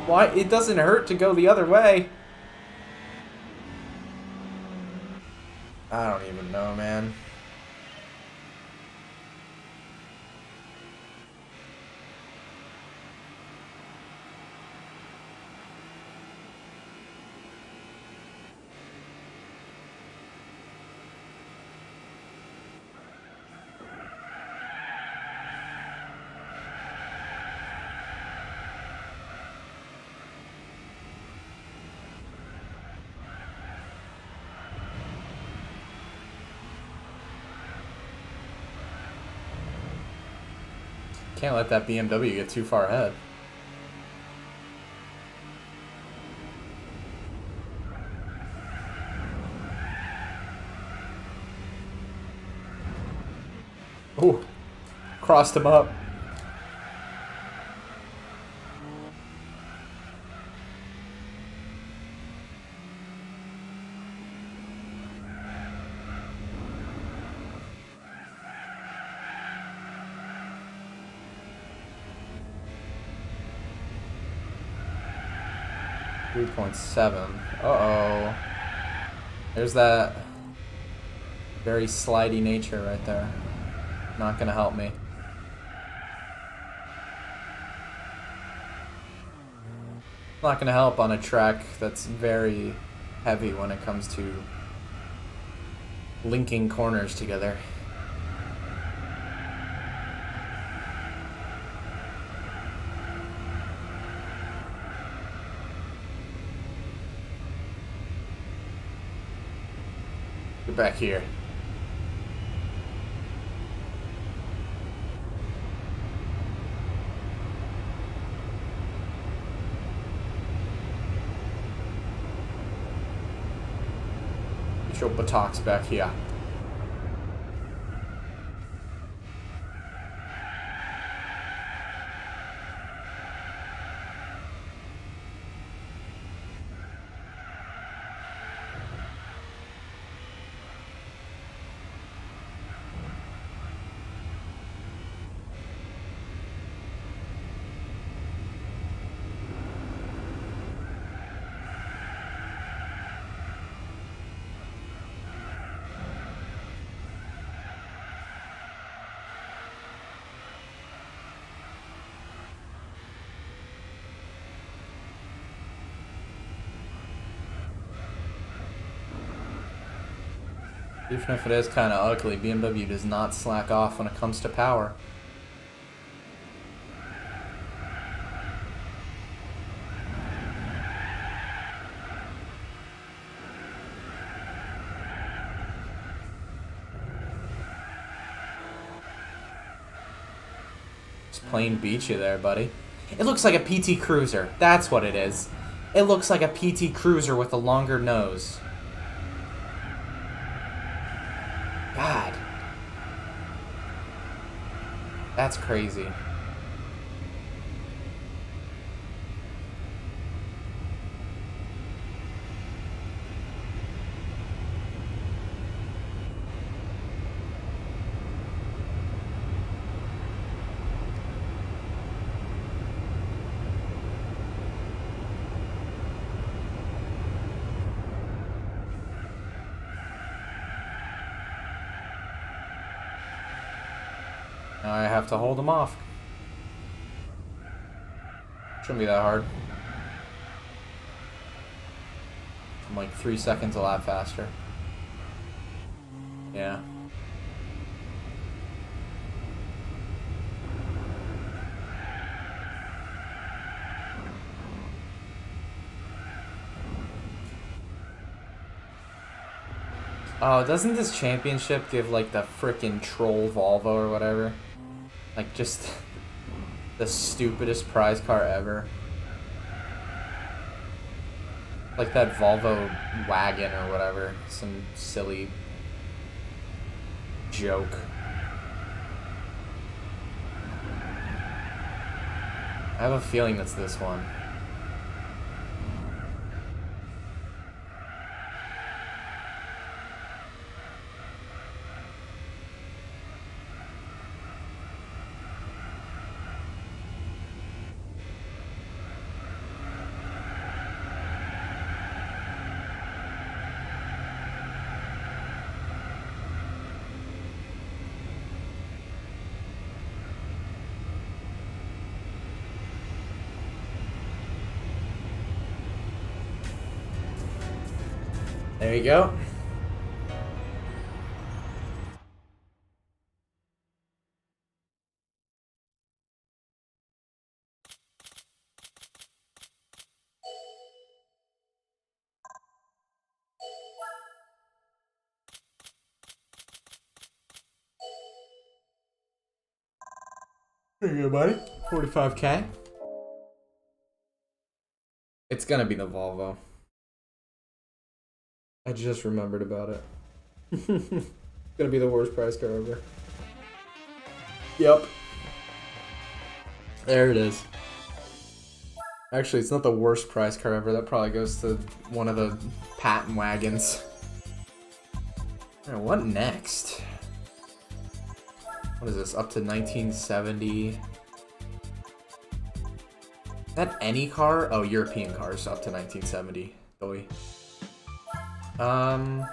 Why? It doesn't hurt to go the other way. I don't even know, man. Can't let that BMW get too far ahead. Ooh, crossed him up. .7. Uh-oh. There's that very slidey nature right there. Not gonna help me. Not gonna help on a track that's very heavy when it comes to linking corners together. Get back here. Get your buttocks back here. Even if it is kind of ugly, BMW does not slack off when it comes to power. Just plain beat you there, buddy. It looks like a PT Cruiser. That's what it is. It looks like a PT Cruiser with a longer nose. God. That's crazy. Now I have to hold him off. Shouldn't be that hard. I'm like 3 seconds a lap faster. Yeah. Oh, doesn't this championship give like the frickin' troll Volvo or whatever? Like just the stupidest prize car ever. Like that Volvo wagon or whatever. Some silly joke. I have a feeling it's this one. There you go. There you go, buddy. 45K. It's gonna be the Volvo. I just remembered about it. It's gonna be the worst price car ever. Yep. There it is. Actually, it's not the worst price car ever. That probably goes to one of the patent wagons. Alright, what next? What is this? Up to 1970. Is that any car? Oh, European cars up to 1970. Boy. What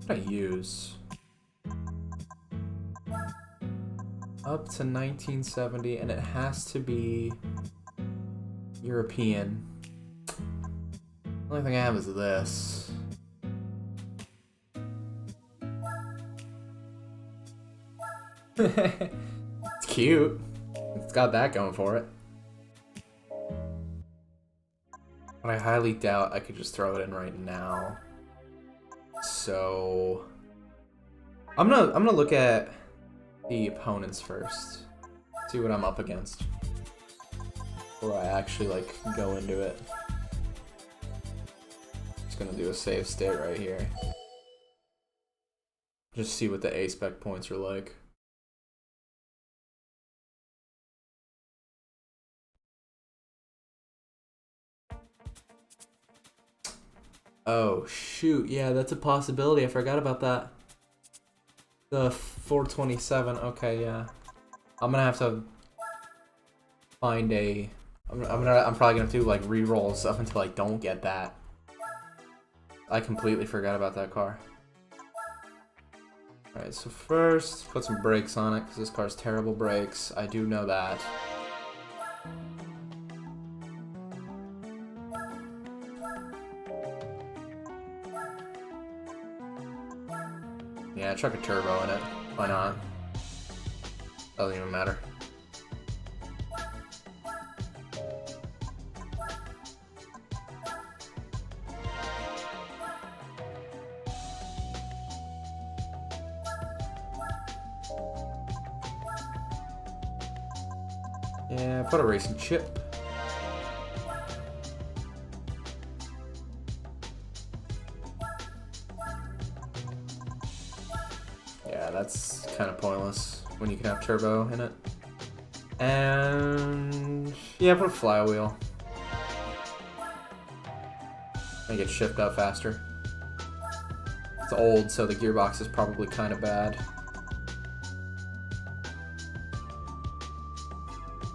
did I use? Up to 1970, and it has to be European. The only thing I have is this. It's cute. It's got that going for it. But I highly doubt I could just throw it in right now. So I'm gonna look at the opponents first. See what I'm up against. Before I actually like go into it. Just gonna do a save state right here. Just see what the A-spec points are like. Oh, shoot. Yeah, that's a possibility. I forgot about that. The 427. Okay, yeah. I'm gonna have to find a... I'm probably gonna have to do, like, re-rolls up until I don't get that. I completely forgot about that car. Alright, so first, put some brakes on it, because this car's terrible brakes. I do know that. Yeah, chuck a turbo in it. Why not? Doesn't even matter. Yeah, put a racing chip. Yeah, that's kind of pointless when you can have turbo in it. And yeah, put a flywheel. Make it shift out faster. It's old, so the gearbox is probably kind of bad.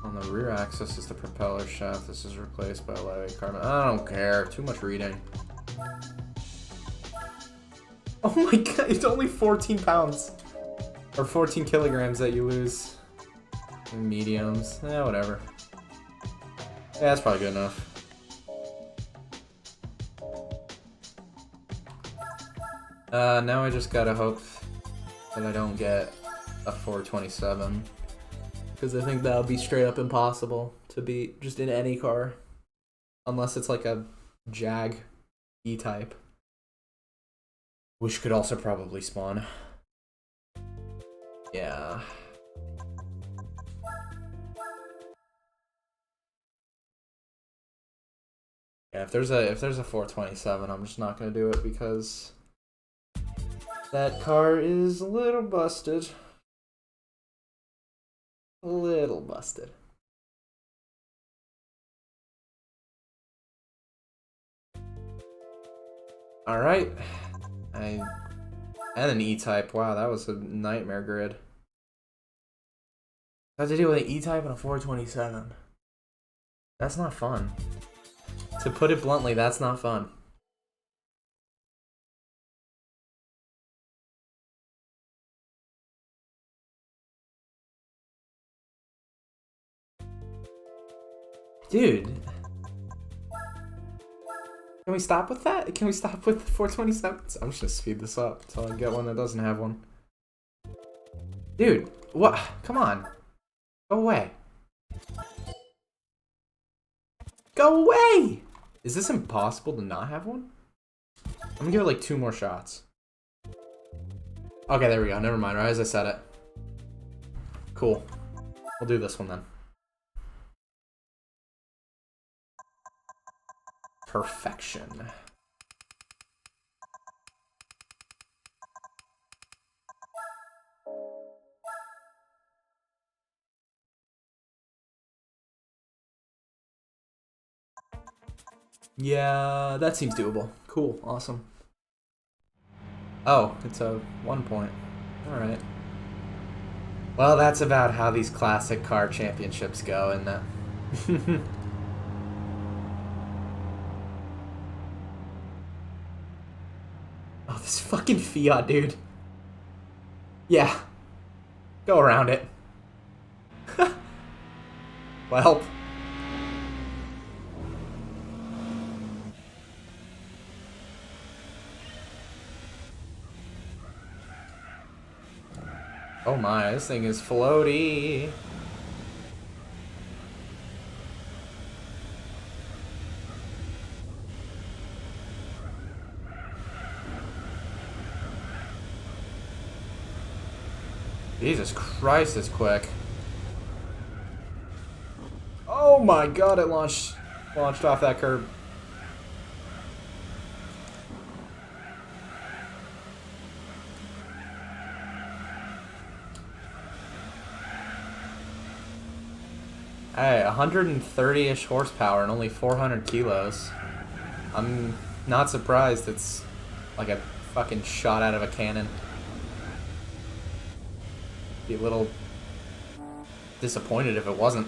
On the rear axis is the propeller shaft. This is replaced by a lightweight carbon. I don't care. Too much reading. Oh my god, it's only 14 pounds. Or 14 kilograms that you lose. Mediums. Eh, whatever. Yeah, that's probably good enough. Now I just gotta hope that I don't get a 427. Because I think that'll be straight up impossible to beat just in any car. Unless it's like a Jag E-Type. Which could also probably spawn. Yeah. Yeah, if there's a 427, I'm just not gonna do it because that car is a little busted. A little busted. Alright. And an E-Type. Wow, that was a nightmare grid. I have to deal with an E-Type and a 427. That's not fun. To put it bluntly, that's not fun. Dude. Can we stop with that? Can we stop with 427s? I'm just gonna speed this up until I get one that doesn't have one. Dude, what? Come on. Go away. Go away! Is this impossible to not have one? I'm gonna give it like 2 more shots. Okay, there we go. Never mind. Right as I said it. Cool. We'll do this one then. Perfection. Yeah, that seems doable. Cool. Awesome. Oh, it's a 1 point. Alright. Well, that's about how these classic car championships go, isn't it? Oh, this fucking Fiat, dude. Yeah. Go around it. Well. Oh my, this thing is floaty. Jesus Christ, it's quick. Oh my god, it launched off that curb. Hey, 130-ish horsepower and only 400 kilos. I'm not surprised it's like a fucking shot out of a cannon. Be a little disappointed if it wasn't.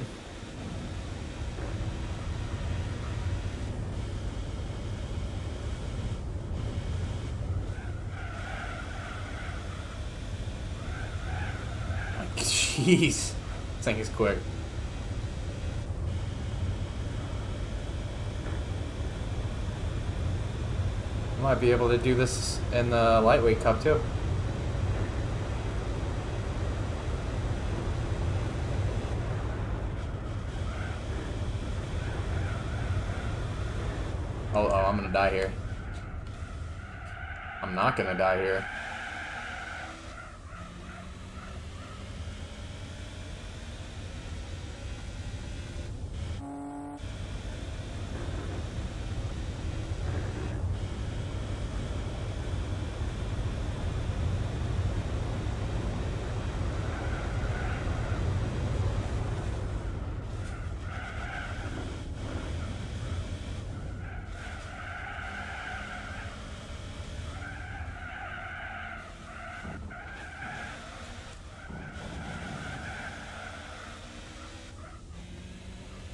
Jeez. This thing is quick. Might be able to do this in the lightweight cup too. Oh, I'm gonna die here. I'm not gonna die here.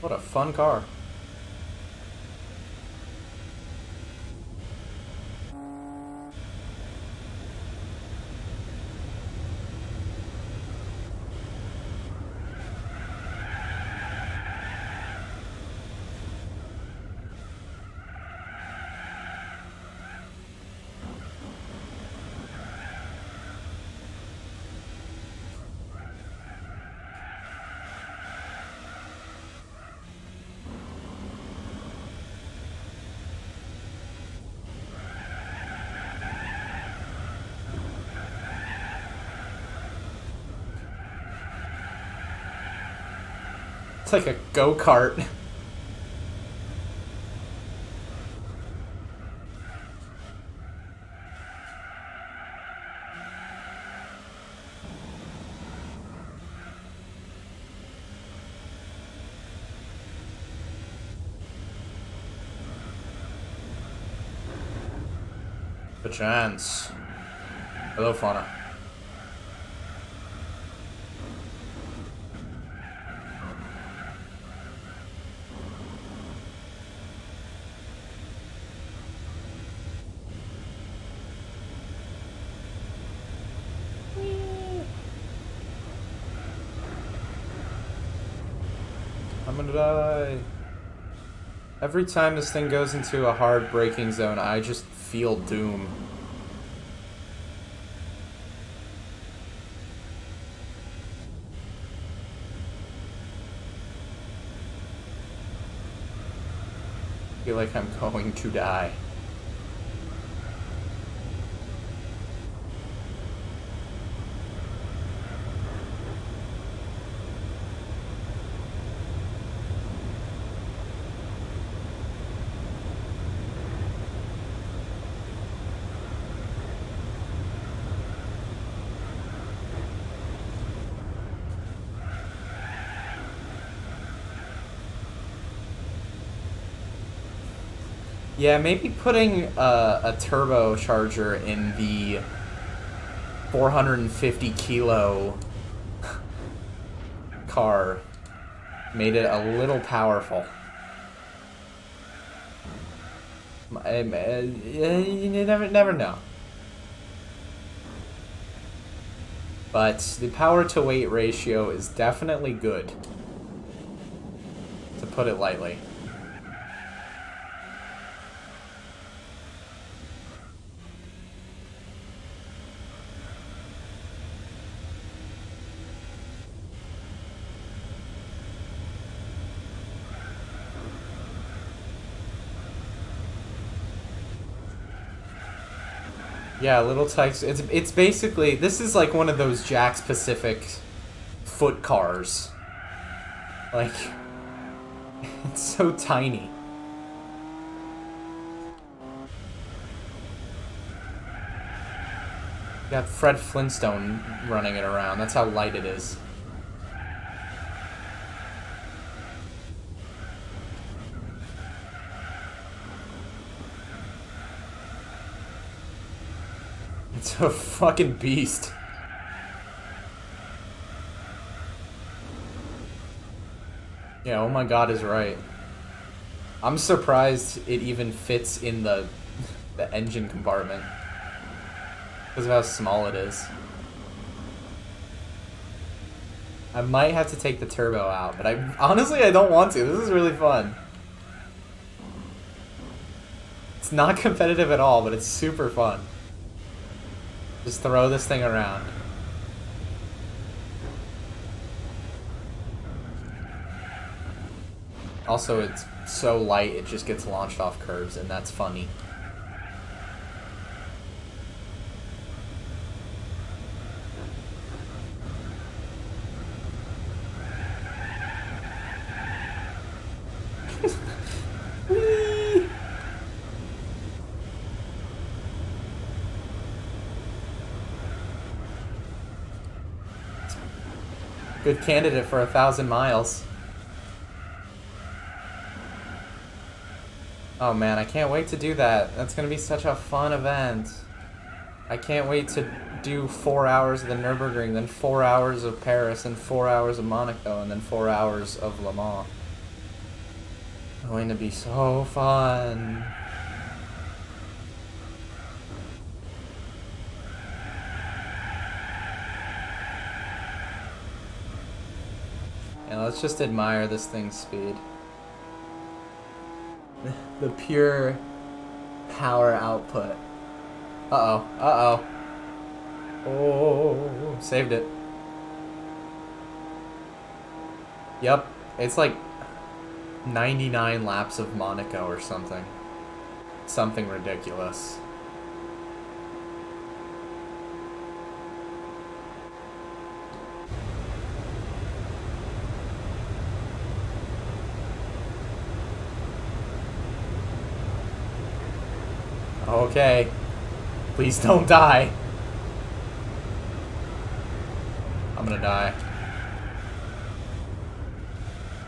What a fun car. It's like a go-kart. A chance. Hello, fauna. I'm gonna die. Every time this thing goes into a hard braking zone, I just feel doom. I feel like I'm going to die. Yeah, maybe putting a turbocharger in the 450 kilo car made it a little powerful. You never know. But the power to weight ratio is definitely good, to put it lightly. Yeah, little tykes. It's basically, this is like one of those Jack's Pacific foot cars. Like, it's so tiny. You got Fred Flintstone running it around. That's how light it is. It's a fucking beast. Yeah, oh my god is right. I'm surprised it even fits in the engine compartment. Because of how small it is. I might have to take the turbo out, but honestly I don't want to. This is really fun. It's not competitive at all, but it's super fun. Just throw this thing around. Also, it's so light, it just gets launched off curves, and that's funny. Good candidate for 1,000 miles. Oh man, I can't wait to do that. That's gonna be such a fun event. I can't wait to do 4 hours of the Nürburgring, then 4 hours of Paris, and 4 hours of Monaco, and then 4 hours of Le Mans. It's going to be so fun. And let's just admire this thing's speed. The pure power output. Uh-oh, uh-oh. Oh, saved it. Yep, it's like 99 laps of Monaco or something. Something ridiculous. Okay. Please don't die. I'm gonna die.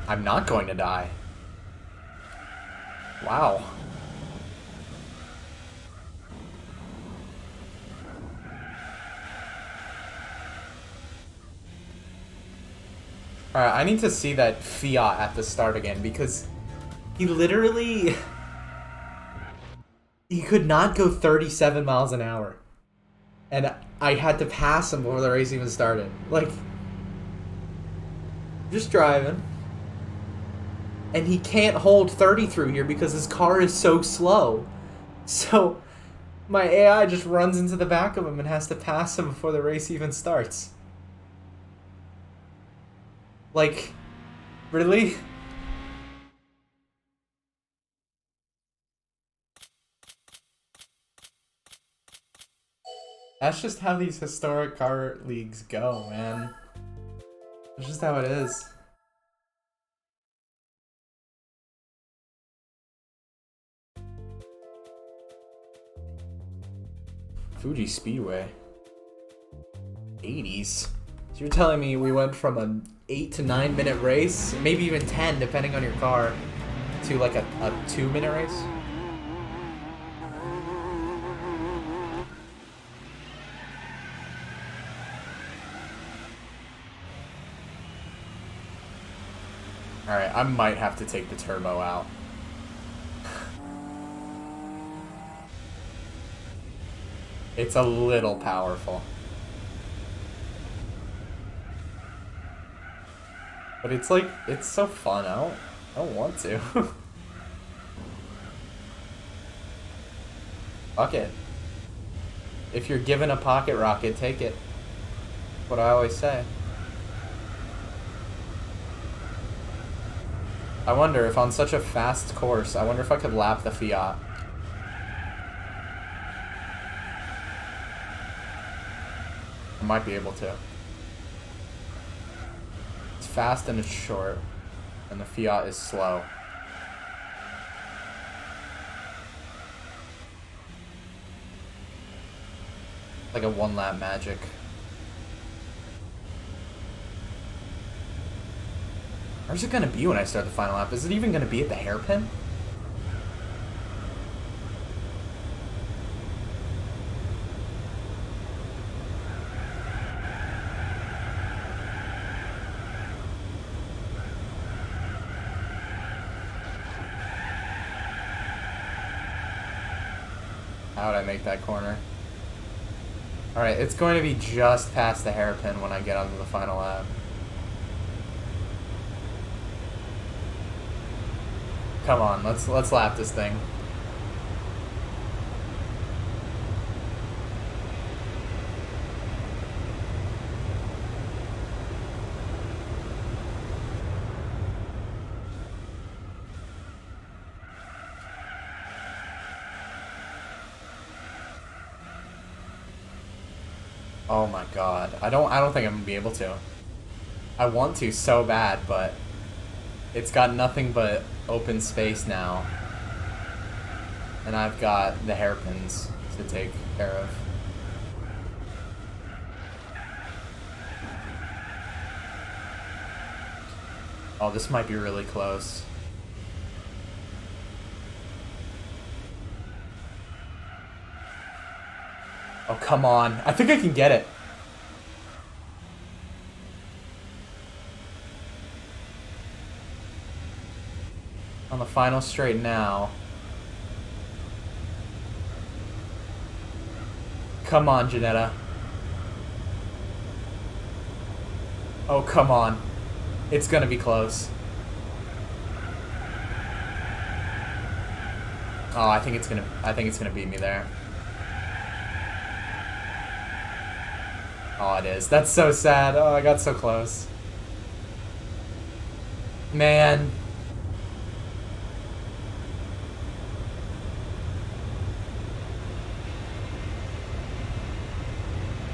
I'm not going to die. Wow. Alright, I need to see that Fiat at the start again, because he literally... he could not go 37 miles an hour. And I had to pass him before the race even started. Like, just driving. And he can't hold 30 through here because his car is so slow. So, my AI just runs into the back of him and has to pass him before the race even starts. Like, really? That's just how these historic car leagues go, man. That's just how it is. Fuji Speedway. 80s. So you're telling me we went from an 8 to 9 minute race, maybe even 10 depending on your car, to like a 2-minute race? Alright, I might have to take the turbo out. It's a little powerful. But it's like, it's so fun. I don't want to. Fuck it. If you're given a pocket rocket, take it. What I always say. I wonder if on such a fast course, I wonder if I could lap the Fiat. I might be able to. It's fast and it's short, and the Fiat is slow. Like a one-lap magic. Where's it gonna be when I start the final lap? Is it even gonna be at the hairpin? How would I make that corner? Alright, it's going to be just past the hairpin when I get onto the final lap. Come on, let's lap this thing. Oh my god. I don't think I'm gonna be able to. I want to so bad, but it's got nothing but open space now. And I've got the hairpins to take care of. Oh, this might be really close. Oh, come on. I think I can get it. On the final straight now. Come on, Janetta. Oh, come on. It's gonna be close. Oh, I think it's gonna beat me there. Oh, it is. That's so sad. Oh, I got so close. Man.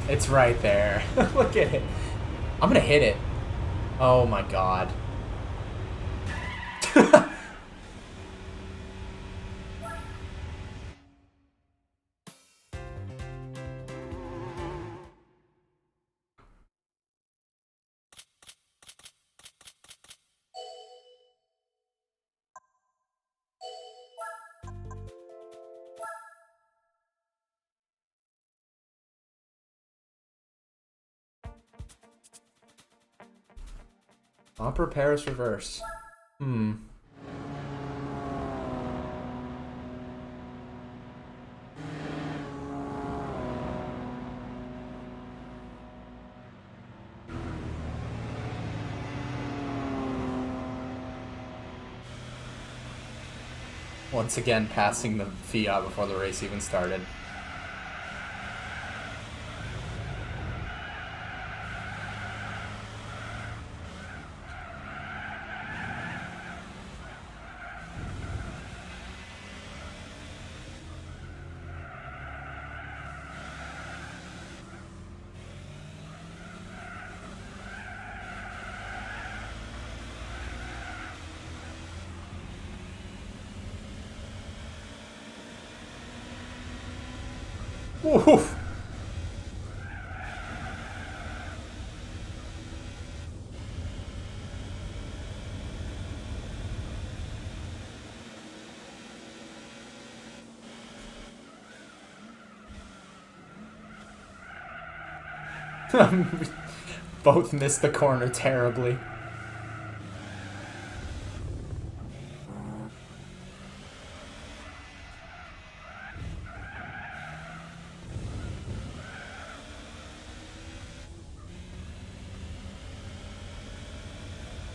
It's right there. Look at it. I'm gonna hit it. Oh my god. Upper Paris reverse. Once again, passing the Fiat before the race even started. Oof. Both missed the corner terribly.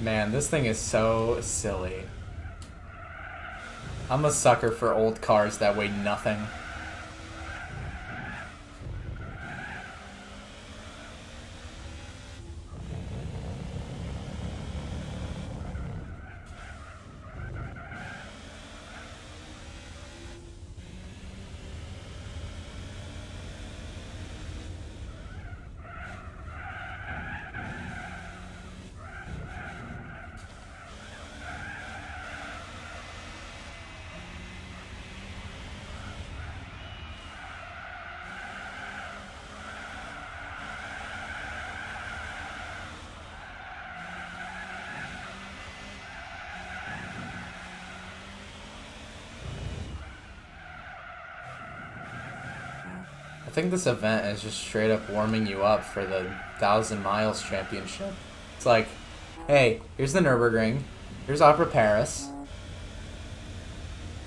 Man, this thing is so silly. I'm a sucker for old cars that weigh nothing. I think this event is just straight up warming you up for the 1,000 Miles Championship. It's like, hey, here's the Nürburgring, here's Opera Paris.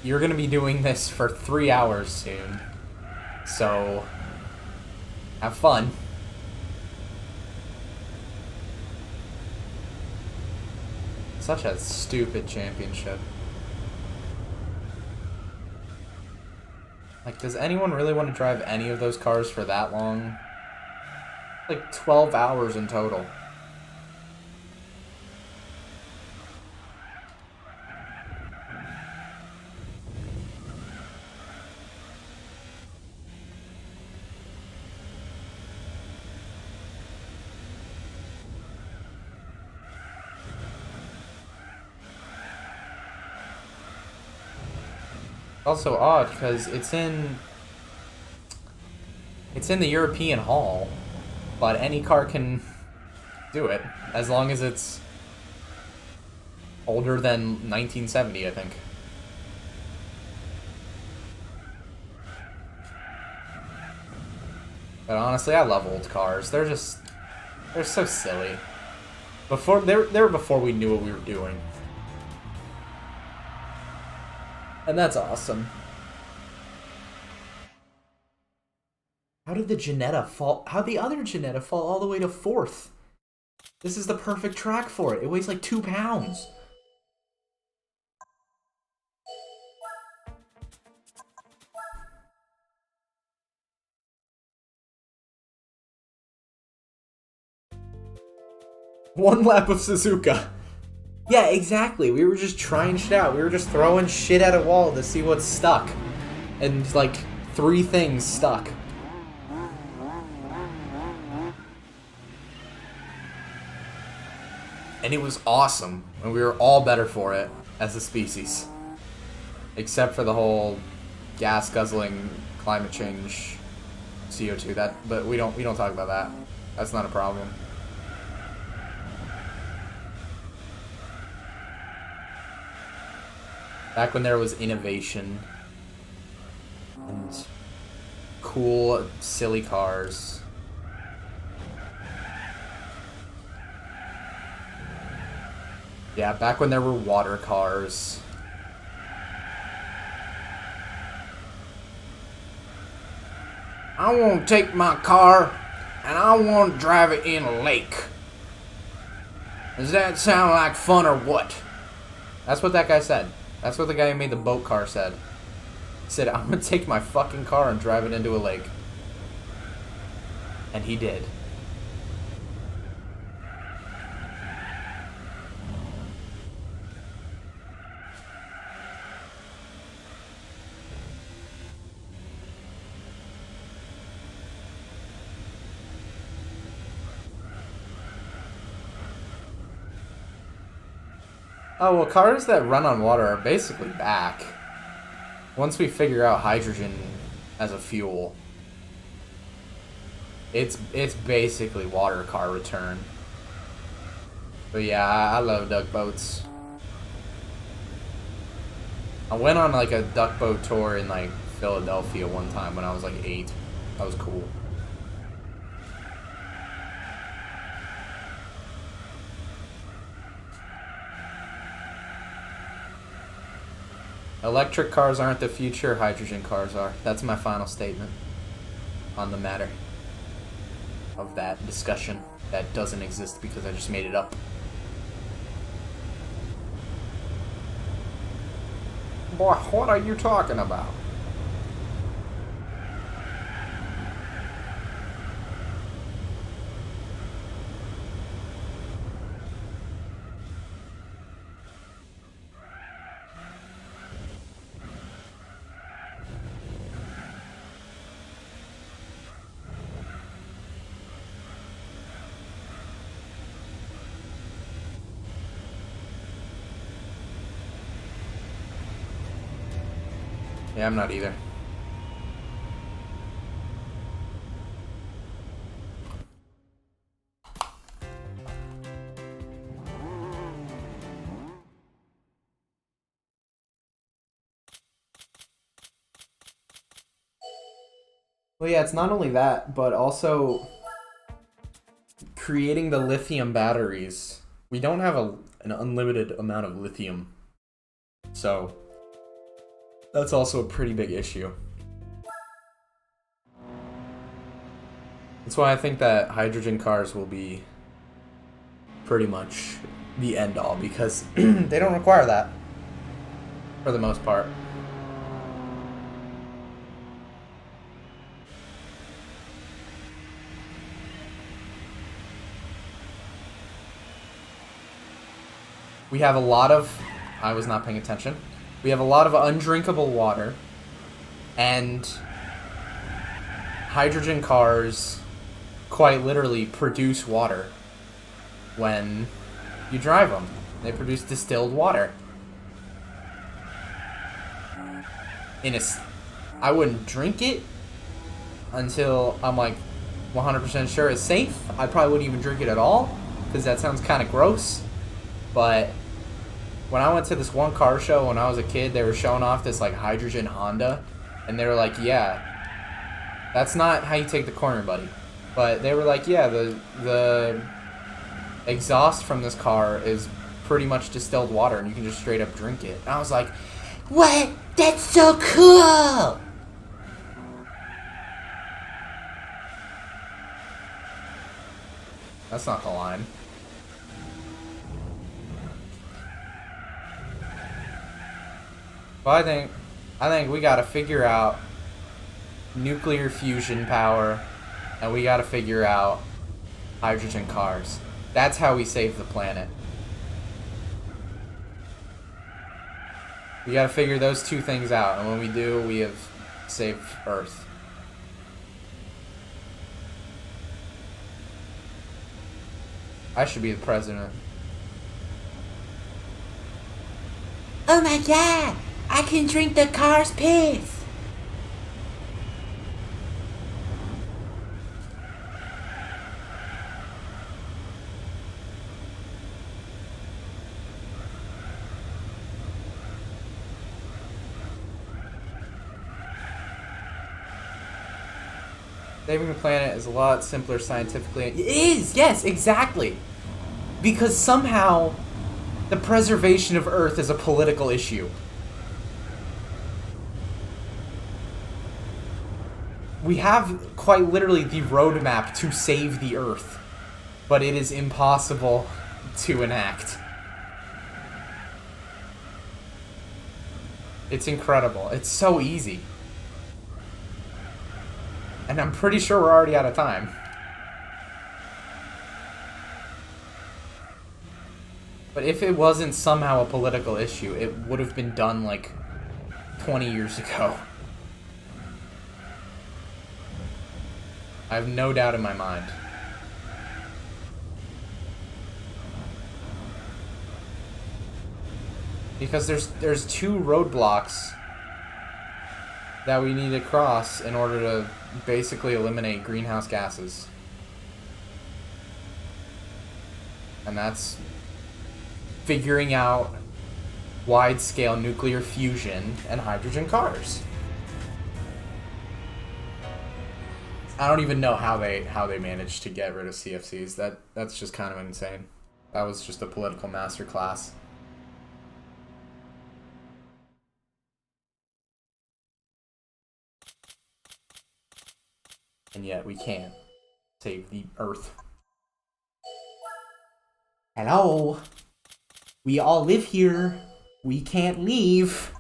You're gonna be doing this for 3 hours soon, so have fun. Such a stupid championship. Like, does anyone really want to drive any of those cars for that long? Like 12 hours in total. Also odd because it's in the European Hall, but any car can do it as long as it's older than 1970, I think. But honestly, I love old cars. They're so silly. They were before we knew what we were doing. And that's awesome. How did the Ginetta fall? How'd the other Ginetta fall all the way to 4th? This is the perfect track for it. It weighs like 2 pounds. One lap of Suzuka. Yeah, exactly. We were just trying shit out. We were just throwing shit at a wall to see what's stuck. And, like, 3 things stuck. And it was awesome. And we were all better for it as a species. Except for the whole gas-guzzling climate change CO2. But we don't talk about that. That's not a problem. Back when there was innovation and cool, silly cars. Yeah, back when there were water cars. I want to take my car and I want to drive it in a lake. Does that sound like fun or what? That's what that guy said. That's what the guy who made the boat car said. He said, I'm gonna take my fucking car and drive it into a lake. And he did. Oh, well, cars that run on water are basically back. Once we figure out hydrogen as a fuel, it's basically water car return. But yeah, I love duck boats. I went on like a duck boat tour in like Philadelphia one time when I was like 8. That was cool. Electric cars aren't the future, hydrogen cars are. That's my final statement on the matter of that discussion that doesn't exist because I just made it up. Boy, what are you talking about? Yeah, I'm not either. Well, yeah, it's not only that, but also creating the lithium batteries. We don't have an unlimited amount of lithium. So, that's also a pretty big issue. That's why I think that hydrogen cars will be pretty much the end all, because they don't require that for the most part. We have a lot of... I was not paying attention. We have a lot of undrinkable water, and hydrogen cars quite literally produce water when you drive them. They produce distilled water. I wouldn't drink it until I'm like 100% sure it's safe. I probably wouldn't even drink it at all, because that sounds kind of gross. But when I went to this one car show when I was a kid, they were showing off this like hydrogen Honda, and they were like, yeah, that's not how you take the corner, buddy. But they were like, yeah, the exhaust from this car is pretty much distilled water, and you can just straight up drink it. And I was like, what? That's so cool! That's not the line. Well, I think we gotta figure out nuclear fusion power, and we gotta figure out hydrogen cars. That's how we save the planet. We gotta figure those two things out, and when we do, we have saved Earth. I should be the president. Oh my god! I can drink the car's piss! Saving the planet is a lot simpler scientifically. It is! Yes, exactly! Because somehow the preservation of Earth is a political issue. We have quite literally the roadmap to save the Earth, but it is impossible to enact. It's incredible. It's so easy. And I'm pretty sure we're already out of time. But if it wasn't somehow a political issue, it would have been done like 20 years ago. I have no doubt in my mind. Because there's two roadblocks that we need to cross in order to basically eliminate greenhouse gases. And that's figuring out wide-scale nuclear fusion and hydrogen cars. I don't even know how they managed to get rid of CFCs. That's just kind of insane. That was just a political masterclass. And yet we can't save the Earth. Hello? We all live here. We can't leave.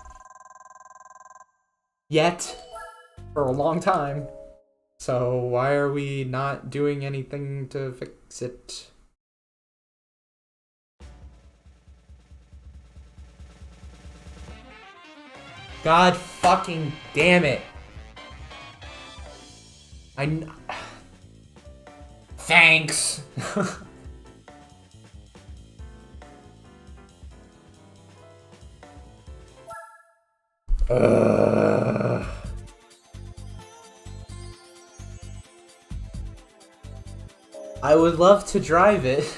Yet. For a long time. So why are we not doing anything to fix it? God fucking damn it. Thanks. I would love to drive it.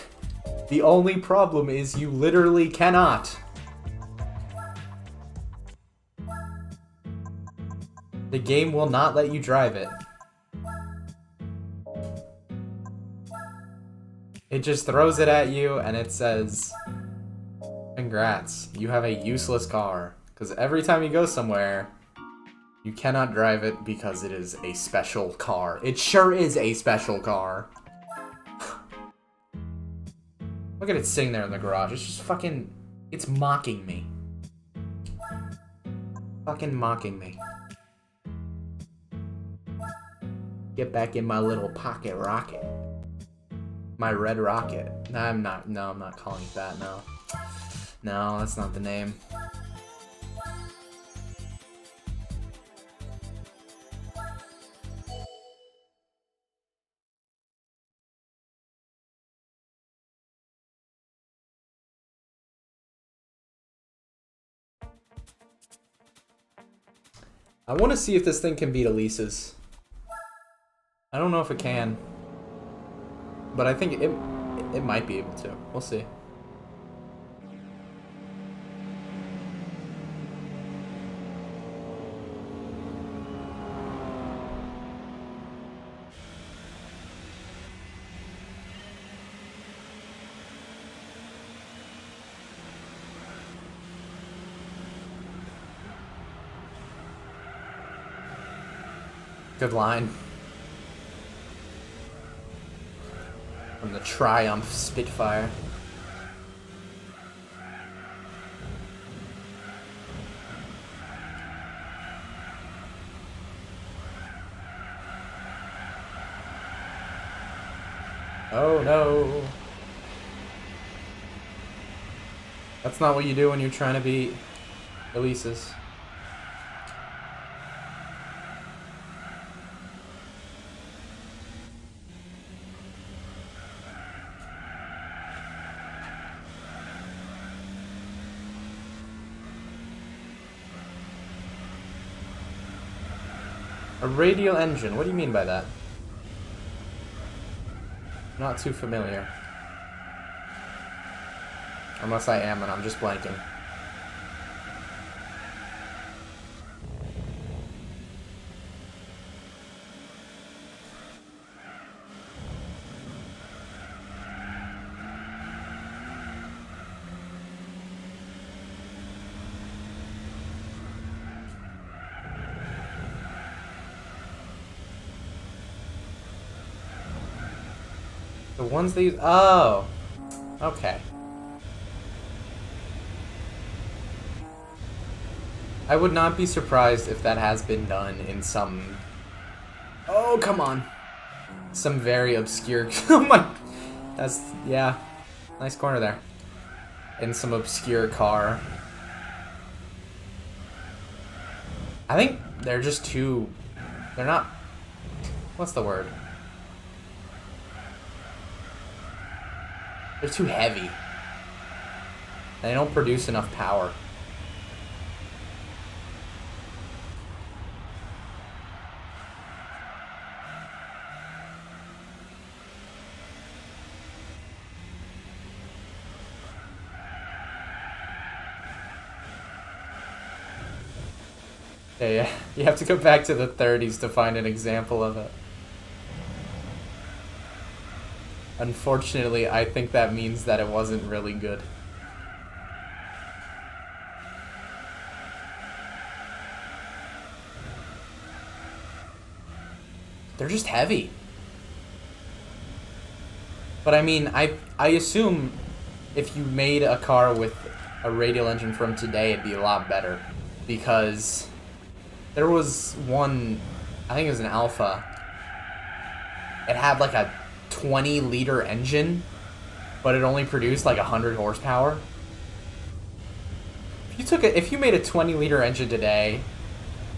The only problem is you literally cannot. The game will not let you drive it. It just throws it at you and it says, congrats, you have a useless car. Because every time you go somewhere, you cannot drive it because it is a special car. It sure is a special car. Look at it sitting there in the garage. It's just fucking... It's mocking me. Fucking mocking me. Get back in my little pocket rocket. My red rocket. I'm not calling it that, no. No, that's not the name. I want to see if this thing can beat Elise's. I don't know if it can. But I think it might be able to. We'll see. Good line. From the Triumph Spitfire. Oh no. That's not what you do when you're trying to beat Elise's. A radial engine, what do you mean by that? Not too familiar. Unless I am and I'm just blanking. The ones they use... Oh! Okay. I would not be surprised if that has been done in some... Oh, come on! Some very obscure... Oh my... That's... Yeah. Nice corner there. In some obscure car. I think they're just too... They're not... What's the word? They're too heavy. They don't produce enough power. Yeah, you have to go back to the 30s to find an example of it. Unfortunately, I think that means that it wasn't really good. They're just heavy. But I mean, I assume if you made a car with a radial engine from today, it'd be a lot better. Because There was one, I think it was an Alpha. It had like a 20-liter engine, but it only produced like 100 horsepower. If you made a 20-liter engine today,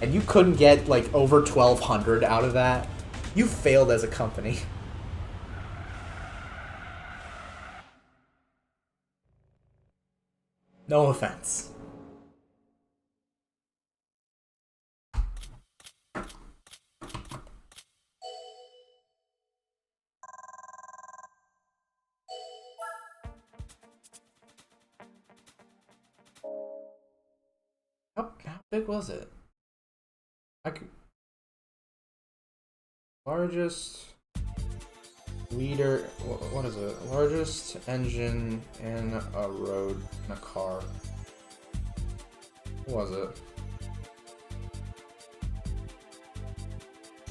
and you couldn't get like over 1,200 out of that, you failed as a company. No offense. How big was it? Largest liter. What is it? Largest engine in a car. What was it?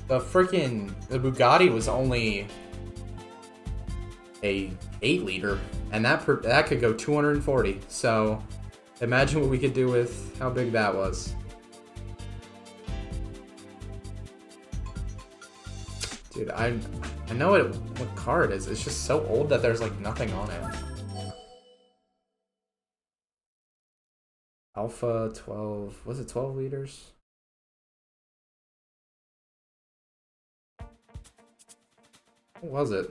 The Bugatti was only a 8-liter, and that could go 240. So imagine what we could do with how big that was. Dude, I know what car it is. It's just so old that there's like nothing on it. Alpha 12, was it 12 liters? What was it?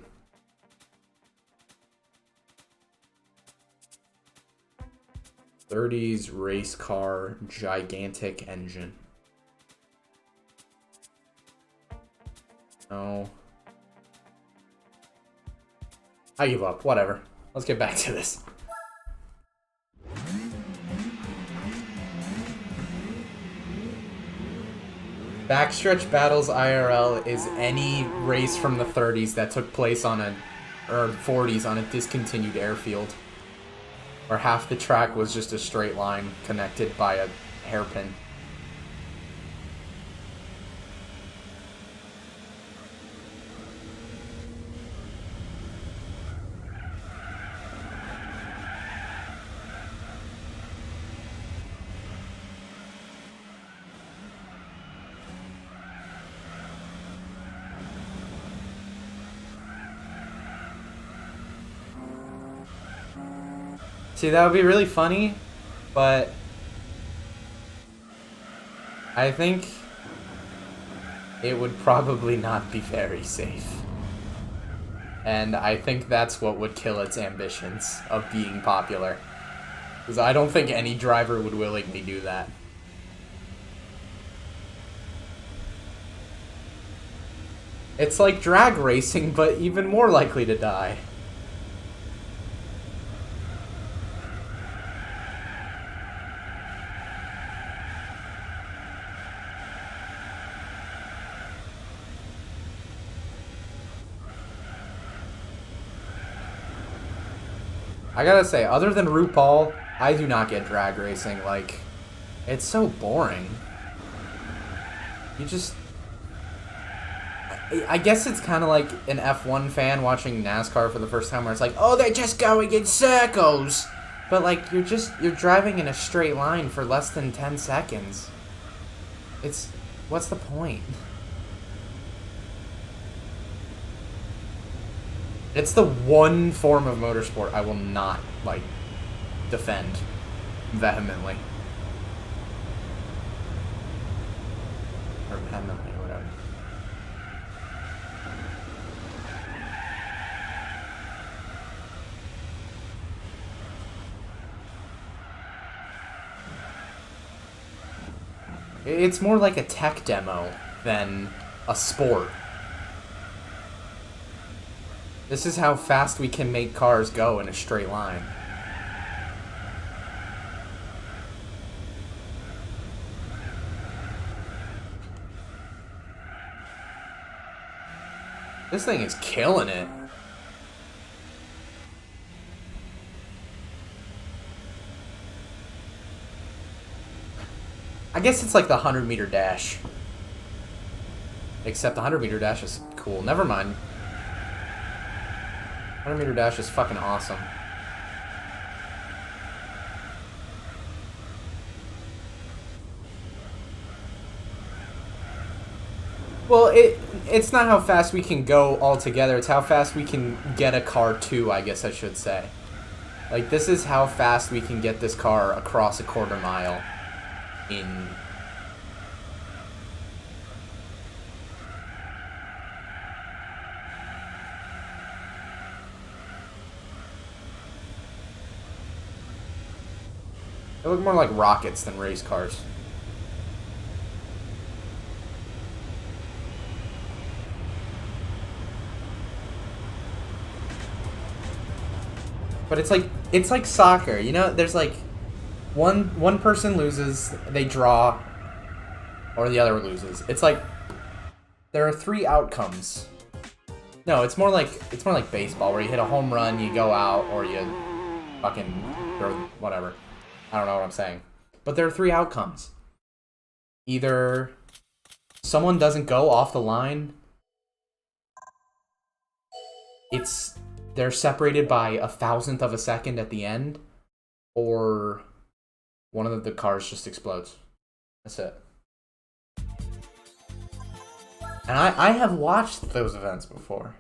'30s race car, gigantic engine. No. I give up. Whatever. Let's get back to this. Backstretch Battles IRL is any race from the 30s that took place or 40s on a discontinued airfield, where half the track was just a straight line connected by a hairpin. See, that would be really funny, but I think it would probably not be very safe. And I think that's what would kill its ambitions of being popular. Because I don't think any driver would willingly do that. It's like drag racing, but even more likely to die. I gotta say, other than RuPaul, I do not get drag racing. Like, it's so boring. You just... I guess it's kind of like an F1 fan watching NASCAR for the first time, where it's like, oh, they're just going in circles! But, like, you're driving in a straight line for less than 10 seconds. What's the point? It's the one form of motorsport I will not, like, defend vehemently. Or vehemently, or whatever. It's more like a tech demo than a sport. This is how fast we can make cars go in a straight line. This thing is killing it. I guess it's like the 100-meter dash. Except the 100-meter dash is cool. Never mind. 100-meter dash is fucking awesome. Well, it's not how fast we can go all together. It's how fast we can get a car too, I guess I should say. Like, this is how fast we can get this car across a quarter mile in... They look more like rockets than race cars. But it's like soccer, you know. There's like one person loses, they draw, or the other loses. It's like there are 3 outcomes. No, it's more like baseball, where you hit a home run, you go out, or you fucking throw whatever. I don't know what I'm saying. But there are 3 outcomes. Either someone doesn't go off the line. They're separated by a 1,000th of a second at the end, or one of the cars just explodes. That's it. And I have watched those events before.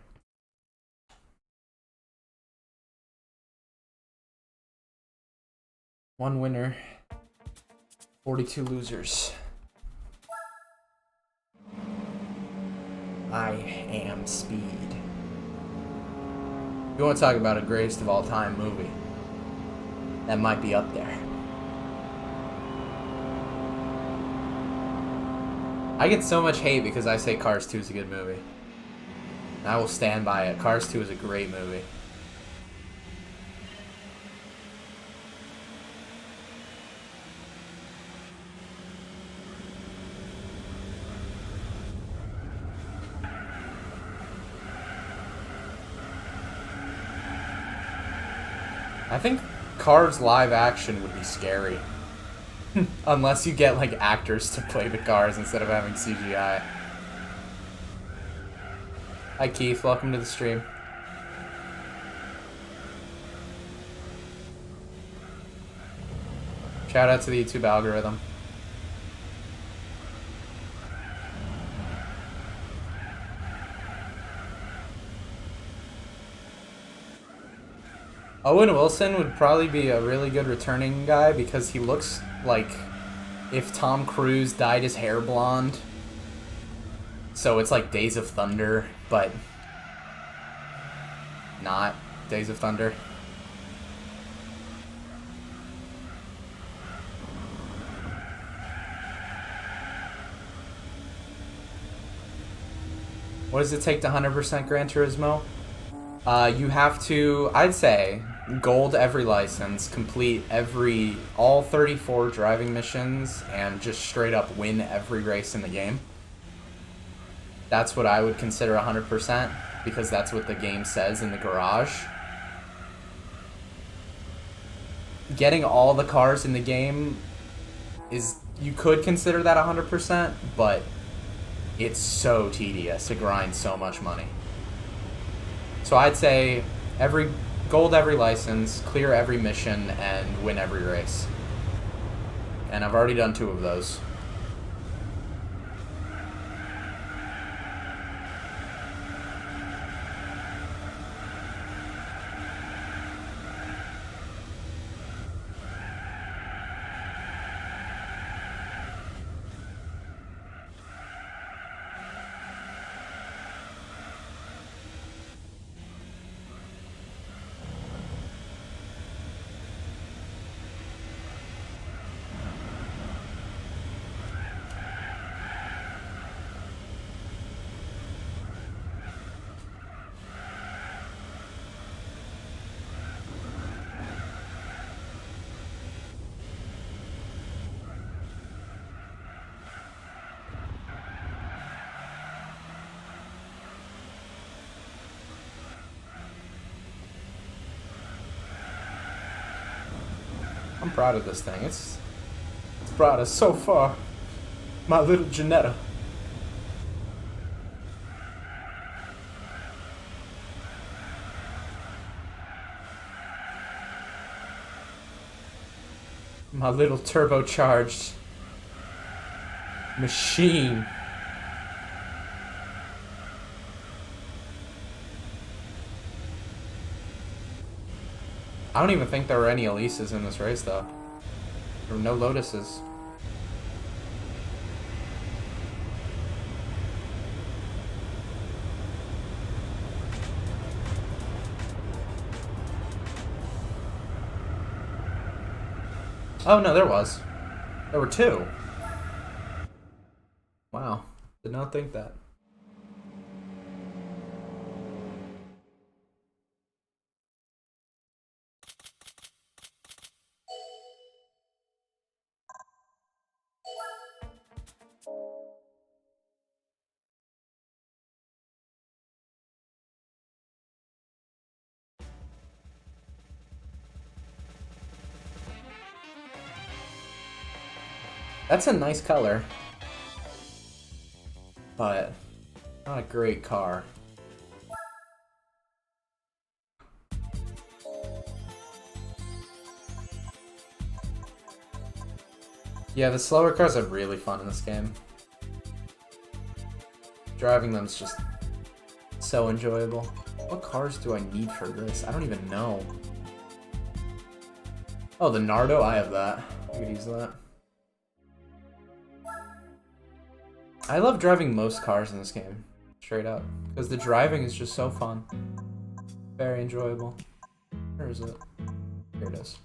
One winner, 42 losers. I am speed. You want to talk about a greatest of all time movie? That might be up there. I get so much hate because I say Cars 2 is a good movie. And I will stand by it. Cars 2 is a great movie. I think Cars live action would be scary. Unless you get like actors to play the cars instead of having CGI. Hi Keith, welcome to the stream. Shout out to the YouTube algorithm. Owen Wilson would probably be a really good returning guy because he looks like if Tom Cruise dyed his hair blonde. So it's like Days of Thunder, but not Days of Thunder. What does it take to 100% Gran Turismo? You have to, I'd say, gold every license, complete all 34 driving missions, and just straight up win every race in the game. That's what I would consider 100%, because that's what the game says in the garage. Getting all the cars in the game you could consider that 100%, but it's so tedious to grind so much money. So I'd say gold every license, clear every mission, and win every race. And I've already done 2 of those. I'm proud of this thing. It's brought us so far. My little Janetta. My little turbocharged machine. I don't even think there were any Elises in this race, though. There were no Lotuses. Oh, no, there was. There were 2. Wow. Did not think that. That's a nice color, but not a great car. Yeah, the slower cars are really fun in this game. Driving them is just so enjoyable. What cars do I need for this? I don't even know. Oh, the Nardo? I have that. I could use that. I love driving most cars in this game, straight up, because the driving is just so fun. Very enjoyable. Where is it? Here it is.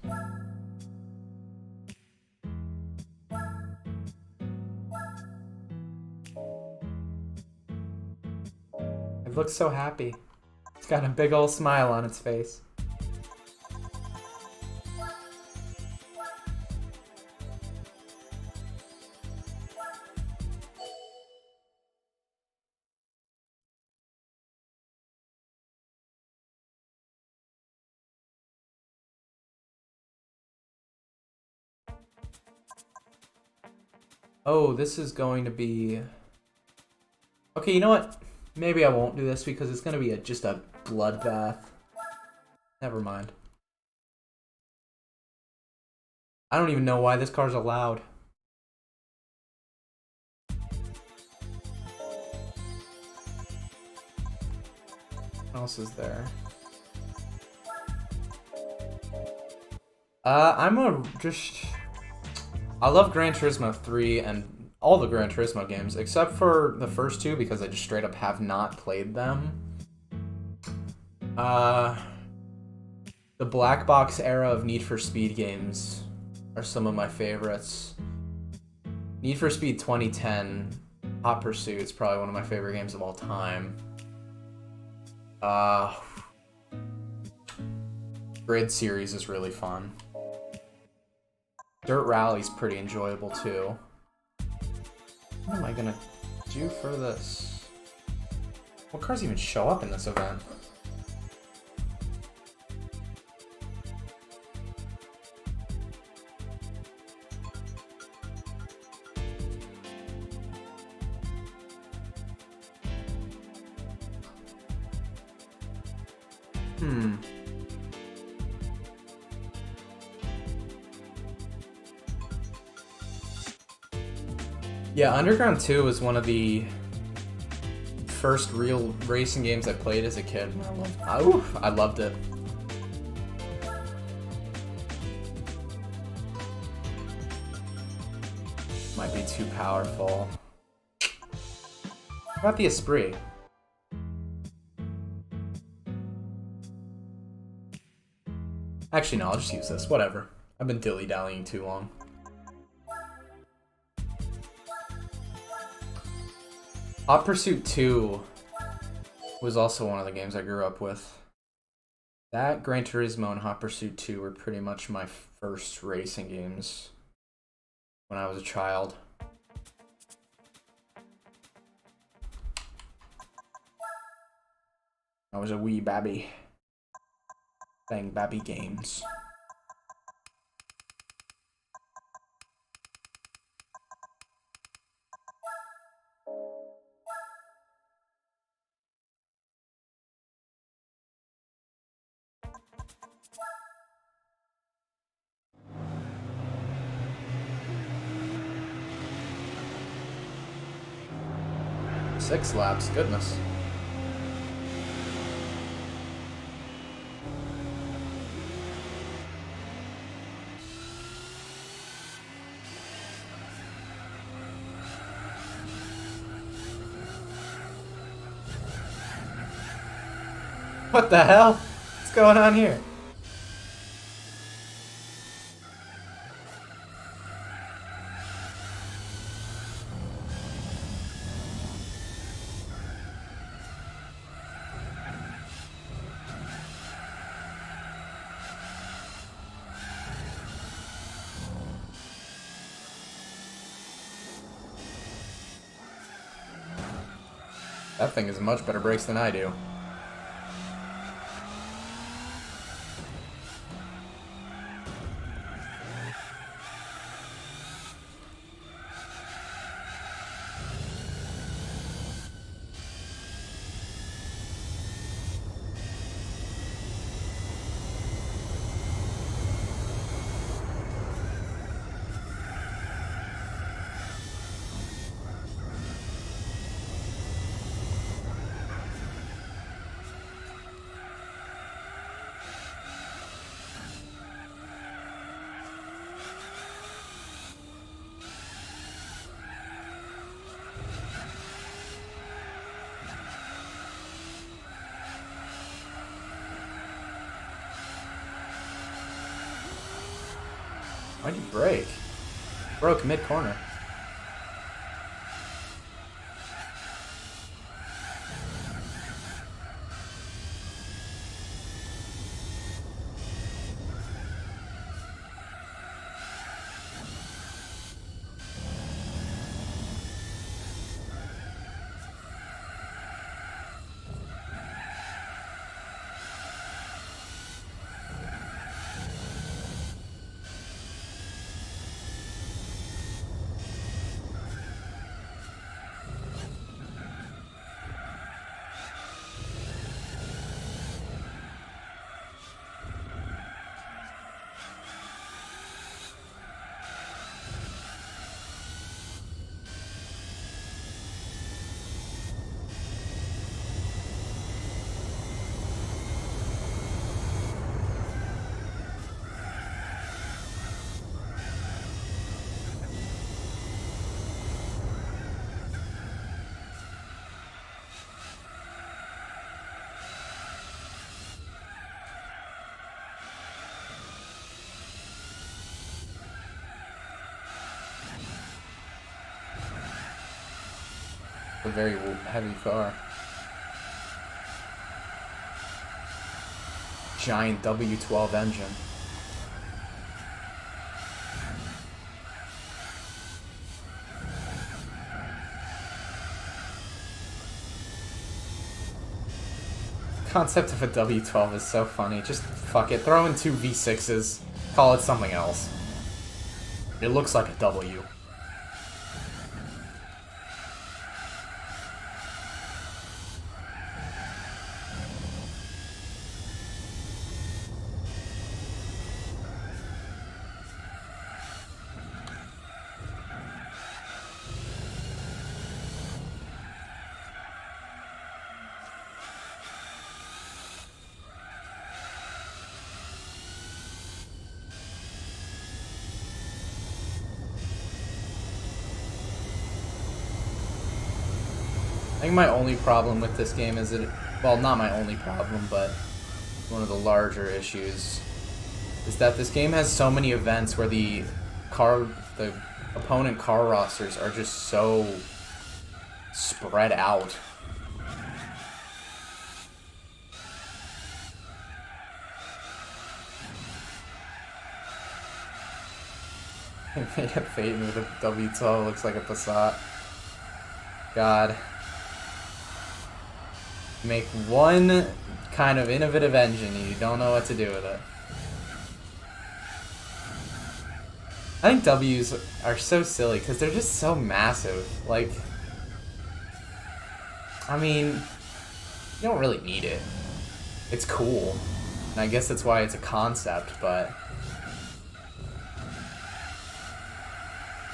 It looks so happy. It's got a big old smile on its face. Oh, this is going to be... Okay, you know what? Maybe I won't do this because it's going to be just a bloodbath. Never mind. I don't even know why this car's allowed. What else is there? I love Gran Turismo 3 and all the Gran Turismo games, except for the first 2 because I just straight up have not played them. The black box era of Need for Speed games are some of my favorites. Need for Speed 2010, Hot Pursuit is probably one of my favorite games of all time. Grid series is really fun. Dirt Rally's pretty enjoyable too. What am I gonna do for this? What cars even show up in this event? Yeah, Underground 2 was one of the first real racing games I played as a kid. I loved it. Might be too powerful. What about the Esprit? Actually, no, I'll just use this. Whatever. I've been dilly-dallying too long. Hot Pursuit 2 was also one of the games I grew up with. That, Gran Turismo, and Hot Pursuit 2 were pretty much my first racing games when I was a child. I was a wee babby. Playing babby games. Six laps, goodness. What the hell? What's going on here? That thing has much better brakes than I do. Why'd you break? Broke mid-corner. A very heavy car. Giant W12 engine. Concept of a W12 is so funny. Just fuck it. Throw in two V6s. Call it something else. It looks like a W. I think my only problem with this game is that, well, not my only problem, but one of the larger issues is that this game has so many events where the opponent car rosters are just so spread out. Phaeton with a W12 looks like a Passat. God. Make one kind of innovative engine and you don't know what to do with it. I think W's are so silly because they're just so massive. Like, I mean, you don't really need it. It's cool. And I guess that's why it's a concept, but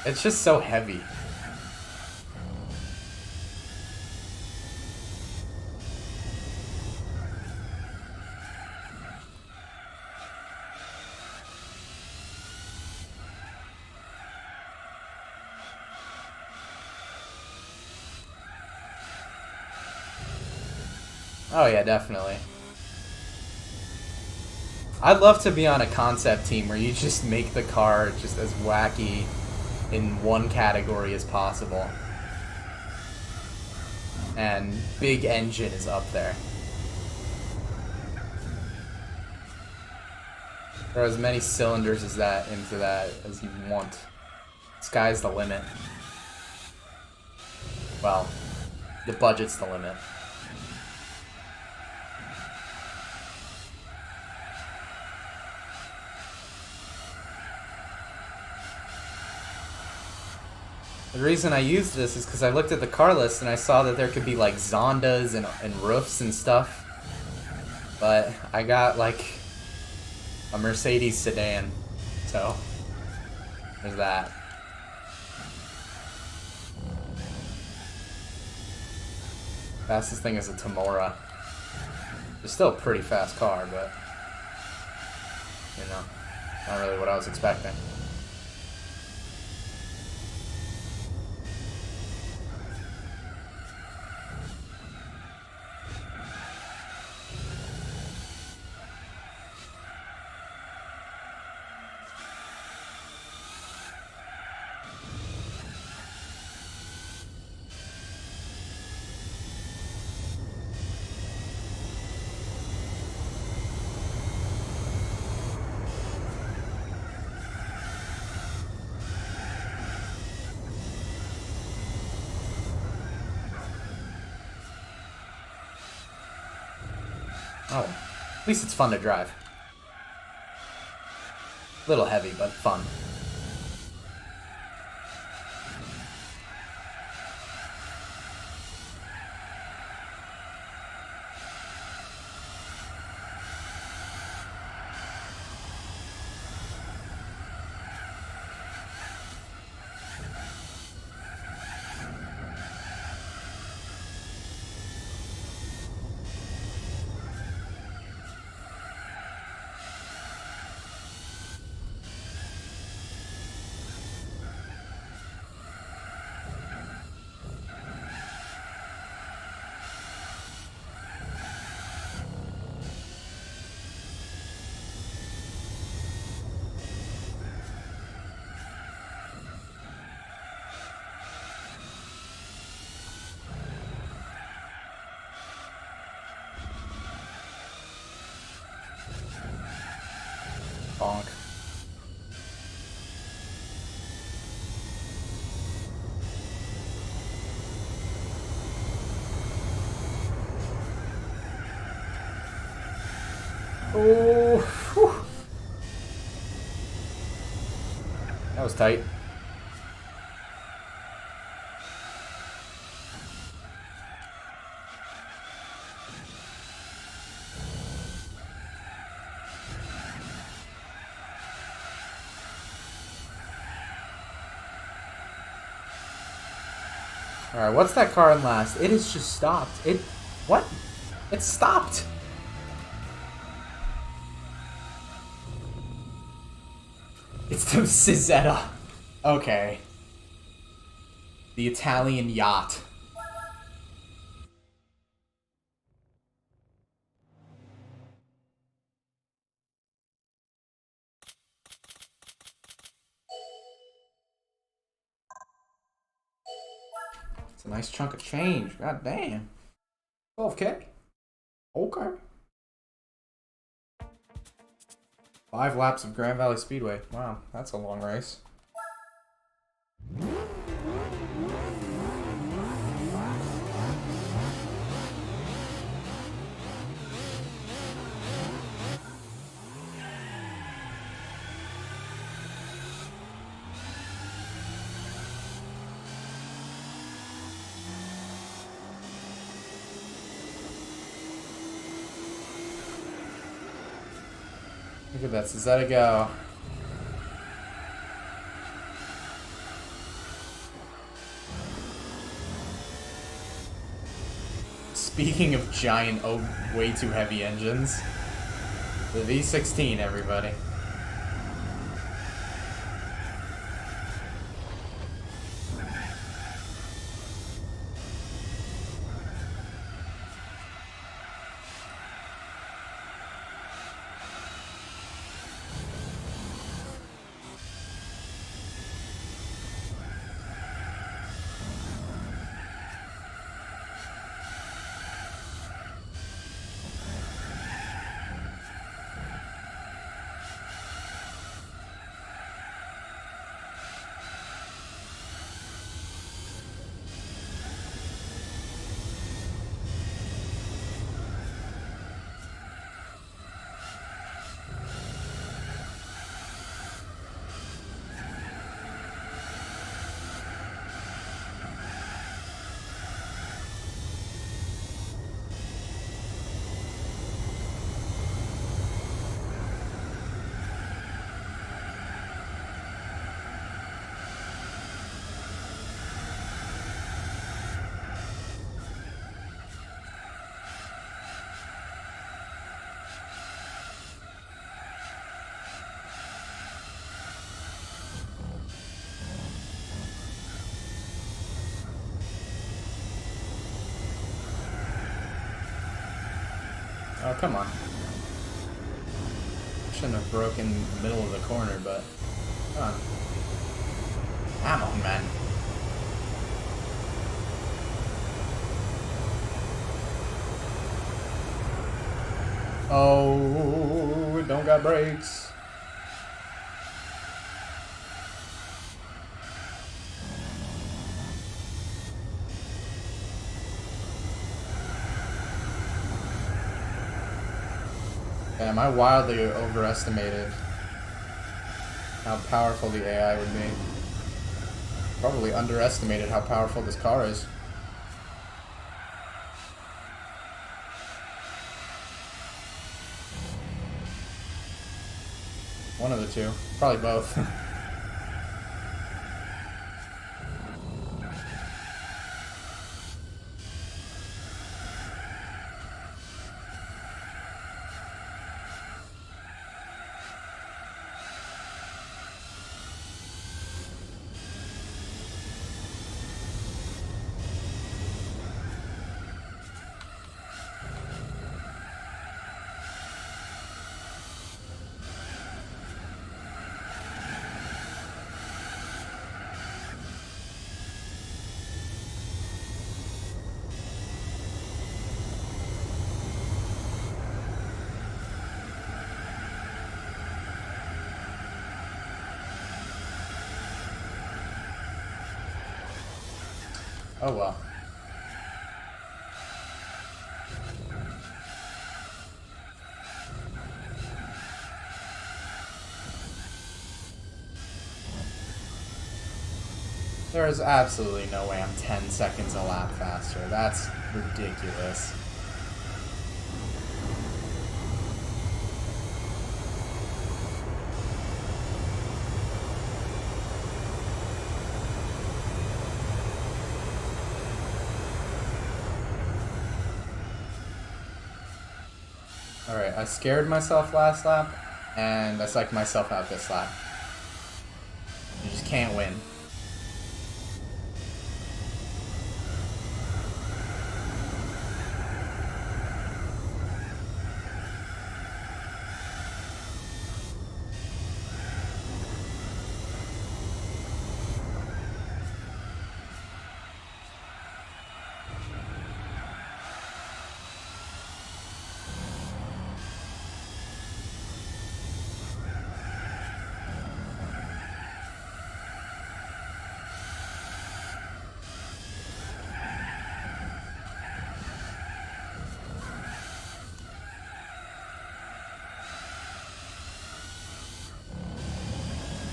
it's just so heavy. Oh yeah, definitely. I'd love to be on a concept team where you just make the car just as wacky in one category as possible. And big engine is up there. Throw as many cylinders as that into that as you want. Sky's the limit. Well, the budget's the limit. The reason I used this is because I looked at the car list and I saw that there could be like Zondas and roofs and stuff. But I got like a Mercedes sedan, so there's that. Fastest thing is a Tamora. It's still a pretty fast car, but you know, not really what I was expecting. Oh, at least it's fun to drive. A little heavy, but fun. Bonk. Oh, whew. That was tight. Alright, what's that car in last? It has just stopped. What? It stopped! It's the Cizetta. Okay. The Italian yacht. It's a nice chunk of change. God damn. 12K? Okay. 5 laps of Grand Valley Speedway. Wow, that's a long race. Look at that, Cizetta go. Speaking of giant, way too heavy engines, the V16, everybody. come on. Shouldn't have broken the middle of the corner, but come on. Come on, man. Oh, it don't got brakes. Damn, I wildly overestimated how powerful the AI would be. Probably underestimated how powerful this car is. One of the two. Probably both. Oh well. There is absolutely no way I'm 10 seconds a lap faster. That's ridiculous. Alright, I scared myself last lap, and I psyched myself out this lap. You just can't win.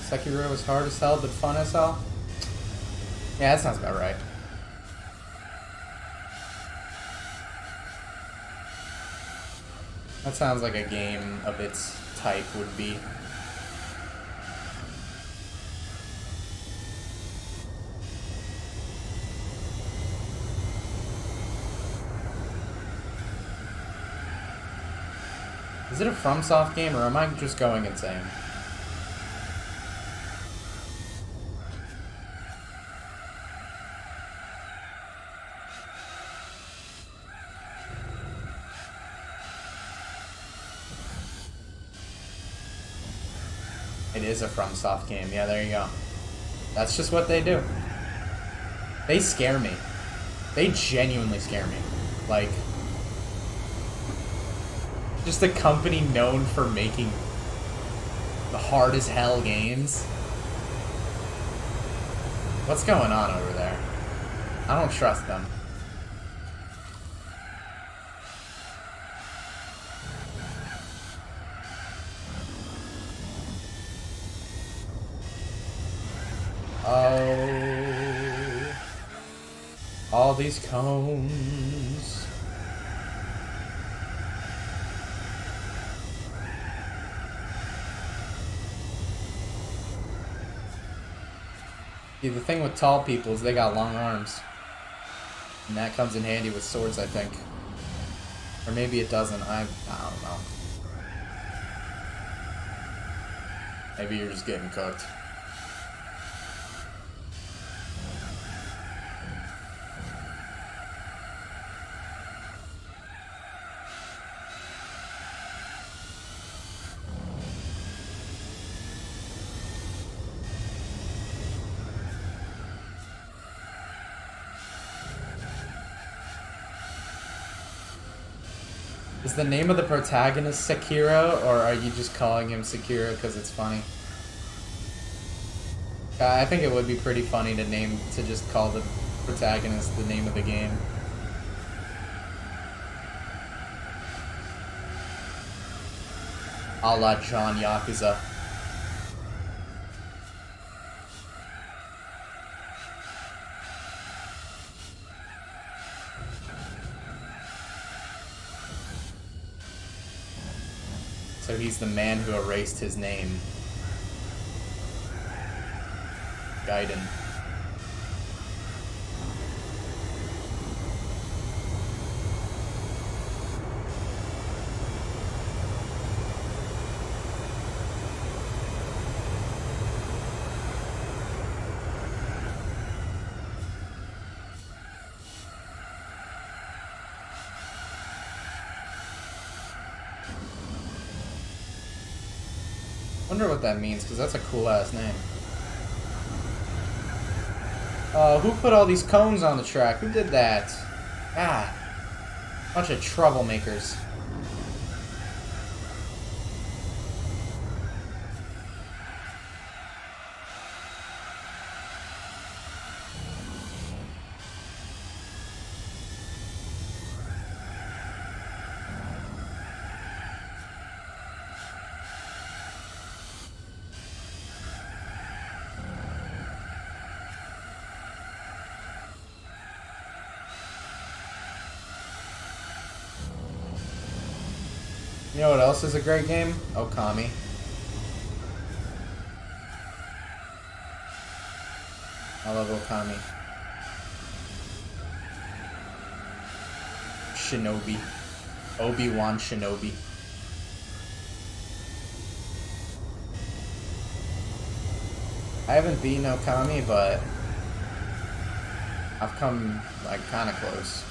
Sekiro was hard as hell, but fun as hell? Yeah, that sounds about right. That sounds like a game of its type would be. Is it a FromSoft game, or am I just going insane? It is a FromSoft game. Yeah, there you go. That's just what they do. They scare me. They genuinely scare me. Like, just a company known for making the hard as hell games. What's going on over there? I don't trust them. Oh, all these cones. See, the thing with tall people is they got long arms. And that comes in handy with swords, I think. Or maybe it doesn't. I don't know. Maybe you're just getting cooked. the name of the protagonist Sekiro, or are you just calling him Sekiro because it's funny? I think it would be pretty funny to just call the protagonist the name of the game. A la John Yakuza. So he's the man who erased his name. Gaiden. Wonder what that means, because that's a cool ass name. Who put all these cones on the track? Who did that? Ah, bunch of troublemakers. You know what else is a great game? Okami. I love Okami. Shinobi. Obi-Wan Shinobi. I haven't beaten Okami, but I've come, like, kinda close.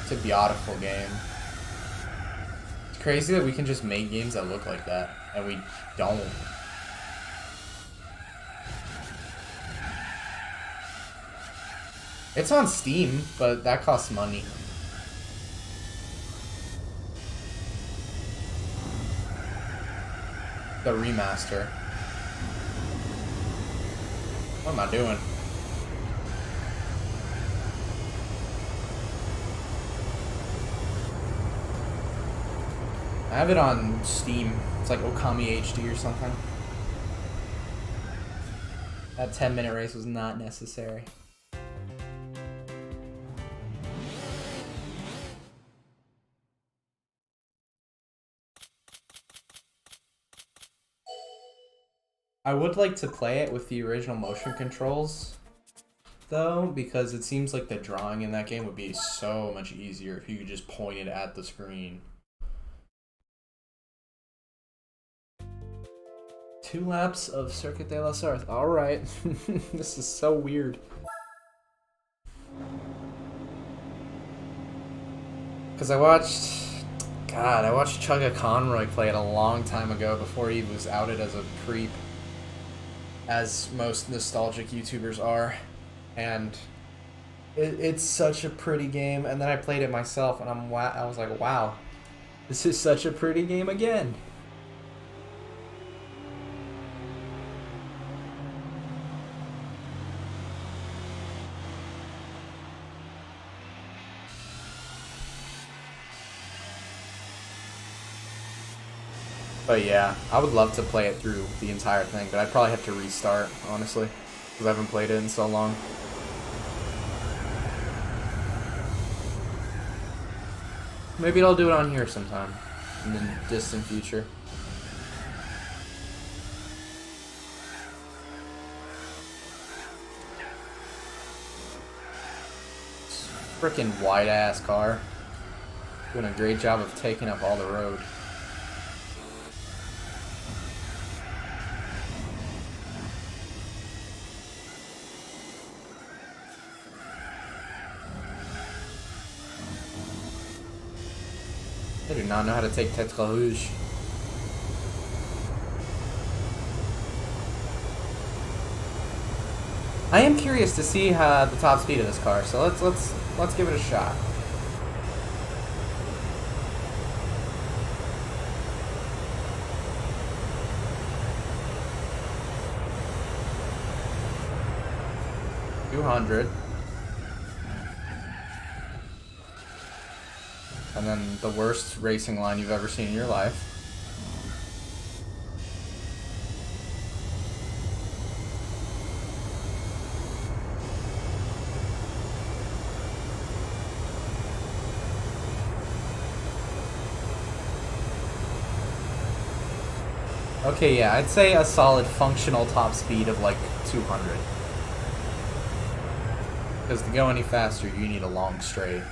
It's a beautiful game. Crazy that we can just make games that look like that, and we don't. It's on Steam, but that costs money. The remaster. What am I doing? I have it on Steam. It's like Okami HD or something. That 10-minute race was not necessary. I would like to play it with the original motion controls, though, because it seems like the drawing in that game would be so much easier if you could just point it at the screen. 2 laps of Circuit de la Sarthe. Alright. This is so weird. Because I watched Chugga Conroy play it a long time ago before he was outed as a creep, as most nostalgic YouTubers are. And it's such a pretty game. And then I played it myself, and I was like, wow, this is such a pretty game again. But yeah, I would love to play it through the entire thing, but I'd probably have to restart, honestly, because I haven't played it in so long. Maybe I'll do it on here sometime in the distant future. Frickin' wide-ass car. Doing a great job of taking up all the road. I do not know how to take Tête Rouge. I am curious to see the top speed of this car, so let's give it a shot. 200. And then the worst racing line you've ever seen in your life. Okay, yeah, I'd say a solid functional top speed of like 200. Because to go any faster, you need a long straight.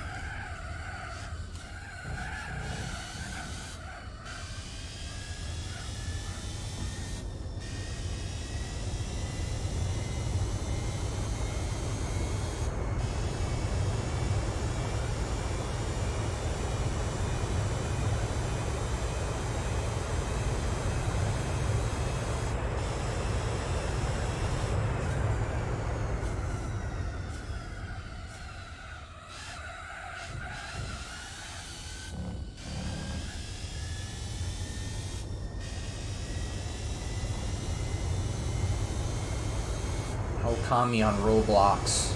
Okami on Roblox.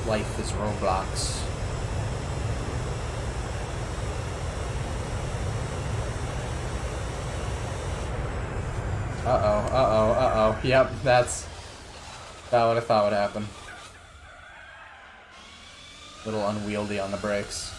Life is Roblox. Uh-oh. Yep, that's about what I thought would happen. A little unwieldy on the brakes.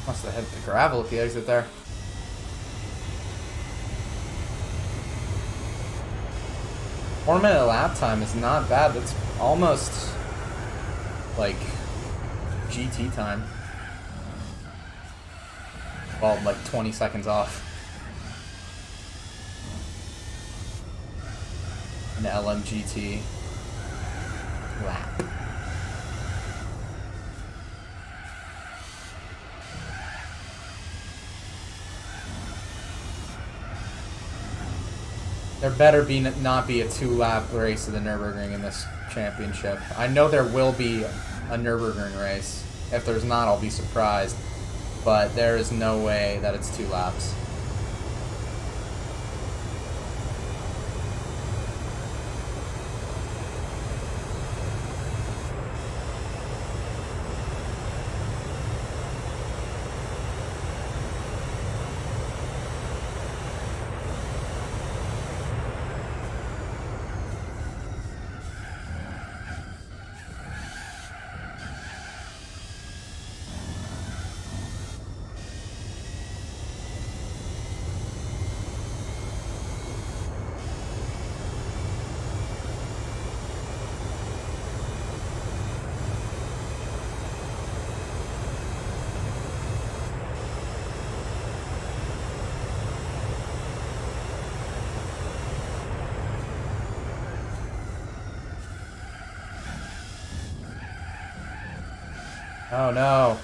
Must have hit the gravel at the exit there. Four-minute lap time is not bad. That's almost like GT time. Well, like 20 seconds off. An LMGT lap. There better be not be a 2-lap race of the Nürburgring in this championship. I know there will be a Nürburgring race. If there's not, I'll be surprised. But there is no way that it's 2 laps. Oh no.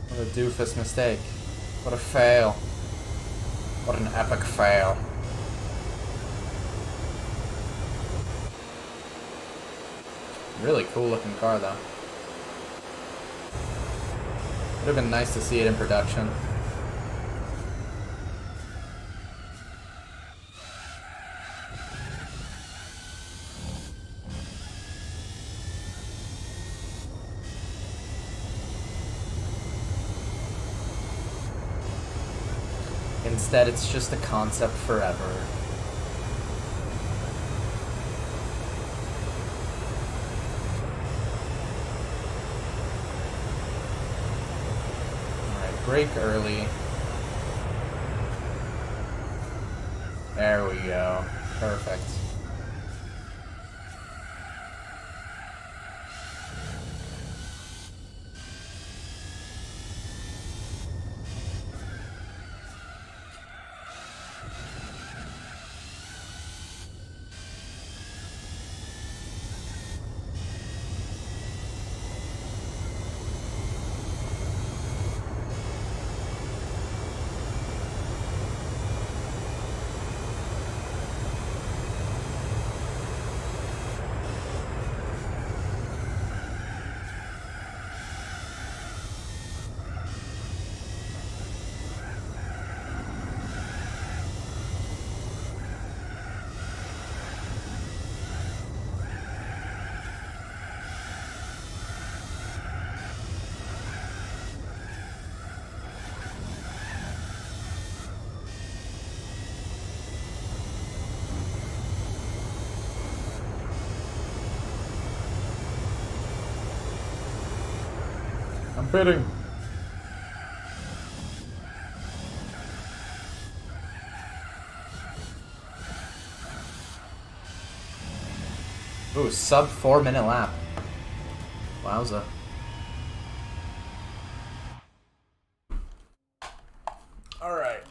What a doofus mistake. What a fail. What an epic fail. Really cool looking car though. Would have been nice to see it in production. instead it's just a concept forever. Alright, brake early. There we go. Perfect. I'm bidding. Ooh, sub 4-minute lap. Wowza. Alright.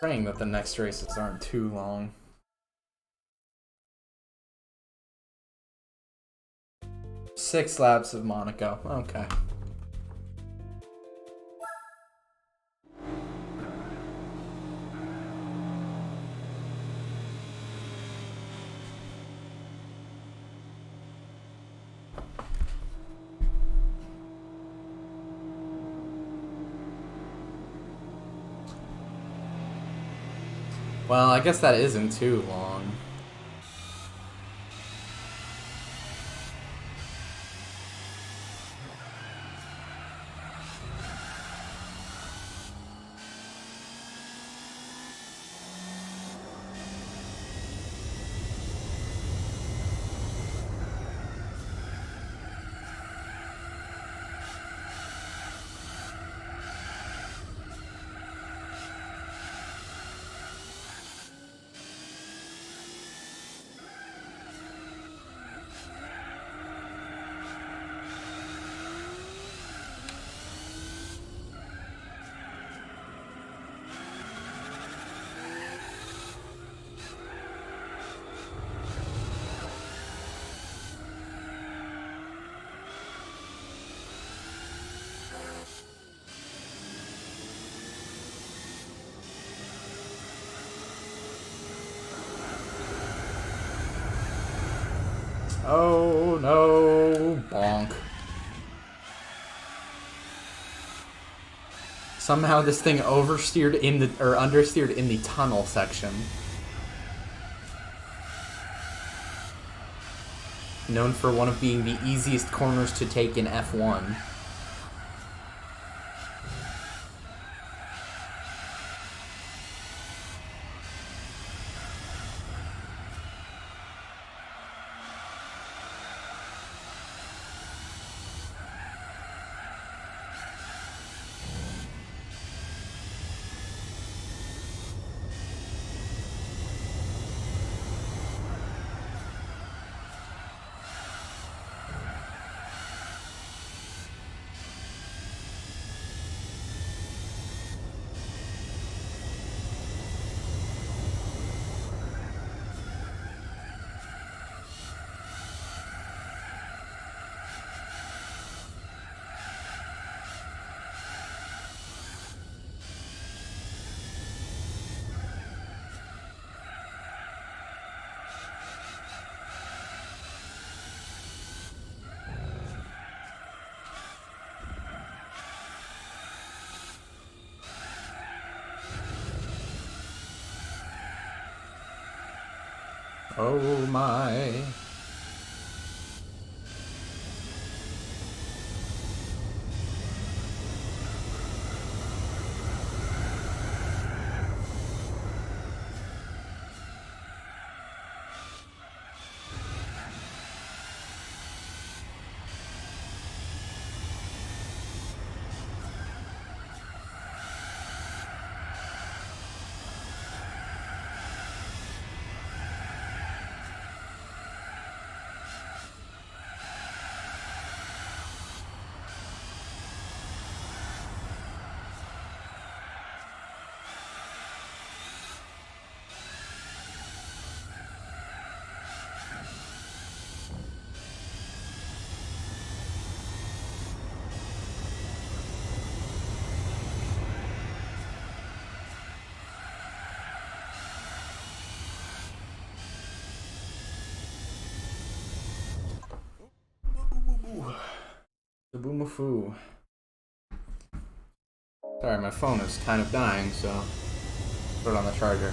Praying that the next races aren't too long. Six laps of Monaco. Okay. Well, I guess that isn't too long. Oh no, bonk. Somehow this thing oversteered in the, or understeered in the tunnel section. Known for one of being the easiest corners to take in F1. Oh my. Shaboomafoo. Sorry, my phone is kind of dying, so put it on the charger.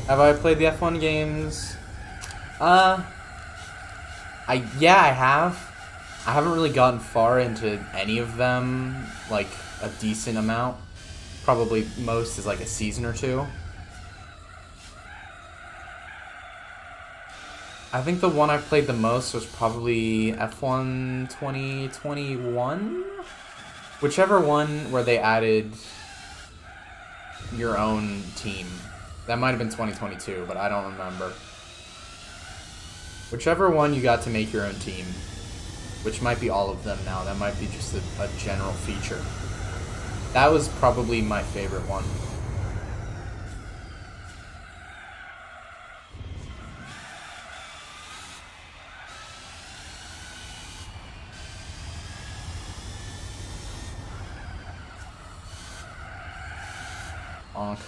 Have I played the F1 games? Yeah, I have. I haven't really gotten far into any of them, like a decent amount. Probably most is like a season or two. I think the one I played the most was probably F1 2021? Whichever one where they added your own team. That might have been 2022, but I don't remember. Whichever one you got to make your own team, which might be all of them now. That might be just a general feature. That was probably my favorite one. Bonk.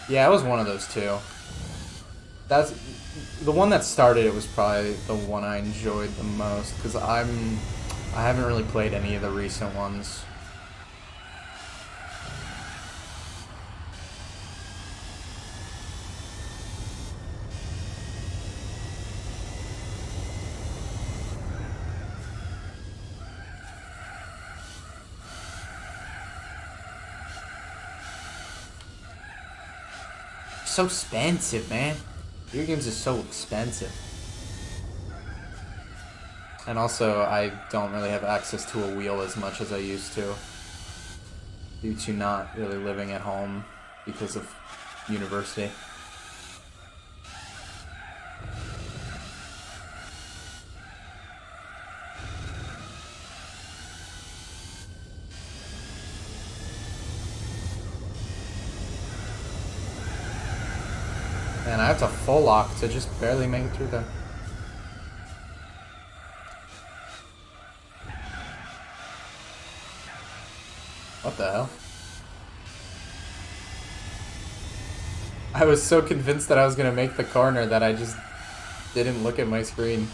Yeah, it was one of those two. That's the one that started. It was probably the one I enjoyed the most because I haven't really played any of the recent ones. So expensive, man. Video games are so expensive. And also, I don't really have access to a wheel as much as I used to, due to not really living at home because of university. And I have to full lock to just barely make it through there. What the hell? I was so convinced that I was gonna make the corner that I just didn't look at my screen.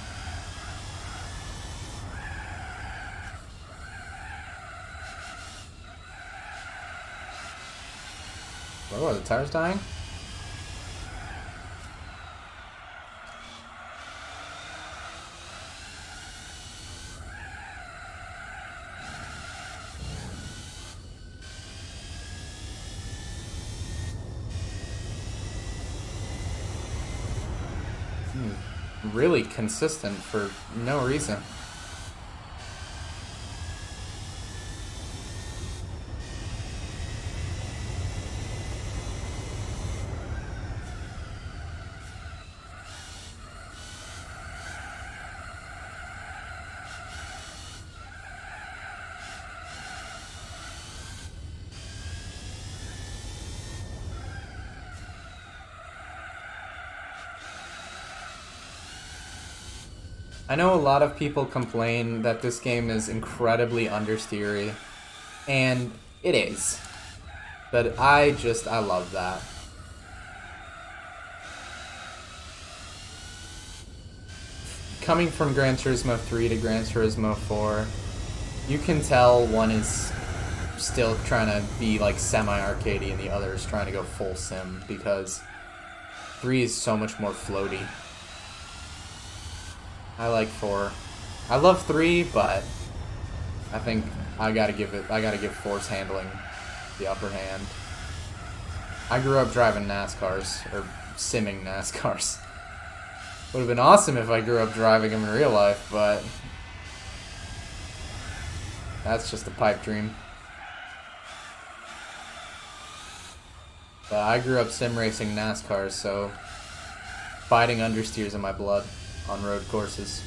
What are the tires dying? Really consistent for no reason. I know a lot of people complain that this game is incredibly understeery, and it is. But I love that. Coming from Gran Turismo 3 to Gran Turismo 4, you can tell one is still trying to be like semi-arcadey and the other is trying to go full sim, because 3 is so much more floaty. I like 4. I love 3, but I think I gotta give 4's handling the upper hand. I grew up driving NASCARs, or simming NASCARs. Would have been awesome if I grew up driving them in real life, but that's just a pipe dream. But I grew up sim racing NASCARs, so fighting understeers in my blood on road courses.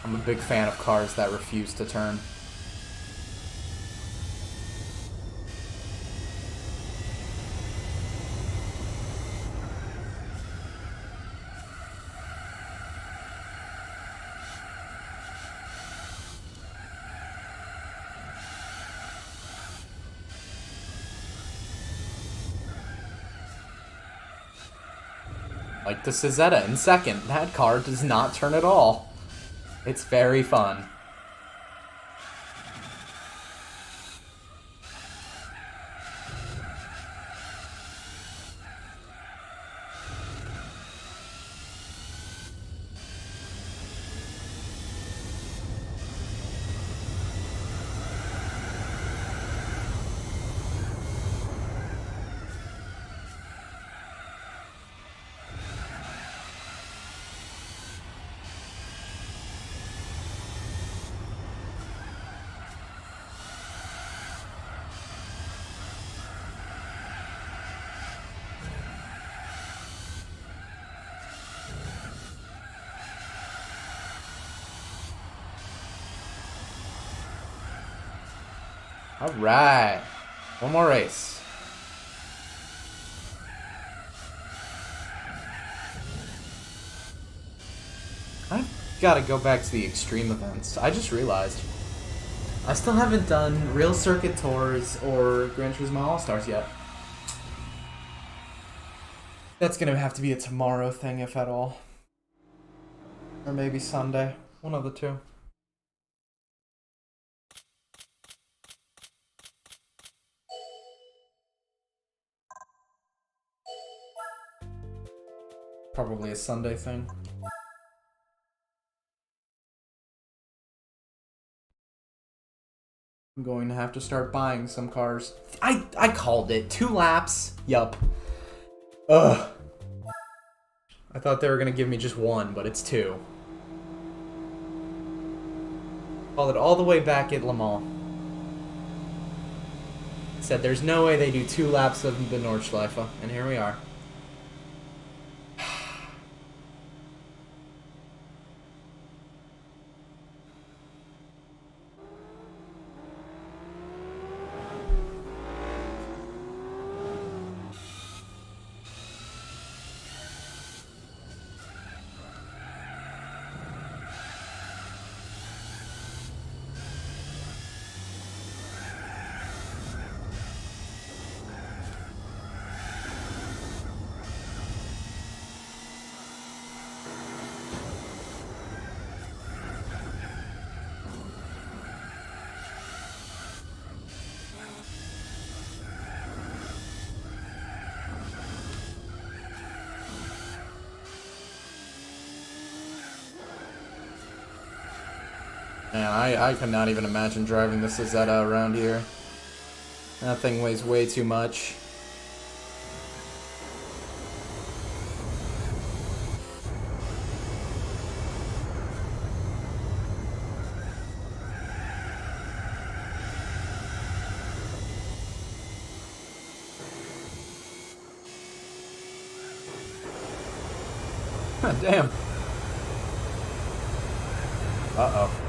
I'm a big fan of cars that refuse to turn. Like the Cizetta in second. That car does not turn at all. It's very fun. Alright. One more race. I've got to go back to the extreme events. I just realized. I still haven't done Real Circuit Tours or Gran Turismo All-Stars yet. That's going to have to be a tomorrow thing, if at all. Or maybe Sunday. One of the two. Probably a Sunday thing. I'm going to have to start buying some cars. I called it. 2 laps. Yup. Ugh. I thought they were going to give me just 1, but it's 2. Called it all the way back at Le Mans. Said there's no way they do 2 laps of the Nordschleife, and here we are. Man, I could not even imagine driving the Cizetta around here. That thing weighs way too much. Damn. Uh-oh.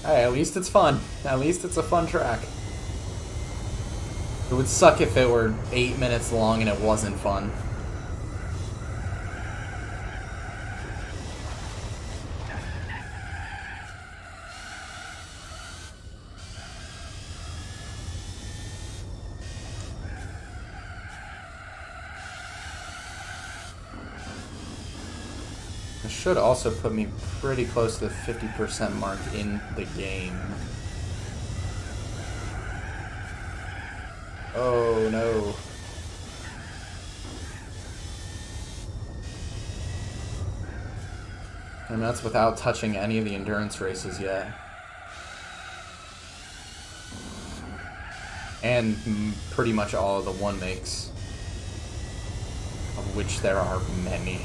Hey, at least it's fun. At least it's a fun track. It would suck if it were 8 minutes long and it wasn't fun. It should also put me pretty close to the 50% mark in the game. Oh no. And that's without touching any of the endurance races yet. And pretty much all of the one makes, of which there are many.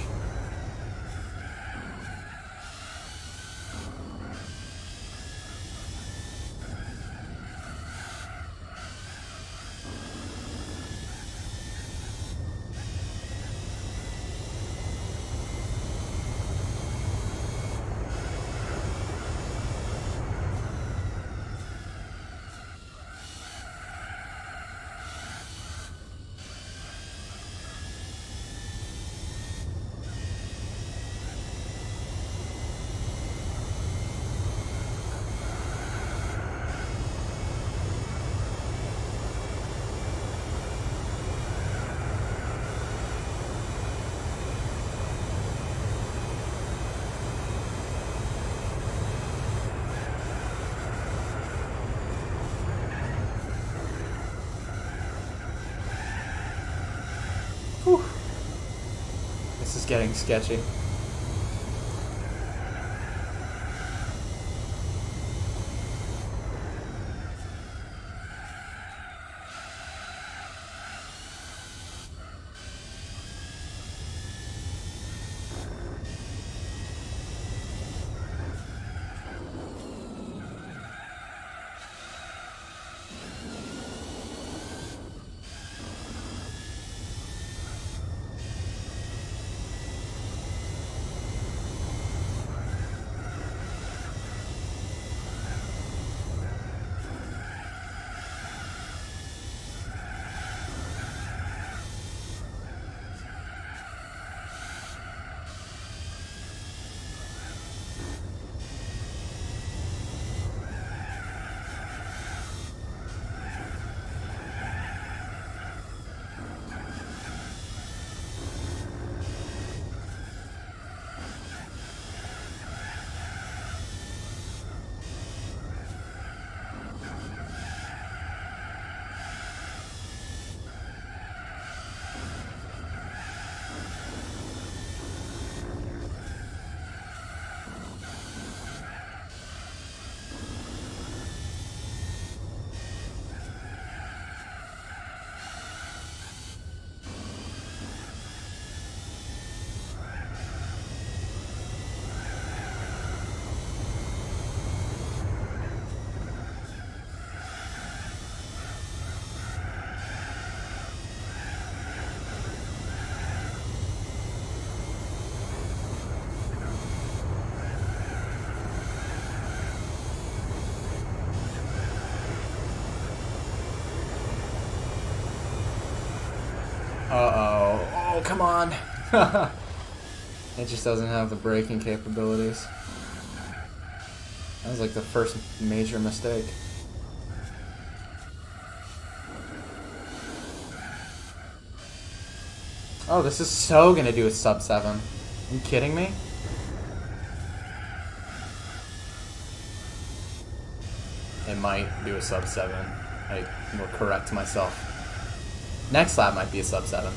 is getting sketchy. Uh-oh. Oh, come on. It just doesn't have the braking capabilities. That was like the first major mistake. Oh, this is so gonna do a sub 7. Are you kidding me? It might do a sub 7. I will correct myself. Next lap might be a sub 7.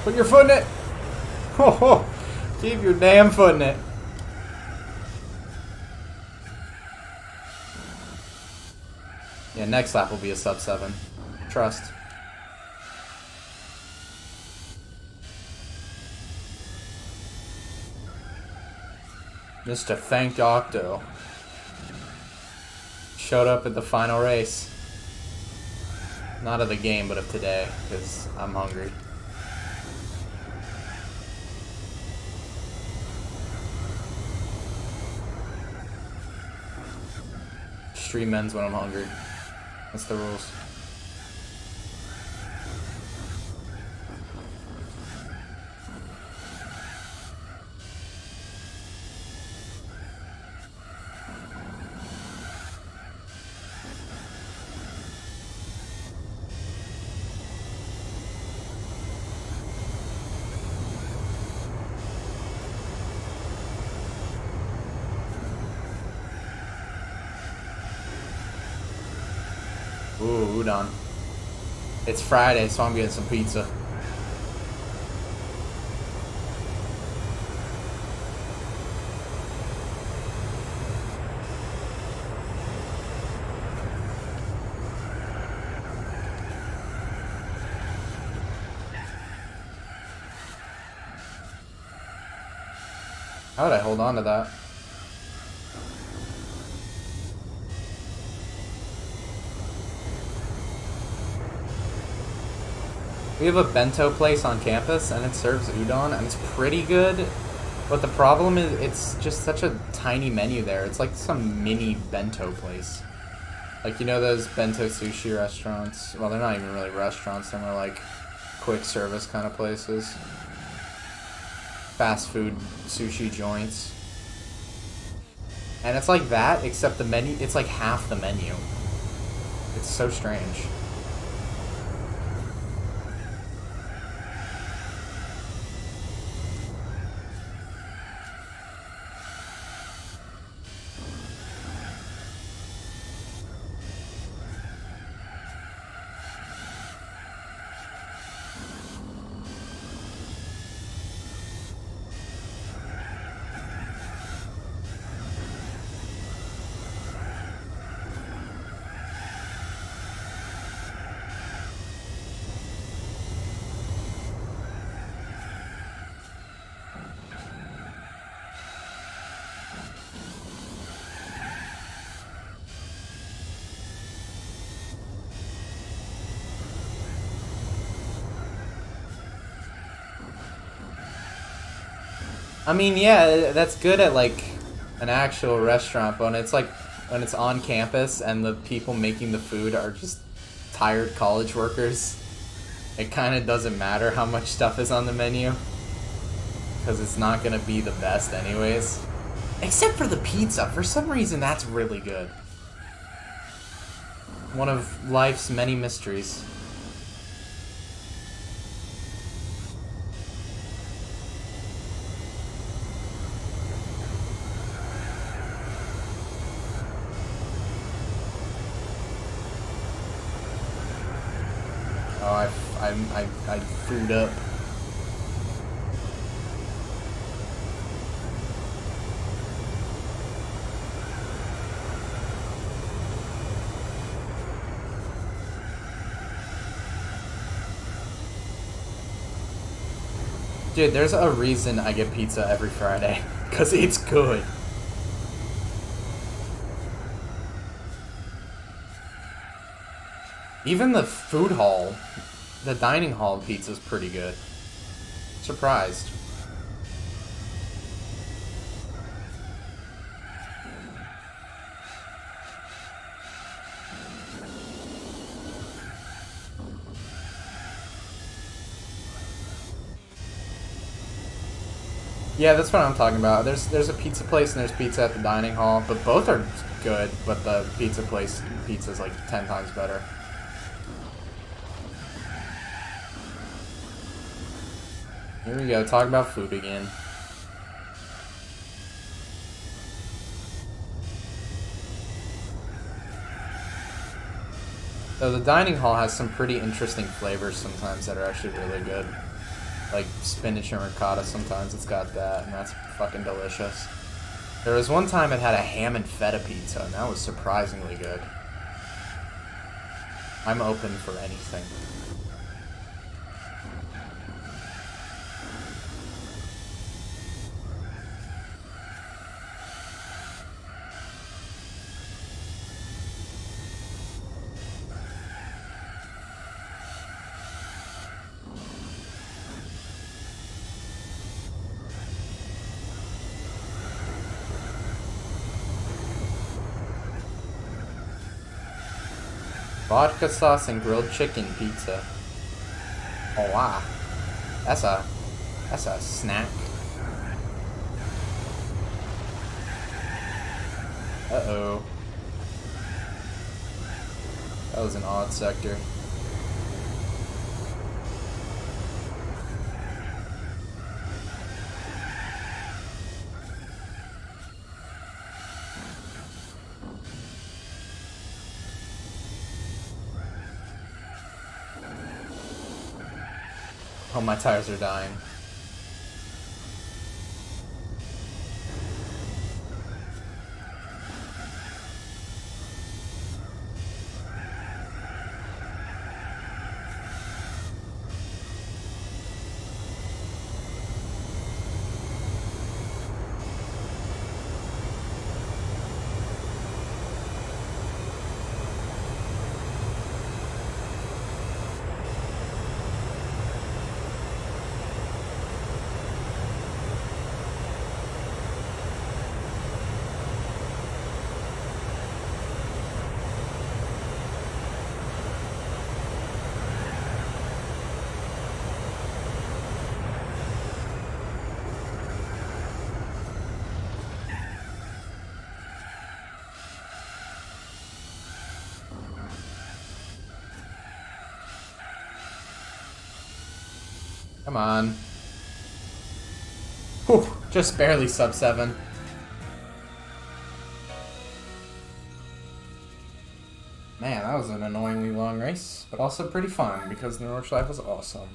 Put your foot in it! Ho ho! Keep your damn foot in it! Yeah, next lap will be a sub 7. Trust. Mr. Thank Octo showed up at the final race. Not of the game, but of today, because I'm hungry. Stream ends when I'm hungry. That's the rules. Ooh, udon. It's Friday, so I'm getting some pizza. How would I hold on to that? We have a bento place on campus, and it serves udon, and it's pretty good. But the problem is, it's just such a tiny menu there. It's like some mini bento place. Like, you know those bento sushi restaurants? Well, they're not even really restaurants. They're more like quick service kind of places. fast food sushi joints. And it's like that, except the menu, it's like half the menu. It's so strange. I mean, yeah, that's good at like an actual restaurant, but when it's like when it's on campus and the people making the food are just tired college workers, it kind of doesn't matter how much stuff is on the menu because it's not gonna be the best anyways. Except for the pizza, for some reason that's really good. One of life's many mysteries. Oh, I food up. Dude, there's a reason I get pizza every Friday. Because it's good. Even the food hall, the dining hall pizza's pretty good. Surprised. Yeah, that's what I'm talking about. There's a pizza place and there's pizza at the dining hall, but both are good, but the pizza place pizza's like 10 times better. Here we go, talk about food again. So the dining hall has some pretty interesting flavors sometimes that are actually really good. Like spinach and ricotta, sometimes it's got that, and that's fucking delicious. There was one time it had a ham and feta pizza, and that was surprisingly good. I'm open for anything. Vodka sauce and grilled chicken pizza. Oh wow. That's a snack. Uh-oh. That was an odd sector. Oh, my tires are dying. Come on. Whew, just barely sub 7. Man, that was an annoyingly long race, but also pretty fun because the Nordschleife was awesome.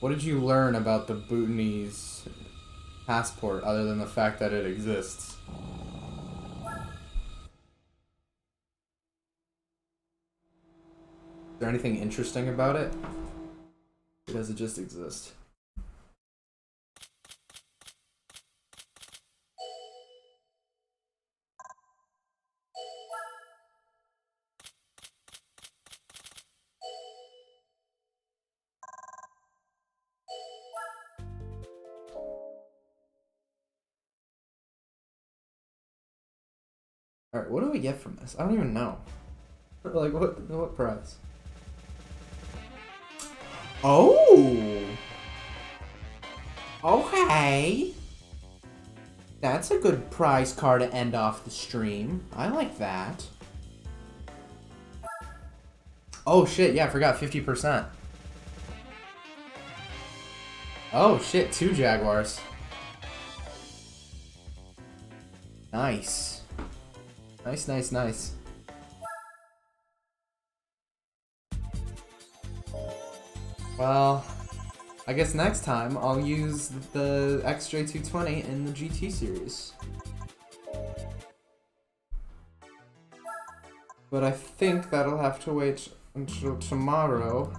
What did you learn about the Bhutanese passport other than the fact that it exists? Is there anything interesting about it? Or does it just exist? Alright, what do we get from this? I don't even know. Like, what prize? Oh! Okay! That's a good prize card to end off the stream. I like that. Oh shit, yeah, I forgot 50%. Oh shit, 2 Jaguars. Nice. Nice, nice, nice. Well, I guess next time I'll use the XJ220 in the GT series. But I think that'll have to wait until tomorrow,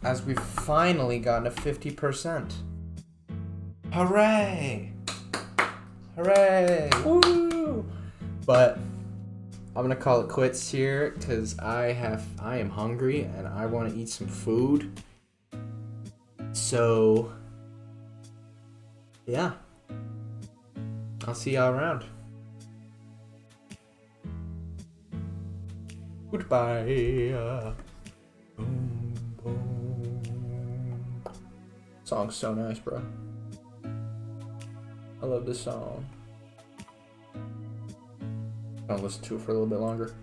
as we've finally gotten to 50%. Hooray! Hooray! Woo! But I'm gonna call it quits here because I am hungry and I want to eat some food. So yeah, I'll see y'all around. Goodbye. Boom, boom. Song's so nice, bro. I love this song. I'll listen to it for a little bit longer.